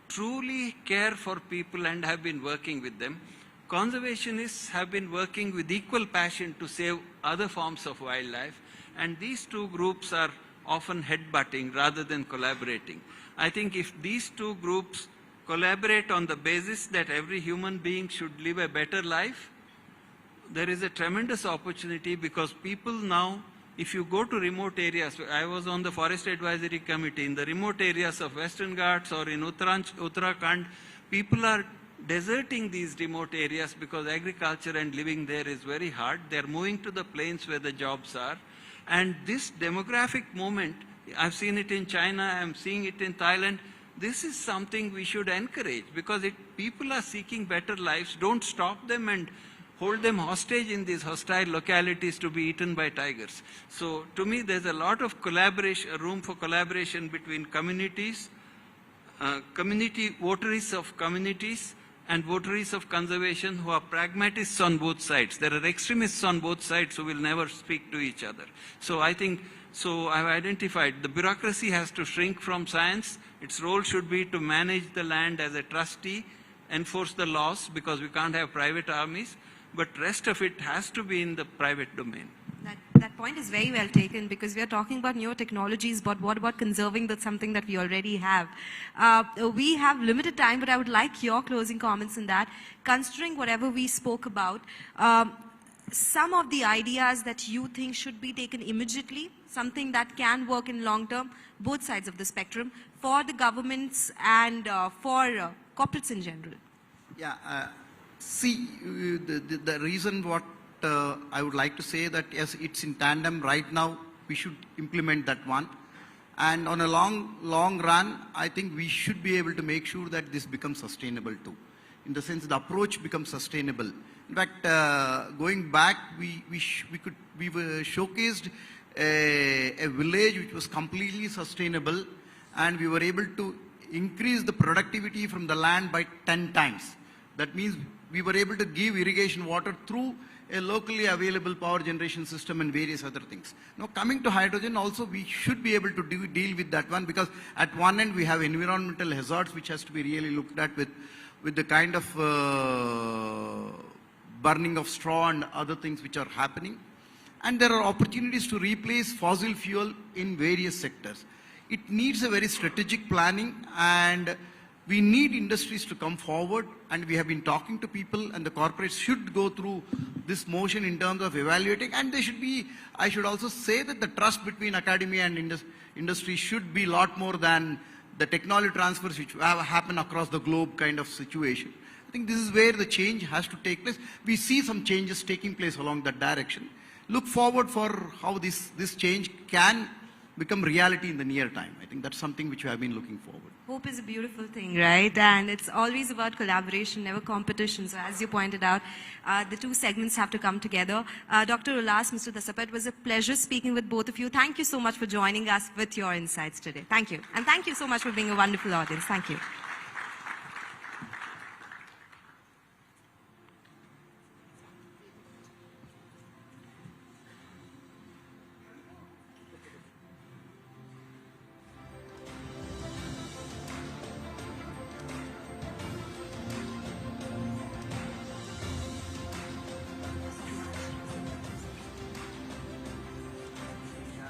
truly care for people and have been working with them. Conservationists have been working with equal passion to save other forms of wildlife, and these two groups are often headbutting rather than collaborating. I think if these two groups collaborate on the basis that every human being should live a better life, there is a tremendous opportunity, because people now, if you go to remote areas, I was on the Forest Advisory Committee, in the remote areas of Western Ghats or in Uttarakhand, people are deserting these remote areas because agriculture and living there is very hard. They're moving to the plains where the jobs are. And this demographic movement, I've seen it in China, I'm seeing it in Thailand. This is something we should encourage, because people are seeking better lives. Don't stop them and hold them hostage in these hostile localities to be eaten by tigers. So to me, there's a lot of collaboration, room for collaboration between communities, votaries of communities, and votaries of conservation who are pragmatists on both sides. There are extremists on both sides who will never speak to each other. So I think, I've identified the bureaucracy has to shrink from science. Its role should be to manage the land as a trustee, enforce the laws, because we can't have private armies, but rest of it has to be in the private domain. That point is very well taken, because we are talking about newer technologies, but what about conserving something that we already have? We have limited time, but I would like your closing comments on that. Considering whatever we spoke about, some of the ideas that you think should be taken immediately, something that can work in long term, both sides of the spectrum, for the governments and for corporates in general. Yeah, see, the reason what I would like to say that yes, it's in tandem right now, we should implement that one. And on a long run, I think we should be able to make sure that this becomes sustainable too. In the sense the approach becomes sustainable. In fact, going back, we were showcased a village which was completely sustainable, and we were able to increase the productivity from the land by 10 times. That means we were able to give irrigation water through a locally available power generation system and various other things. Now coming to hydrogen also, we should be able to deal with that one, because at one end we have environmental hazards which has to be really looked at with the kind of burning of straw and other things which are happening. And there are opportunities to replace fossil fuel in various sectors. It needs a very strategic planning, and we need industries to come forward, and we have been talking to people, and the corporates should go through this motion in terms of evaluating, and they should be, I should also say that the trust between academia and industry should be a lot more than the technology transfers which have happen across the globe kind of situation. I think this is where the change has to take place. We see some changes taking place along that direction. Look forward for how this change can become reality in the near time. I think that's something which we have been looking forward. Hope is a beautiful thing, right? And it's always about collaboration, never competition. So as you pointed out, the two segments have to come together. Dr. Ullas, Mr. Dasapet, it was a pleasure speaking with both of you. Thank you so much for joining us with your insights today. Thank you. And thank you so much for being a wonderful audience. Thank you.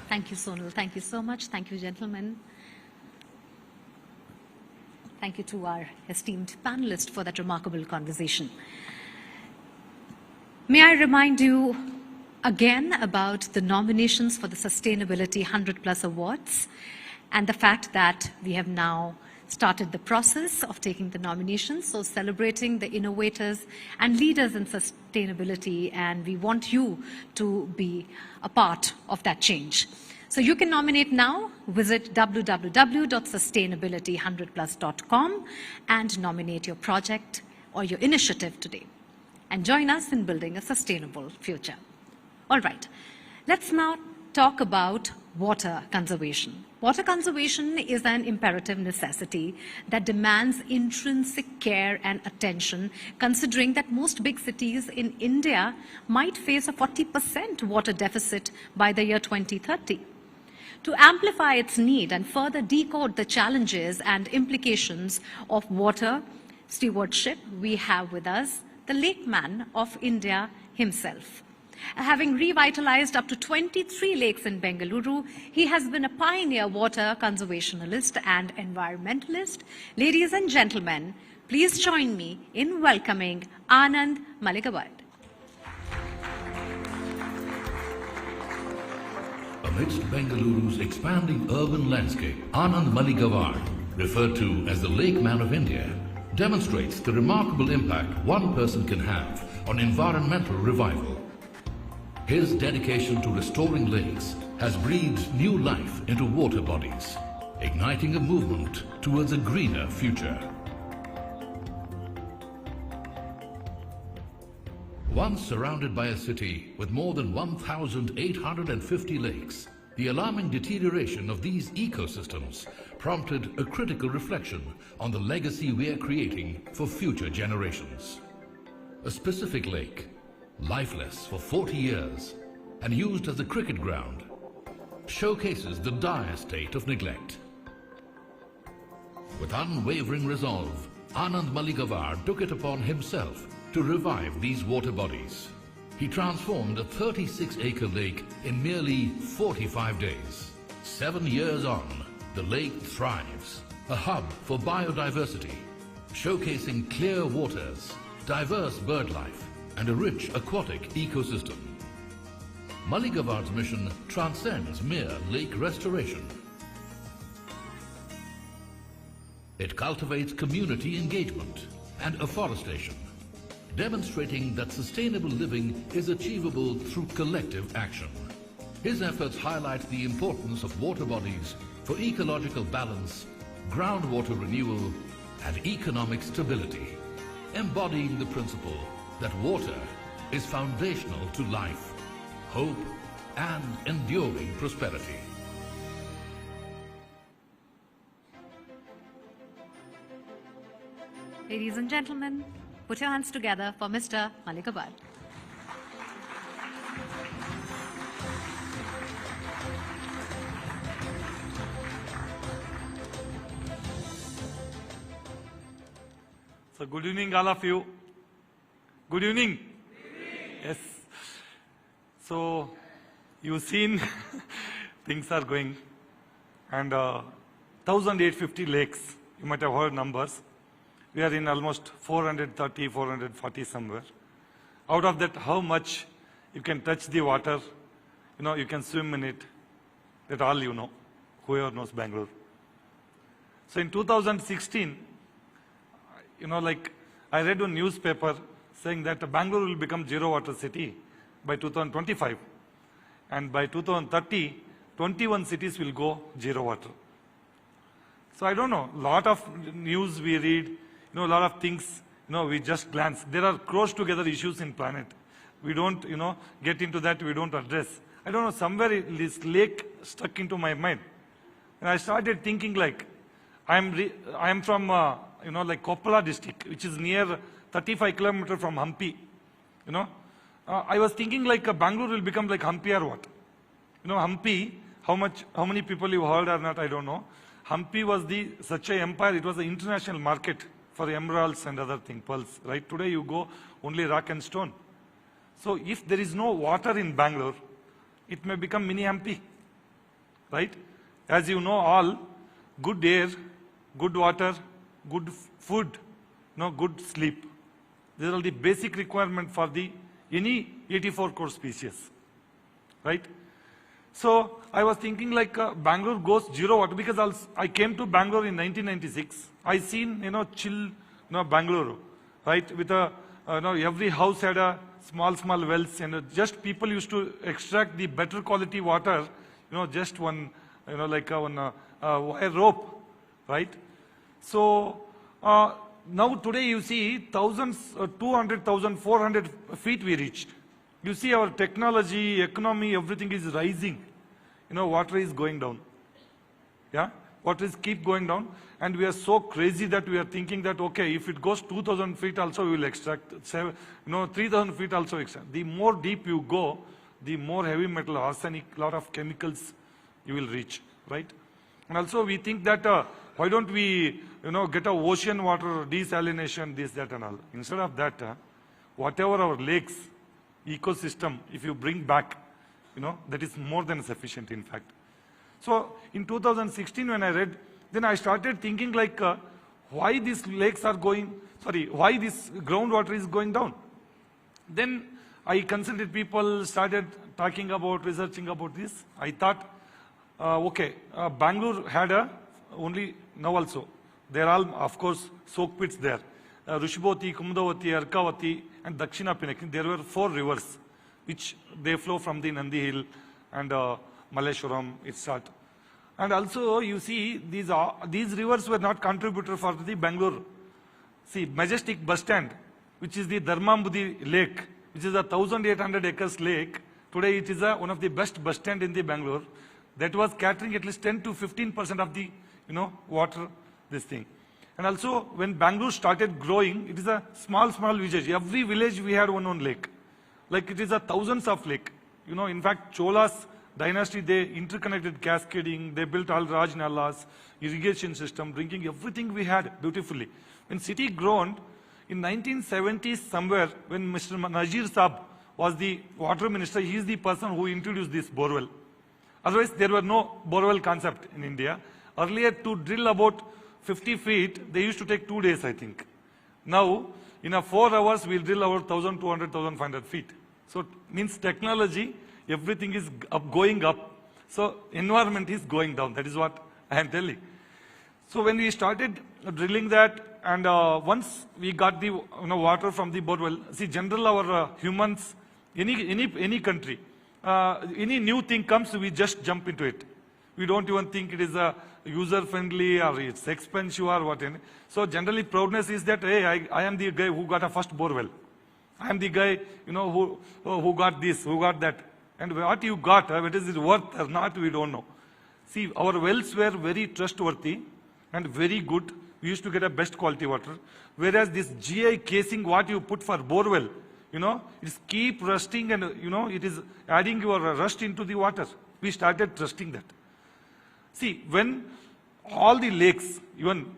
Thank you, Sonal. Thank you so much. Thank you, gentlemen. Thank you to our esteemed panelists for that remarkable conversation. May I remind you again about the nominations for the Sustainability 100 Plus Awards and the fact that we have now started the process of taking the nominations, so celebrating the innovators and leaders in sustainability, and we want you to be a part of that change. So you can nominate now. Visit www.sustainability100plus.com and nominate your project or your initiative today. And join us in building a sustainable future. All right, let's now talk about water conservation. Water conservation is an imperative necessity that demands intrinsic care and attention, considering that most big cities in India might face a 40% water deficit by the year 2030. To amplify its need and further decode the challenges and implications of water stewardship, we have with us the lake man of India himself. Having revitalized up to 23 lakes in Bengaluru, he has been a pioneer water conservationalist and environmentalist. Ladies and gentlemen, please join me in welcoming Anand Maligawad. Amidst Bengaluru's expanding urban landscape, Anand Maligawad, referred to as the Lake Man of India, demonstrates the remarkable impact one person can have on environmental revival. His dedication to restoring lakes has breathed new life into water bodies, igniting a movement towards a greener future. Once surrounded by a city with more than 1,850 lakes, the alarming deterioration of these ecosystems prompted a critical reflection on the legacy we are creating for future generations. A specific lake, lifeless for 40 years and used as a cricket ground, showcases the dire state of neglect. With unwavering resolve, Anand Maligawad took it upon himself to revive these water bodies. He transformed a 36-acre lake in merely 45 days. 7 years on, the lake thrives, a hub for biodiversity, showcasing clear waters, diverse bird life, and a rich aquatic ecosystem. Maligawad's mission transcends mere lake restoration. It cultivates community engagement and afforestation, demonstrating that sustainable living is achievable through collective action. His efforts highlight the importance of water bodies for ecological balance, groundwater renewal, and economic stability, embodying the principle that water is foundational to life, hope, and enduring prosperity. Ladies and gentlemen, put your hands together for Mr. Malikabad. So good evening, all of you. Good evening. Yes. So you've seen things are going, and 1,850 lakes. You might have heard numbers. We are in almost 430, 440 somewhere. Out of that, how much you can touch the water, you can swim in it. That all you know, whoever knows Bangalore. So in 2016, like I read a newspaper saying that Bangalore will become zero water city by 2025. And by 2030, 21 cities will go zero water. So I don't know, a lot of news we read, a lot of things, we just glance. There are close together issues in planet. We don't, get into that, we don't address. I don't know, somewhere this lake stuck into my mind. And I started thinking like, I am from, like Koppala district, which is near 35 kilometers from Hampi. I was thinking like Bangalore will become like Hampi or what? Hampi, how many people you heard or not, I don't know. Hampi was such an empire, it was an international market for emeralds and other things, pearls, right? Today you go only rock and stone. So if there is no water in Bangalore, it may become mini Hampi, right? As you know all, good air, good water, good food, good sleep. These are the basic requirement for any 84 crore species, right? So I was thinking like Bangalore goes zero water because I came to Bangalore in 1996. I seen, chill, Bangalore, right? With every house had a small wells and just people used to extract the better quality water, just one, like one wire rope, right? So now today you see thousands, 200,000, 400 feet we reached. You see our technology, economy, everything is rising. Water is going down. Yeah? Water is keep going down. And we are so crazy that we are thinking that, okay, if it goes 2,000 feet also, we will extract, 3,000 feet also extract. The more deep you go, the more heavy metal, arsenic, lot of chemicals you will reach, right? And also we think that, why don't we, get a ocean water desalination, this, that and all. Instead of that, whatever our lakes, ecosystem, if you bring back, that is more than sufficient in fact. So in 2016 when I read, then I started thinking like, why these lakes are why this groundwater is going down? Then I consulted people, started talking about, researching about this. I thought, okay, Bangalore had only, now also, there are all, of course, soak pits there. Rushboti, Kumudavati, Arkavati, and Dakshina Pinaki, there were 4 rivers, which they flow from the Nandi Hill and Malleshwaram, Itsat. And also, you see, these rivers were not contributor for the Bangalore. See, Majestic Bus Stand, which is the Dharmambudi Lake, which is a 1,800 acres lake. Today, it is one of the best bus stand in the Bangalore. That was catering at least 10 to 15% of the, water, this thing. And also, when Bangalore started growing, it is a small village. Every village we had one lake. Like it is thousands of lake. In fact, Cholas dynasty, they interconnected cascading, they built all Raj Nalas, irrigation system, drinking, everything we had beautifully. When city grown, in 1970s somewhere, when Mr. Nazir Saab was the water minister, he is the person who introduced this borewell. Otherwise, there were no borewell concept in India. Earlier, to drill about 50 feet, they used to take 2 days, I think. Now, in 4 hours, we'll drill about 1,200, 1,500 feet. So, means technology, everything is going up. So, environment is going down. That is what I am telling. So, when we started drilling that, and once we got the water from the borewell, see, general our humans, any country, any new thing comes, we just jump into it. We don't even think it is user-friendly or it's expensive or what. So generally proudness is that, hey, I am the guy who got a first borewell. I am the guy, who got this, who got that. And what you got, whether it is worth or not, we don't know. See, our wells were very trustworthy and very good. We used to get a best quality water. Whereas this GI casing, what you put for bore well, it's keep rusting and, it is adding your rust into the water. We started trusting that. See, when all the lakes, even,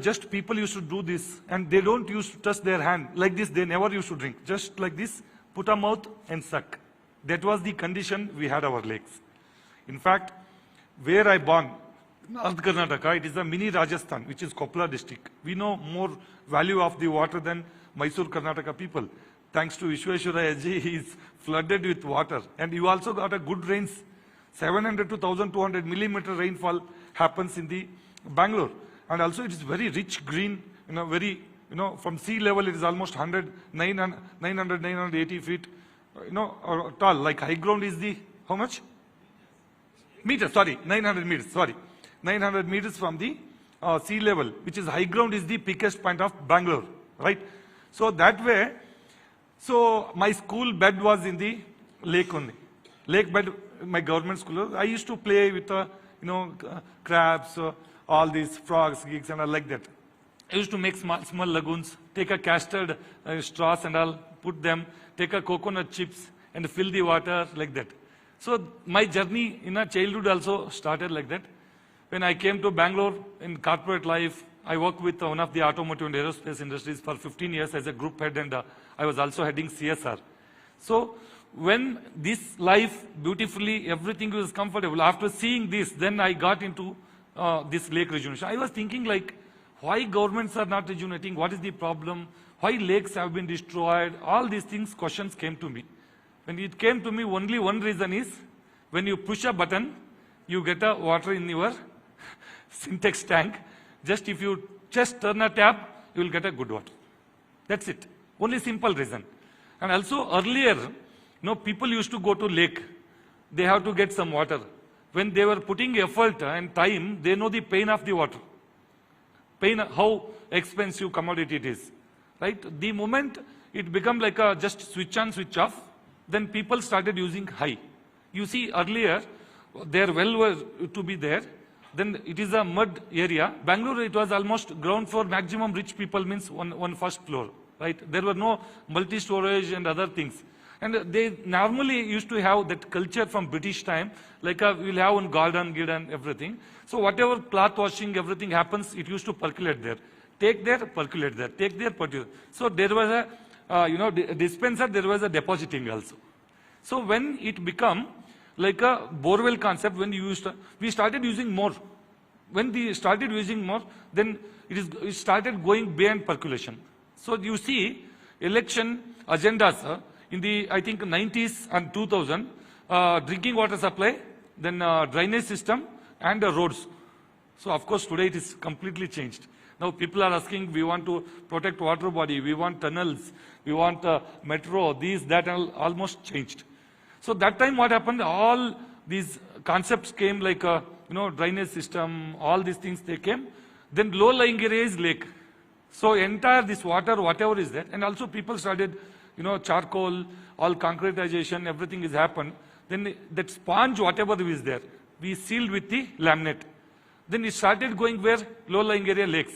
just people used to do this and they don't used to touch their hand. Like this, they never used to drink. Just like this, put a mouth and suck. That was the condition we had our lakes. In fact, where I born, North Karnataka, it is a mini Rajasthan, which is Koppala district. We know more value of the water than Mysore, Karnataka people. Thanks to Vishweshwara Ji, he is flooded with water. And you also got a good rains. 700 to 1,200 millimeter rainfall happens in the Bangalore. And also it is very rich green, from sea level it is almost 980 feet, tall. Like high ground is the, how much? 900 meters, 900 meters from the sea level, which is high ground is the peakest point of Bangalore, right? So that way, so my school bed was in the lake only. Lake bed, my government school. I used to play with, crabs, all these frogs, gigs and all like that. I used to make small lagoons, take a custard straws and all, put them, take a coconut chips and fill the water like that. So my journey in a childhood also started like that. When I came to Bangalore in corporate life, I worked with one of the automotive and aerospace industries for 15 years as a group head, and I was also heading CSR. So when this life beautifully, everything was comfortable, after seeing this, then I got into this lake rejuvenation. I was thinking like, why governments are not rejuvenating? What is the problem? Why lakes have been destroyed? All these things, questions came to me. When it came to me, only one reason is, when you push a button, you get a water in your syntax tank. Just if you just turn a tap, you will get a good water. That's it. Only simple reason. And also earlier, people used to go to lake. They have to get some water. When they were putting effort and time, they know the pain of the water. Pain, how expensive commodity it is. Right? The moment it became like a just switch on, switch off, then people started using high. You see, earlier, their well was to be there. Then it is a mud area. Bangalore, it was almost ground floor maximum rich people means one first floor. Right? There were no multi-storage and other things. And they normally used to have that culture from British time, like we'll have one garden, everything. So whatever cloth washing, everything happens, it used to percolate there. Take there, percolate there. Take there, percolate. So there was a, dispenser, there was a depositing also. So when it become like a borewell concept, when we started using more. When we started using more, then it started going beyond percolation. So you see, election agendas in the, I think, 90s and 2000, drinking water supply, then drainage system and roads. So of course today it is completely changed. Now people are asking, we want to protect water body, we want tunnels, we want metro, these, that almost changed. So that time what happened, all these concepts came like, drainage system, all these things they came. Then low-lying area is lake. So entire this water, whatever is there, and also people started, charcoal, all concretization, everything has happened. Then that sponge, whatever is there, we sealed with the laminate. Then it started going where? Low-lying area lakes.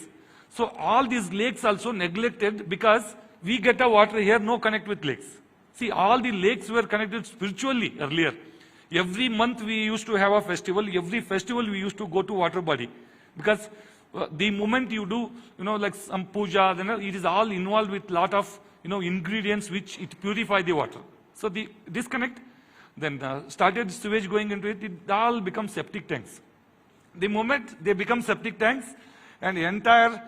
So all these lakes also neglected because we get a water here, no connect with lakes. See, all the lakes were connected spiritually earlier. Every month we used to have a festival. Every festival we used to go to water body. Because the moment you do, like some puja, then it is all involved with lot of, ingredients which it purify the water. So the disconnect, then started sewage going into it, it all becomes septic tanks. The moment they become septic tanks and the entire,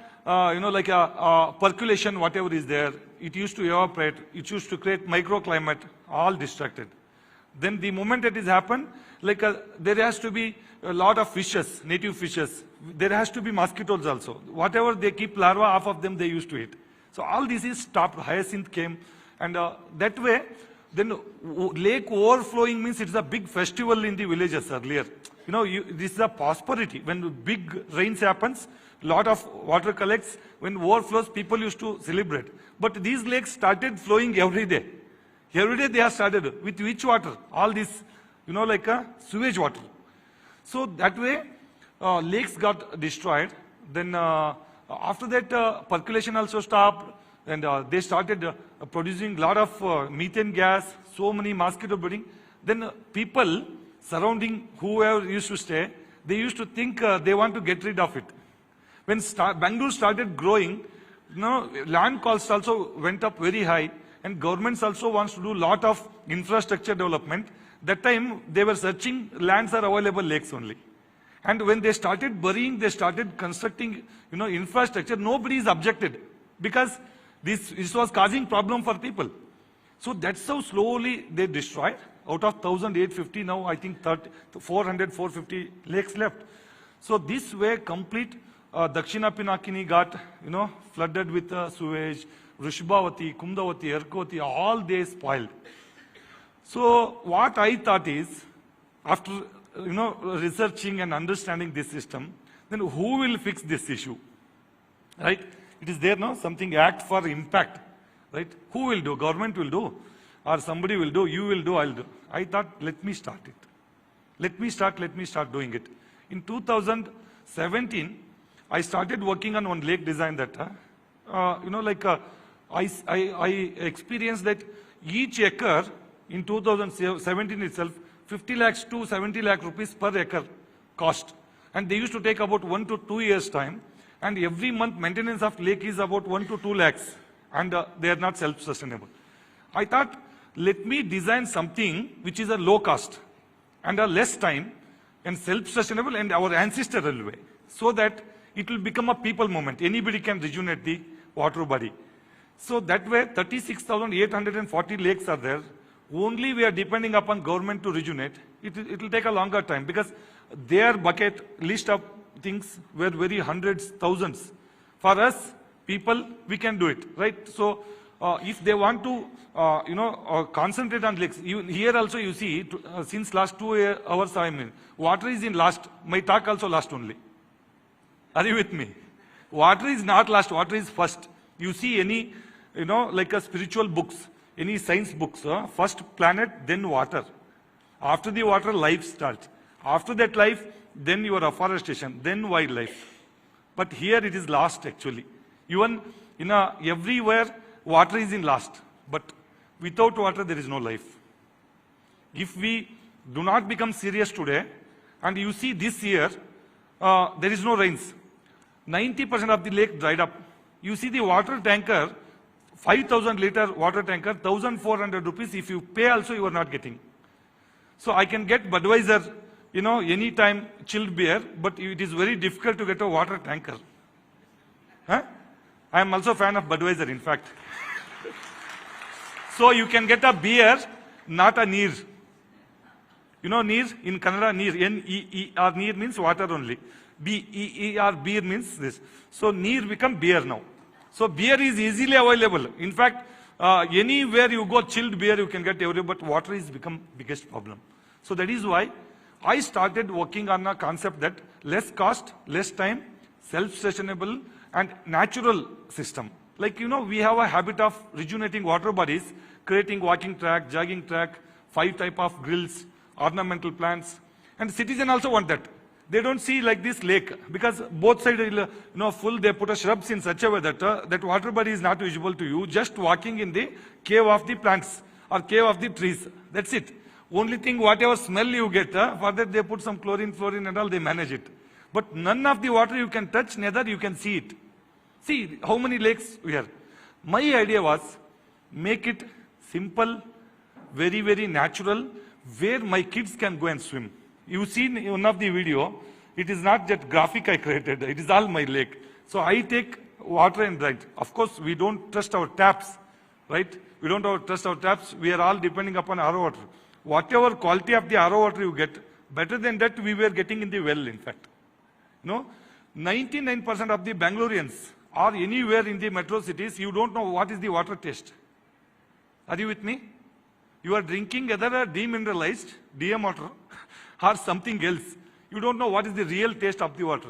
percolation, whatever is there, it used to evaporate, it used to create microclimate, all distracted. Then the moment it has happened, there has to be a lot of fishes, native fishes. There has to be mosquitoes also. Whatever they keep larvae, half of them they used to eat. So all this is stopped. Hyacinth came, and that way, then lake overflowing means it's a big festival in the villages earlier. This is a prosperity. When big rains happens, lot of water collects. When overflows, people used to celebrate. But these lakes started flowing every day. Every day they have started. With which water? All this, like a sewage water. So that way, lakes got destroyed. Then after that, percolation also stopped. And they started producing a lot of methane gas, so many mosquito breeding. Then people surrounding whoever used to stay, they used to think they want to get rid of it. When Bangalore started growing, land costs also went up very high. And governments also wants to do a lot of infrastructure development. That time, they were searching lands are available lakes only. And when they started burying, they started constructing, infrastructure. Nobody is objected because this was causing problem for people. So that's how slowly they destroyed. Out of 1,850 now, I think 400, 450 lakes left. So this way, complete Dakshina Pinakini got, flooded with sewage. Rishabhavati, Kumdavati, Erkavati, all they spoiled. So what I thought is, after researching and understanding this system, then who will fix this issue? Right? It is there now, something act for impact. Right? Who will do? Government will do. Or somebody will do, you will do, I'll do. I thought, let me start it. Let me start doing it. In 2017, I started working on one lake design that, I experienced that each acre in 2017 itself, 50 lakhs to 70 lakh rupees per acre cost. And they used to take about 1 to 2 years time. And every month maintenance of lake is about 1 to 2 lakhs. And they are not self-sustainable. I thought, let me design something which is a low cost and a less time and self-sustainable and our ancestral way. So that it will become a people movement. Anybody can rejuvenate the water body. So that way, 36,840 lakes are there. Only we are depending upon government to rejuvenate. It will take a longer time because their bucket list of things were very hundreds, thousands. For us, people, we can do it, right? So if they want to, concentrate on lakes, here also you see, since last 2 hours, water is in last. My talk also last only. Are you with me? Water is not last, water is first. You see any, like a spiritual books, any science books, first planet, then water. After the water, life starts. After that life, then your afforestation, then wildlife. But here it is last actually. Even everywhere, water is in last. But without water, there is no life. If we do not become serious today, and you see this year, there is no rains. 90% of the lake dried up. You see the water tanker, 5,000 liter water tanker, 1,400 rupees. If you pay also, you are not getting. So I can get Budweiser, anytime chilled beer, but it is very difficult to get a water tanker. Huh? I am also a fan of Budweiser, in fact. So you can get a beer, not a neer. Neer, in Kannada, neer, N-E-E-R, neer means water only. B-E-E-R, beer means this. So neer become beer now. So beer is easily available. In fact, anywhere you go chilled beer, you can get everywhere, but water is become biggest problem. So that is why I started working on a concept that less cost, less time, self-sustainable and natural system. Like, we have a habit of rejuvenating water bodies, creating walking track, jogging track, 5 type of grills, ornamental plants. And citizens also want that. They don't see like this lake because both sides full. They put a shrubs in such a way that that water body is not visible to you. Just walking in the cave of the plants or cave of the trees. That's it. Only thing, whatever smell you get, for that they put some chlorine, fluorine and all, they manage it. But none of the water you can touch, neither you can see it. See how many lakes we have. My idea was make it simple, very, very natural, where my kids can go and swim. You see in one of the video, it is not just graphic I created, it is all my lake. So I take water and drink. Of course, we don't trust our taps, right? We don't trust our taps. We are all depending upon RO water. Whatever quality of the RO water you get, better than that we were getting in the well, in fact. 99% of the Bangaloreans or anywhere in the metro cities, you don't know what is the water taste. Are you with me? You are drinking either a demineralized, DM water, or something else. You don't know what is the real taste of the water.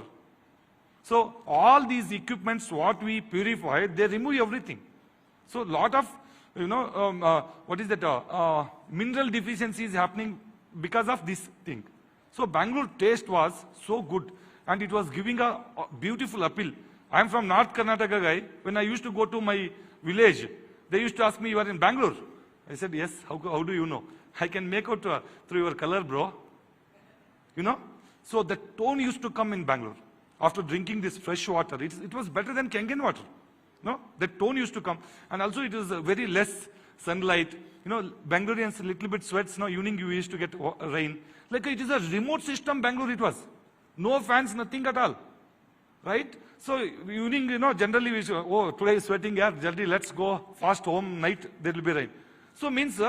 So all these equipments, what we purify, they remove everything. So lot of what is that? Mineral deficiency is happening because of this thing. So Bangalore taste was so good, and it was giving a beautiful appeal. I am from North Karnataka guy. When I used to go to my village, they used to ask me, "You are in Bangalore?" I said, "Yes." How do you know? I can make out through your color, bro. So the tone used to come in Bangalore after drinking this fresh water. It was better than Kangen water. No, the tone used to come, and also it was very less sunlight. Bangaloreans a little bit sweats. Evening you used to get rain. Like it is a remote system. Bangalore it was, no fans, nothing at all, right? So evening, generally we say, "Oh, today is sweating, yeah, jaldi, let's go fast home. Night there will be rain." So means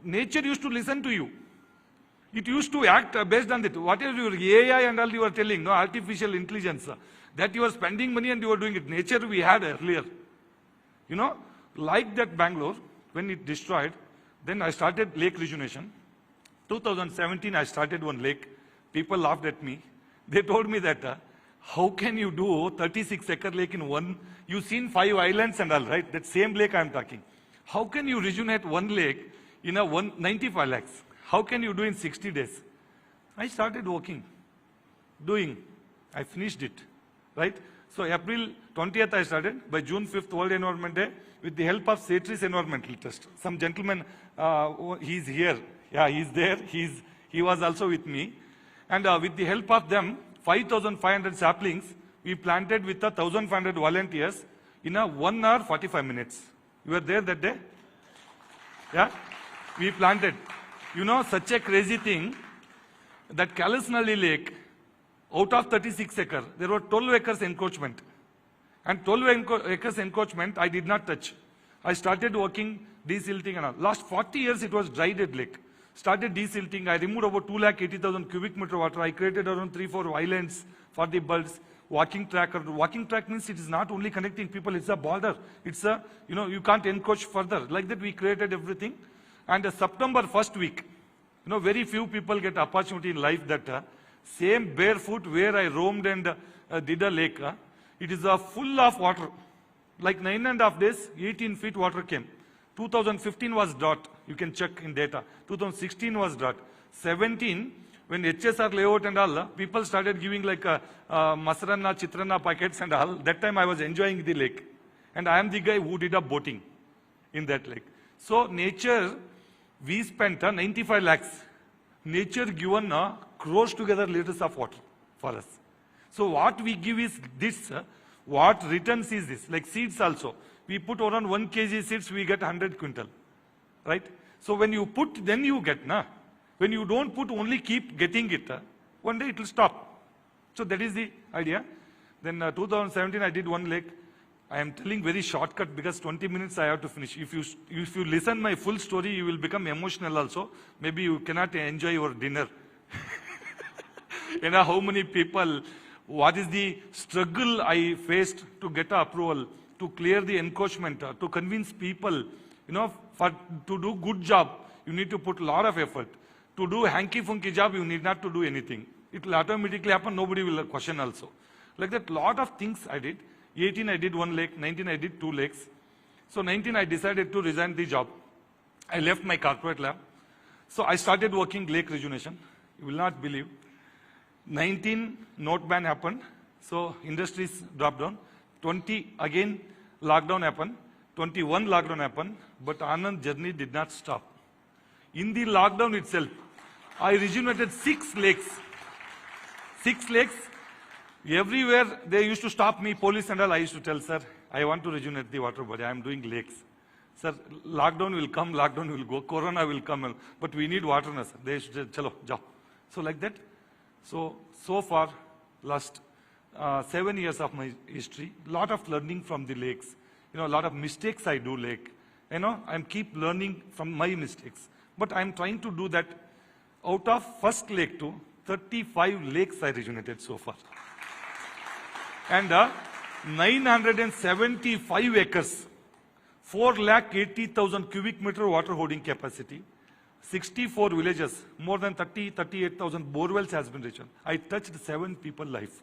nature used to listen to you. It used to act based on it. What is your AI and all you are telling? No, artificial intelligence. That you are spending money and you are doing it. Nature we had earlier. Like that Bangalore, when it destroyed, then I started lake rejuvenation. 2017, I started one lake. People laughed at me. They told me that, how can you do 36-acre lake in one? You've seen 5 islands and all, right? That same lake I'm talking. How can you rejuvenate one lake in 95 lakhs? How can you do in 60 days? I started working, doing. I finished it, right? So April 20th I started. By June 5th, World Environment Day, with the help of Satri's Environmental Trust. Some gentleman, he's here. Yeah, he's there. He was also with me. And with the help of them, 5,500 saplings we planted with 1,500 volunteers in 1 hour 45 minutes. You were there that day? Yeah? We planted. Such a crazy thing that Kalasnalli Lake, out of 36 acres, there were 12 acres encroachment. And 12 acres encroachment, I did not touch. I started working, desilting and all. Last 40 years, it was dry dead lake. Started desilting. I removed about 280,000 cubic meter water. I created around 3-4 islands for the birds. Walking track. Walking track means it is not only connecting people, it's a border. It's a, you can't encroach further. Like that, we created everything. And September 1st week, very few people get opportunity in life that same barefoot where I roamed and did a lake, it is full of water. Like 9.5 days, 18 feet water came. 2015 was drought. You can check in data. 2016 was drought. 17, when HSR layout and all, people started giving like masarana, chitrana packets and all. That time I was enjoying the lake. And I am the guy who did a boating in that lake. So nature, we spent 95 lakhs. Nature given crores together liters of water for us. So what we give is this. What returns is this. Like seeds also. We put around 1 kg seeds, we get 100 quintal. Right? So when you put, then you get. When you don't put, only keep getting it. One day it will stop. So that is the idea. Then 2017 I did one lake. I am telling very shortcut because 20 minutes I have to finish. If you listen my full story, you will become emotional also. Maybe you cannot enjoy your dinner. How many people, what is the struggle I faced to get approval, to clear the encroachment, to convince people, to do good job, you need to put a lot of effort. To do hanky-funky job, you need not to do anything. It will automatically happen, nobody will question also. Like that, lot of things I did. 18 I did 1 lake, 19 I did 2 lakes. So 19 I decided to resign the job. I left my corporate lab. So I started working lake rejuvenation. You will not believe. 19 note ban happened. So industries dropped down. 20 again lockdown happened. 21 lockdown happened. But Anand journey did not stop. In the lockdown itself, I rejuvenated 6 lakes. 6 lakes. Everywhere they used to stop me, police and all. I used to tell, sir, I want to rejuvenate the water body. I am doing lakes. Sir, lockdown will come, lockdown will go, corona will come, but we need water. Sir. They used to say, chalo, jao. So like that. So far, last 7 years of my history, lot of learning from the lakes. A lot of mistakes I do lake. I'm keep learning from my mistakes. But I'm trying to do that. Out of first lake to 35 lakes I rejuvenated so far. And 975 acres, 4,80,000 cubic meter water holding capacity, 64 villages, more than 38,000 borewells has been reached. I touched 7 people's life.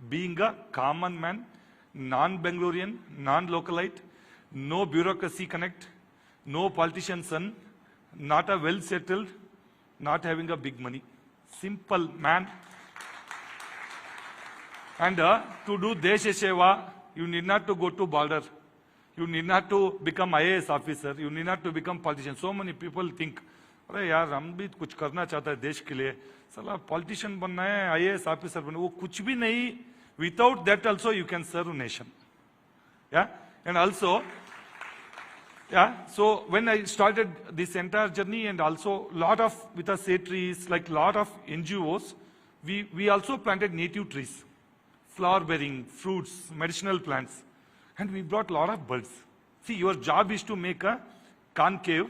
Being a common man, non-Bangalorean, non-localite, no bureaucracy connect, no politician son, not a well settled, not having a big money. Simple man. And to do Desha Seva, you need not to go to border. You need not to become IAS officer. You need not to become politician. So many people think, अरे यार हम भी कुछ करना चाहता है देश के लिए, साला politician बनना है, IAS officer बनना, वो कुछ भी नहीं. Without that also you can serve nation. Yeah, and also, yeah. So when I started this entire journey, and also lot of with the shade trees, like lot of NGOs, we also planted native trees. Flower bearing, fruits, medicinal plants. And we brought a lot of birds. See, your job is to make a concave,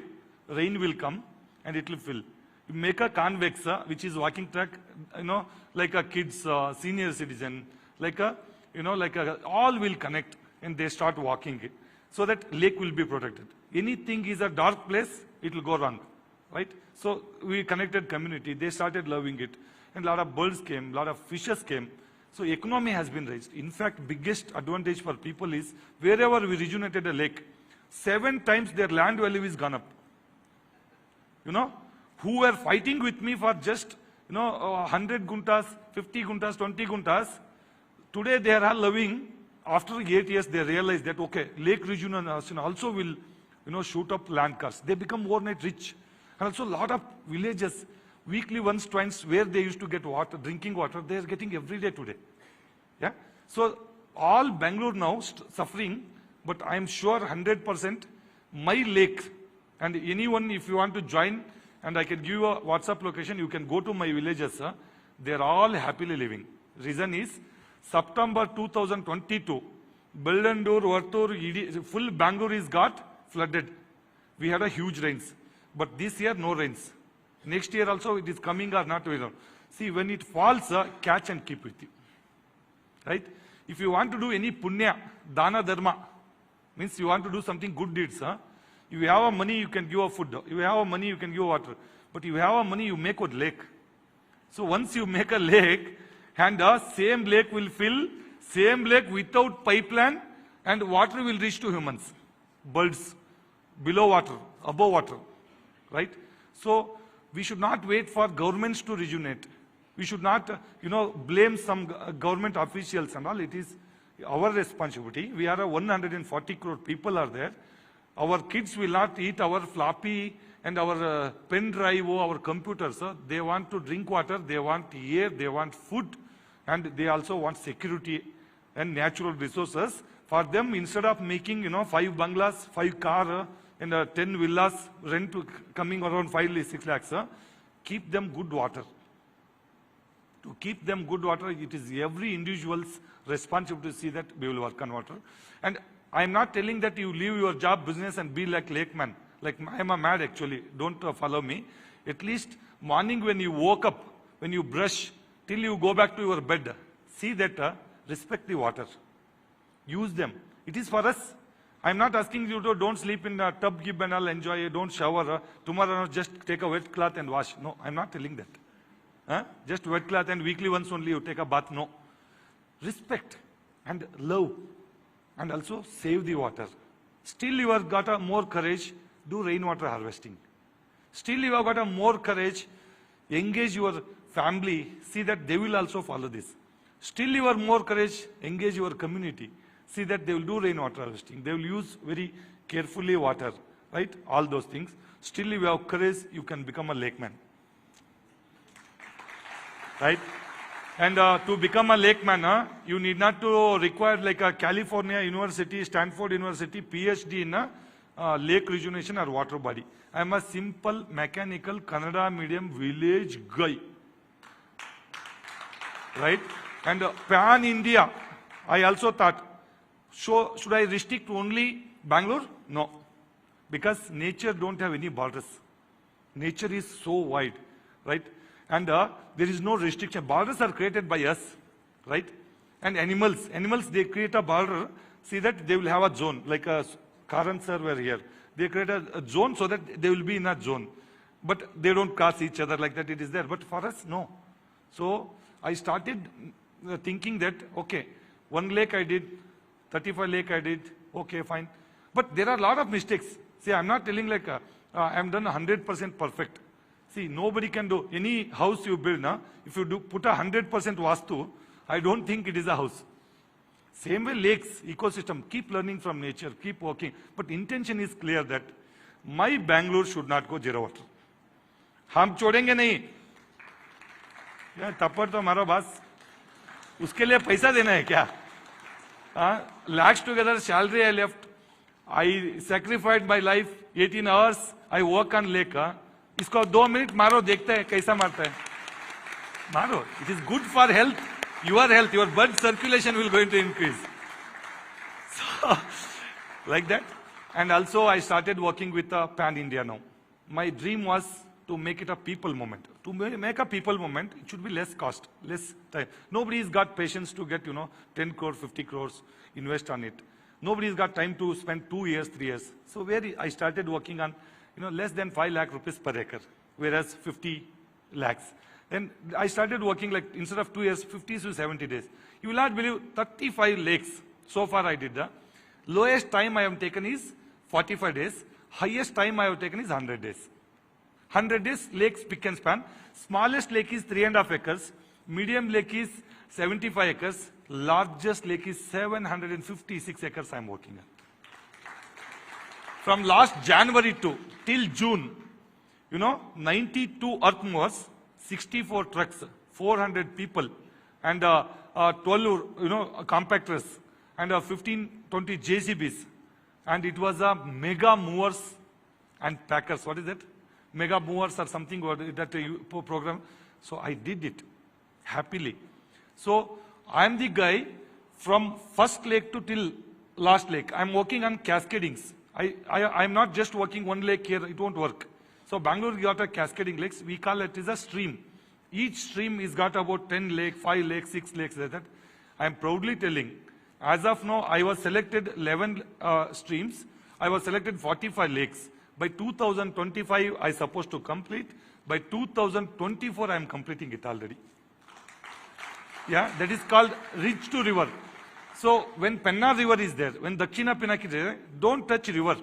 rain will come and it will fill. You make a convex, which is walking track, like a kids, senior citizen, like a, all will connect and they start walking it. So that lake will be protected. Anything is a dark place, it will go wrong, right? So we connected community, they started loving it. And a lot of birds came, a lot of fishes came. So economy has been raised. In fact, biggest advantage for people is wherever we rejuvenated a lake, 7 times their land value is gone up. Who were fighting with me for just 100 guntas, 50 guntas, 20 guntas, today they are all loving. After 8 years, they realize that okay, lake rejuvenation also will shoot up land costs. They become overnight rich. And also a lot of villages, weekly once, twice, where they used to get water, drinking water, they are getting every day today. Yeah. So all Bangalore now suffering, but I am sure 100% my lake, and anyone if you want to join, and I can give you a WhatsApp location, you can go to my villages. They are all happily living. Reason is September 2022, Bellandur, Vartur, full Bangalore is got flooded. We had a huge rains, but this year no rains. Next year also it is coming or not. See, when it falls, catch and keep with you. Right? If you want to do any punya, dana dharma, means you want to do something good deeds. If you have money, you can give a food. If you have money, you can give water. But if you have money, you make a lake. So once you make a lake, and the same lake will fill, same lake without pipeline, and water will reach to humans. Birds, below water, above water. Right? So we should not wait for governments to rejuvenate. We should not, blame some government officials and all. It is our responsibility. We are 140 crore people are there. Our kids will not eat our floppy and our pen drive or our computers. They want to drink water, they want air, they want food, and they also want security and natural resources. For them, instead of making, 5 bungalows, 5 cars, and 10 villas, rent coming around 5-6 lakhs, keep them good water. To keep them good water, it is every individual's responsibility to see that we will work on water. And I am not telling that you leave your job, business and be like lakeman. Like I am a mad actually, don't follow me. At least morning when you woke up, when you brush, till you go back to your bed, see that respect the water. Use them. It is for us. I am not asking you to don't sleep in a tub, give and all, enjoy, don't shower. Tomorrow just take a wet cloth and wash. No, I am not telling that. Just wet cloth and weekly once only you take a bath. No. Respect and love and also save the water. Still you have got a more courage, do rainwater harvesting. Still you have got a more courage, engage your family, see that they will also follow this. Still you have more courage, engage your community. See that they will do rainwater harvesting. They will use very carefully water, right? All those things. Still if you have courage, you can become a lakeman. Right? And to become a lakeman, you need not to require like a California University, Stanford University, PhD in lake rejuvenation or water body. I am a simple mechanical Kannada medium village guy. Right? And pan India, I also thought, so should I restrict to only Bangalore? No. Because nature don't have any borders. Nature is so wide, right? And there is no restriction. Borders are created by us, right? And animals, they create a border, see that they will have a zone, like a Karan sir were here. They create a zone so that they will be in a zone. But they don't cross each other like that, it is there. But for us, no. So I started thinking that, okay, 1 lake I did, 35 lake I did, okay, fine. But there are a lot of mistakes. See, I'm not telling like I'm done 100% perfect. See, nobody can do any house you build. If you put 100% vastu, I don't think it is a house. Same way lakes, ecosystem, keep learning from nature, keep working. But intention is clear that my Bangalore should not go zero water. हम छोड़ेंगे नहीं. थप्पड़ तो मारो बस. उसके लिए पैसा देना है क्या? Lakhs together salary I left. I sacrificed my life 18 hours. I work on lake. इसको 2 मिनट मारो, देखते हैं कैसा मारता है. मारो. It is good for health. Your blood circulation will going to increase. So, like that. And also I started working with Pan India now. My dream was to make it a people movement. To make a people movement, it should be less cost, less time. Nobody's got patience to get, 10 crore, 50 crores, invest on it. Nobody's got time to spend 2 years, 3 years. So I started working on, less than 5 lakh rupees per acre, whereas 50 lakhs. Then I started working like, instead of 2 years, 50 to 70 days. You will not believe 35 lakes. So far I did that. Lowest time I have taken is 45 days. Highest time I have taken is 100 days. 100 days, lakes pick and span. Smallest lake is 3.5 acres. Medium lake is 75 acres. Largest lake is 756 acres I am working on. From last January till June, 92 earth movers, 64 trucks, 400 people, and 12, compactors, and 15, 20 JCBs. And it was a mega movers and packers. What is it? Mega movers or something that program. So I did it happily. So I am the guy from first lake to till last lake. I am working on cascadings. I am not just working one lake here. It won't work. So Bangalore got a cascading lakes. We call it as a stream. Each stream is got about 10 lakes, 5 lakes, 6 lakes like that. I am proudly telling, as of now, I was selected 11 streams. I was selected 45 lakes. By 2025, I supposed to complete. By 2024, I am completing it already. Yeah, that is called ridge to river. So when Penna river is there, when Dakshina Pinaki is there, don't touch river.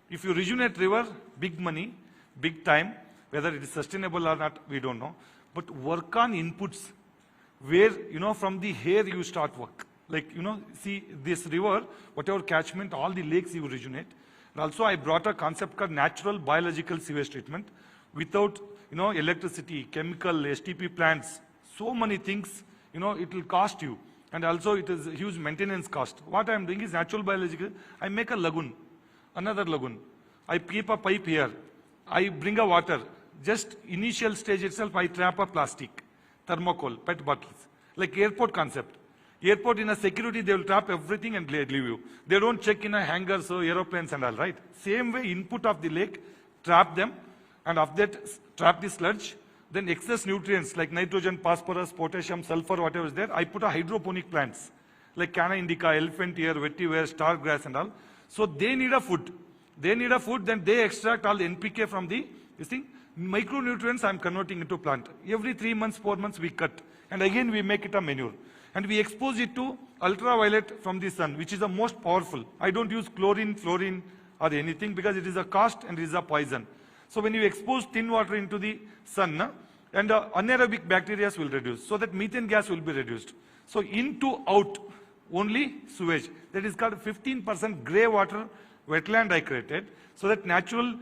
If you rejuvenate river, big money, big time, whether it is sustainable or not, we don't know. But work on inputs where, from the hair you start work. Like, see this river, whatever catchment, all the lakes you rejuvenate. And also I brought a concept called natural biological sewage treatment without, electricity, chemical, STP plants, so many things, it will cost you. And also it is a huge maintenance cost. What I am doing is natural biological. I make a lagoon, another lagoon. I keep a pipe here. I bring a water. Just initial stage itself, I trap a plastic, thermocol, PET bottles, like airport concept. Airport in a security, they will trap everything and leave you. They don't check in a hangars or aeroplanes and all, right? Same way, input of the lake, trap them, and of that, trap the sludge. Then excess nutrients like nitrogen, phosphorus, potassium, sulfur, whatever is there, I put a hydroponic plants, like Canna indica, elephant ear, vetiver, star grass and all. So they need a food. They need a food, then they extract all the NPK from this thing. Micronutrients I'm converting into plant. Every 3 months, 4 months we cut. And again we make it a manure. And we expose it to ultraviolet from the sun, which is the most powerful. I don't use chlorine, fluorine or anything because it is a cost and it is a poison. So when you expose thin water into the sun, and anaerobic bacteria will reduce, so that methane gas will be reduced. So in to out, only sewage. That is called 15% grey water wetland I created, so that natural,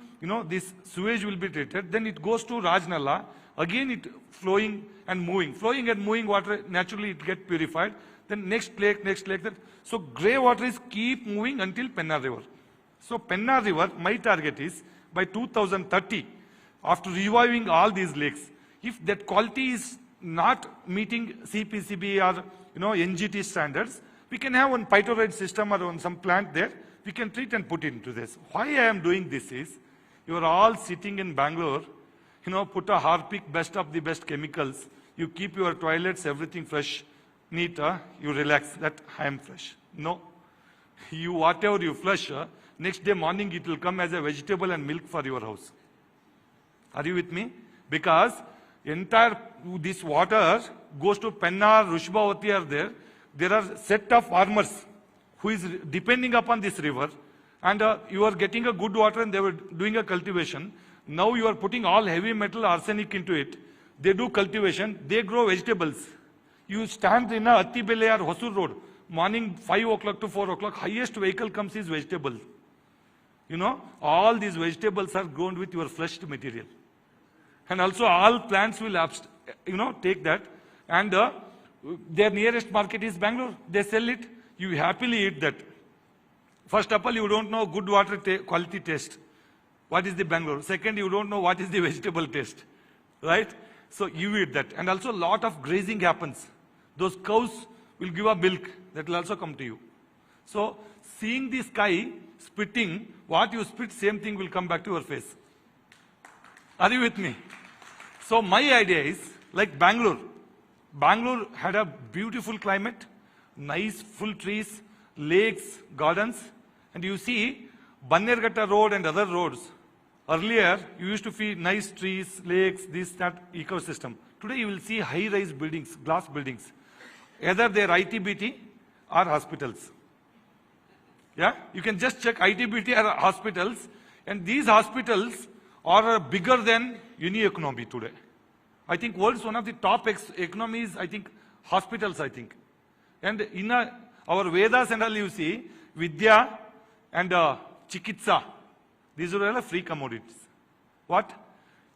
this sewage will be treated. Then it goes to Rajnala. Again it flowing and moving water, naturally it get purified. Then next lake. So grey water is keep moving until Penna River. So Penna River, my target is by 2030, after reviving all these lakes, if that quality is not meeting CPCB or NGT standards, we can have one phytoride system or on some plant there. We can treat and put into this. Why I am doing this is, you are all sitting in Bangalore, put a Harpic, best of the best chemicals. You keep your toilets, everything fresh, neat, you relax, that I am fresh. No. You, whatever you flush, next day morning it will come as a vegetable and milk for your house. Are you with me? Because entire this water goes to Penna, Rushbavati are there. There are set of farmers who is depending upon this river. And you are getting a good water and they were doing a cultivation. Now you are putting all heavy metal arsenic into it. They do cultivation, they grow vegetables. You stand in a Attibele or Hosur road, morning 5 o'clock to 4 o'clock, highest vehicle comes is vegetable. You know, all these vegetables are grown with your flushed material. And also all plants will, take that. And their nearest market is Bangalore. They sell it. You happily eat that. First of all, you don't know good water quality taste. What is the Bangalore? Second, you don't know what is the vegetable taste. Right? So you eat that. And also a lot of grazing happens. Those cows will give a milk. That will also come to you. So seeing the sky, spitting, what you spit, same thing will come back to your face. Are you with me? So my idea is, like Bangalore. Bangalore had a beautiful climate, nice full trees, lakes, gardens. And you see, Bannerghatta road and other roads, earlier you used to see nice trees, lakes, this, that ecosystem. Today you will see high-rise buildings, glass buildings. Either they're ITBT or hospitals. Yeah, you can just check ITBT or hospitals, and these hospitals are bigger than any economy today. I think world's one of the top economies, I think, hospitals, I think. And in our Vedas and all you see, Vidya and Chikitsa, these are all free commodities. What?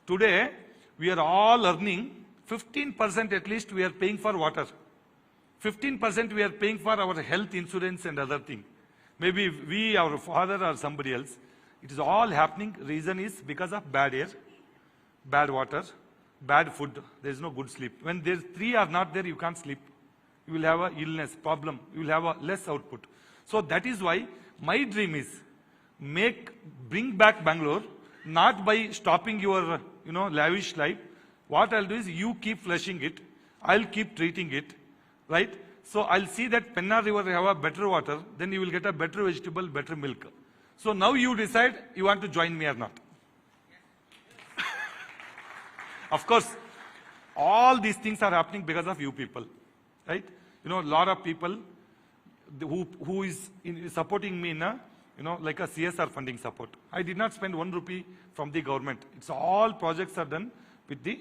Today, we are all earning 15% at least we are paying for water. 15% we are paying for our health insurance and other thing. Maybe we, our father or somebody else. It is all happening. Reason is because of bad air, bad water, bad food. There is no good sleep. When these three are not there, you can't sleep. You will have a illness problem. You will have a less output. So that is why my dream is bring back Bangalore, not by stopping your lavish life. What I'll do is you keep flushing it. I'll keep treating it. Right? So I'll see that Penna River have a better water, then you will get a better vegetable, better milk. So now you decide you want to join me or not. Of course, all these things are happening because of you people. Right? A lot of people who is supporting me in like a CSR funding support. I did not spend 1 rupee from the government. It's all projects are done with the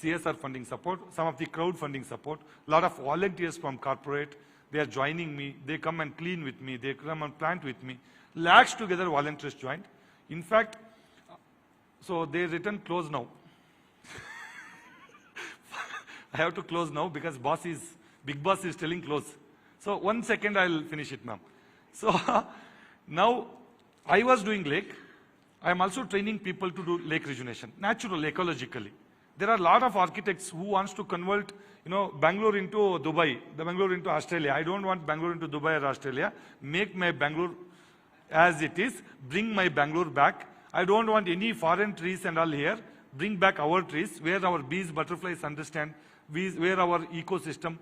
CSR funding support, some of the crowdfunding support, a lot of volunteers from corporate, they are joining me, they come and clean with me, they come and plant with me. Lakhs together volunteers joined. In fact, so they written close now. I have to close now because big boss is telling close. So 1 second I'll finish it, ma'am. So now I was doing lake. I am also training people to do lake rejuvenation, natural, ecologically. There are a lot of architects who wants to convert, Bangalore into Dubai, the Bangalore into Australia. I don't want Bangalore into Dubai or Australia. Make my Bangalore as it is. Bring my Bangalore back. I don't want any foreign trees and all here. Bring back our trees where our bees, butterflies understand, where our ecosystem,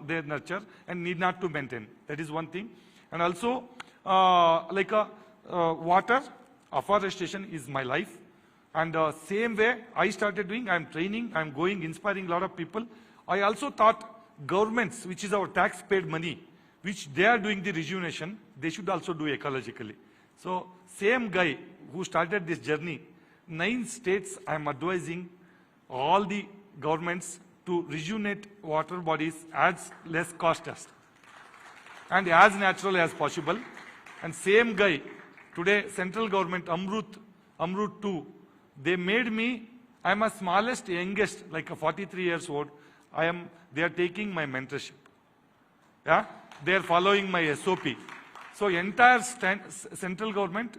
they nurture and need not to maintain. That is one thing. And also, water, afforestation is my life. And same way I started doing, I'm training, I'm going, inspiring a lot of people. I also thought governments, which is our tax-paid money, which they are doing the rejuvenation, they should also do ecologically. So same guy who started this journey, 9 states I'm advising all the governments to rejuvenate water bodies as less cost as and as natural as possible. And same guy, today central government, Amrut 2, they made me, I'm a smallest, youngest, like a 43 years old. They are taking my mentorship. Yeah? They are following my SOP. So entire central government,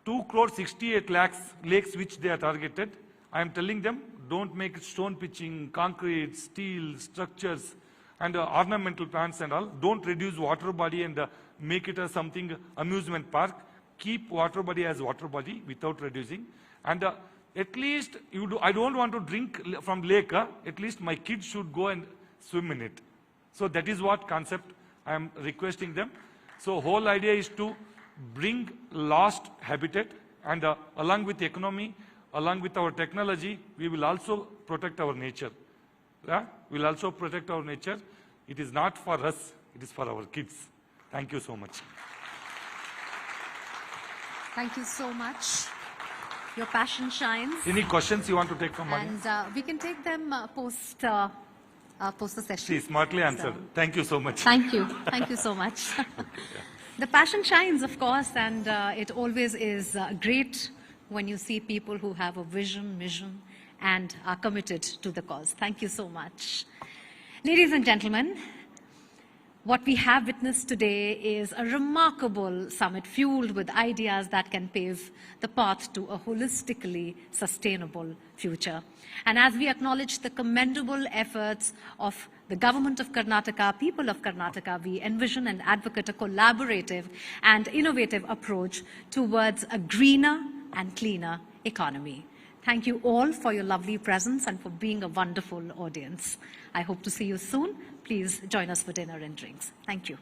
2.68 crore lakes which they are targeted. I am telling them, don't make stone pitching, concrete, steel, structures, and ornamental plants and all. Don't reduce water body and make it as something amusement park. Keep water body as water body without reducing. And at least I don't want to drink from lake. At least my kids should go and swim in it. So that is what concept I am requesting them. So whole idea is to bring lost habitat, and along with economy, along with our technology, we will also protect our nature. Yeah? We will also protect our nature. It is not for us, it is for our kids. Thank you so much. Thank you so much. Your passion shines. Any questions you want to take from And we can take them post the session. She smartly answered. So, thank you so much. thank you. Thank you so much. The passion shines, of course, and it always is great when you see people who have a vision, mission, and are committed to the cause. Thank you so much. Ladies and gentlemen, what we have witnessed today is a remarkable summit fueled with ideas that can pave the path to a holistically sustainable future. And as we acknowledge the commendable efforts of the government of Karnataka, people of Karnataka, we envision and advocate a collaborative and innovative approach towards a greener and cleaner economy. Thank you all for your lovely presence and for being a wonderful audience. I hope to see you soon. Please join us for dinner and drinks. Thank you.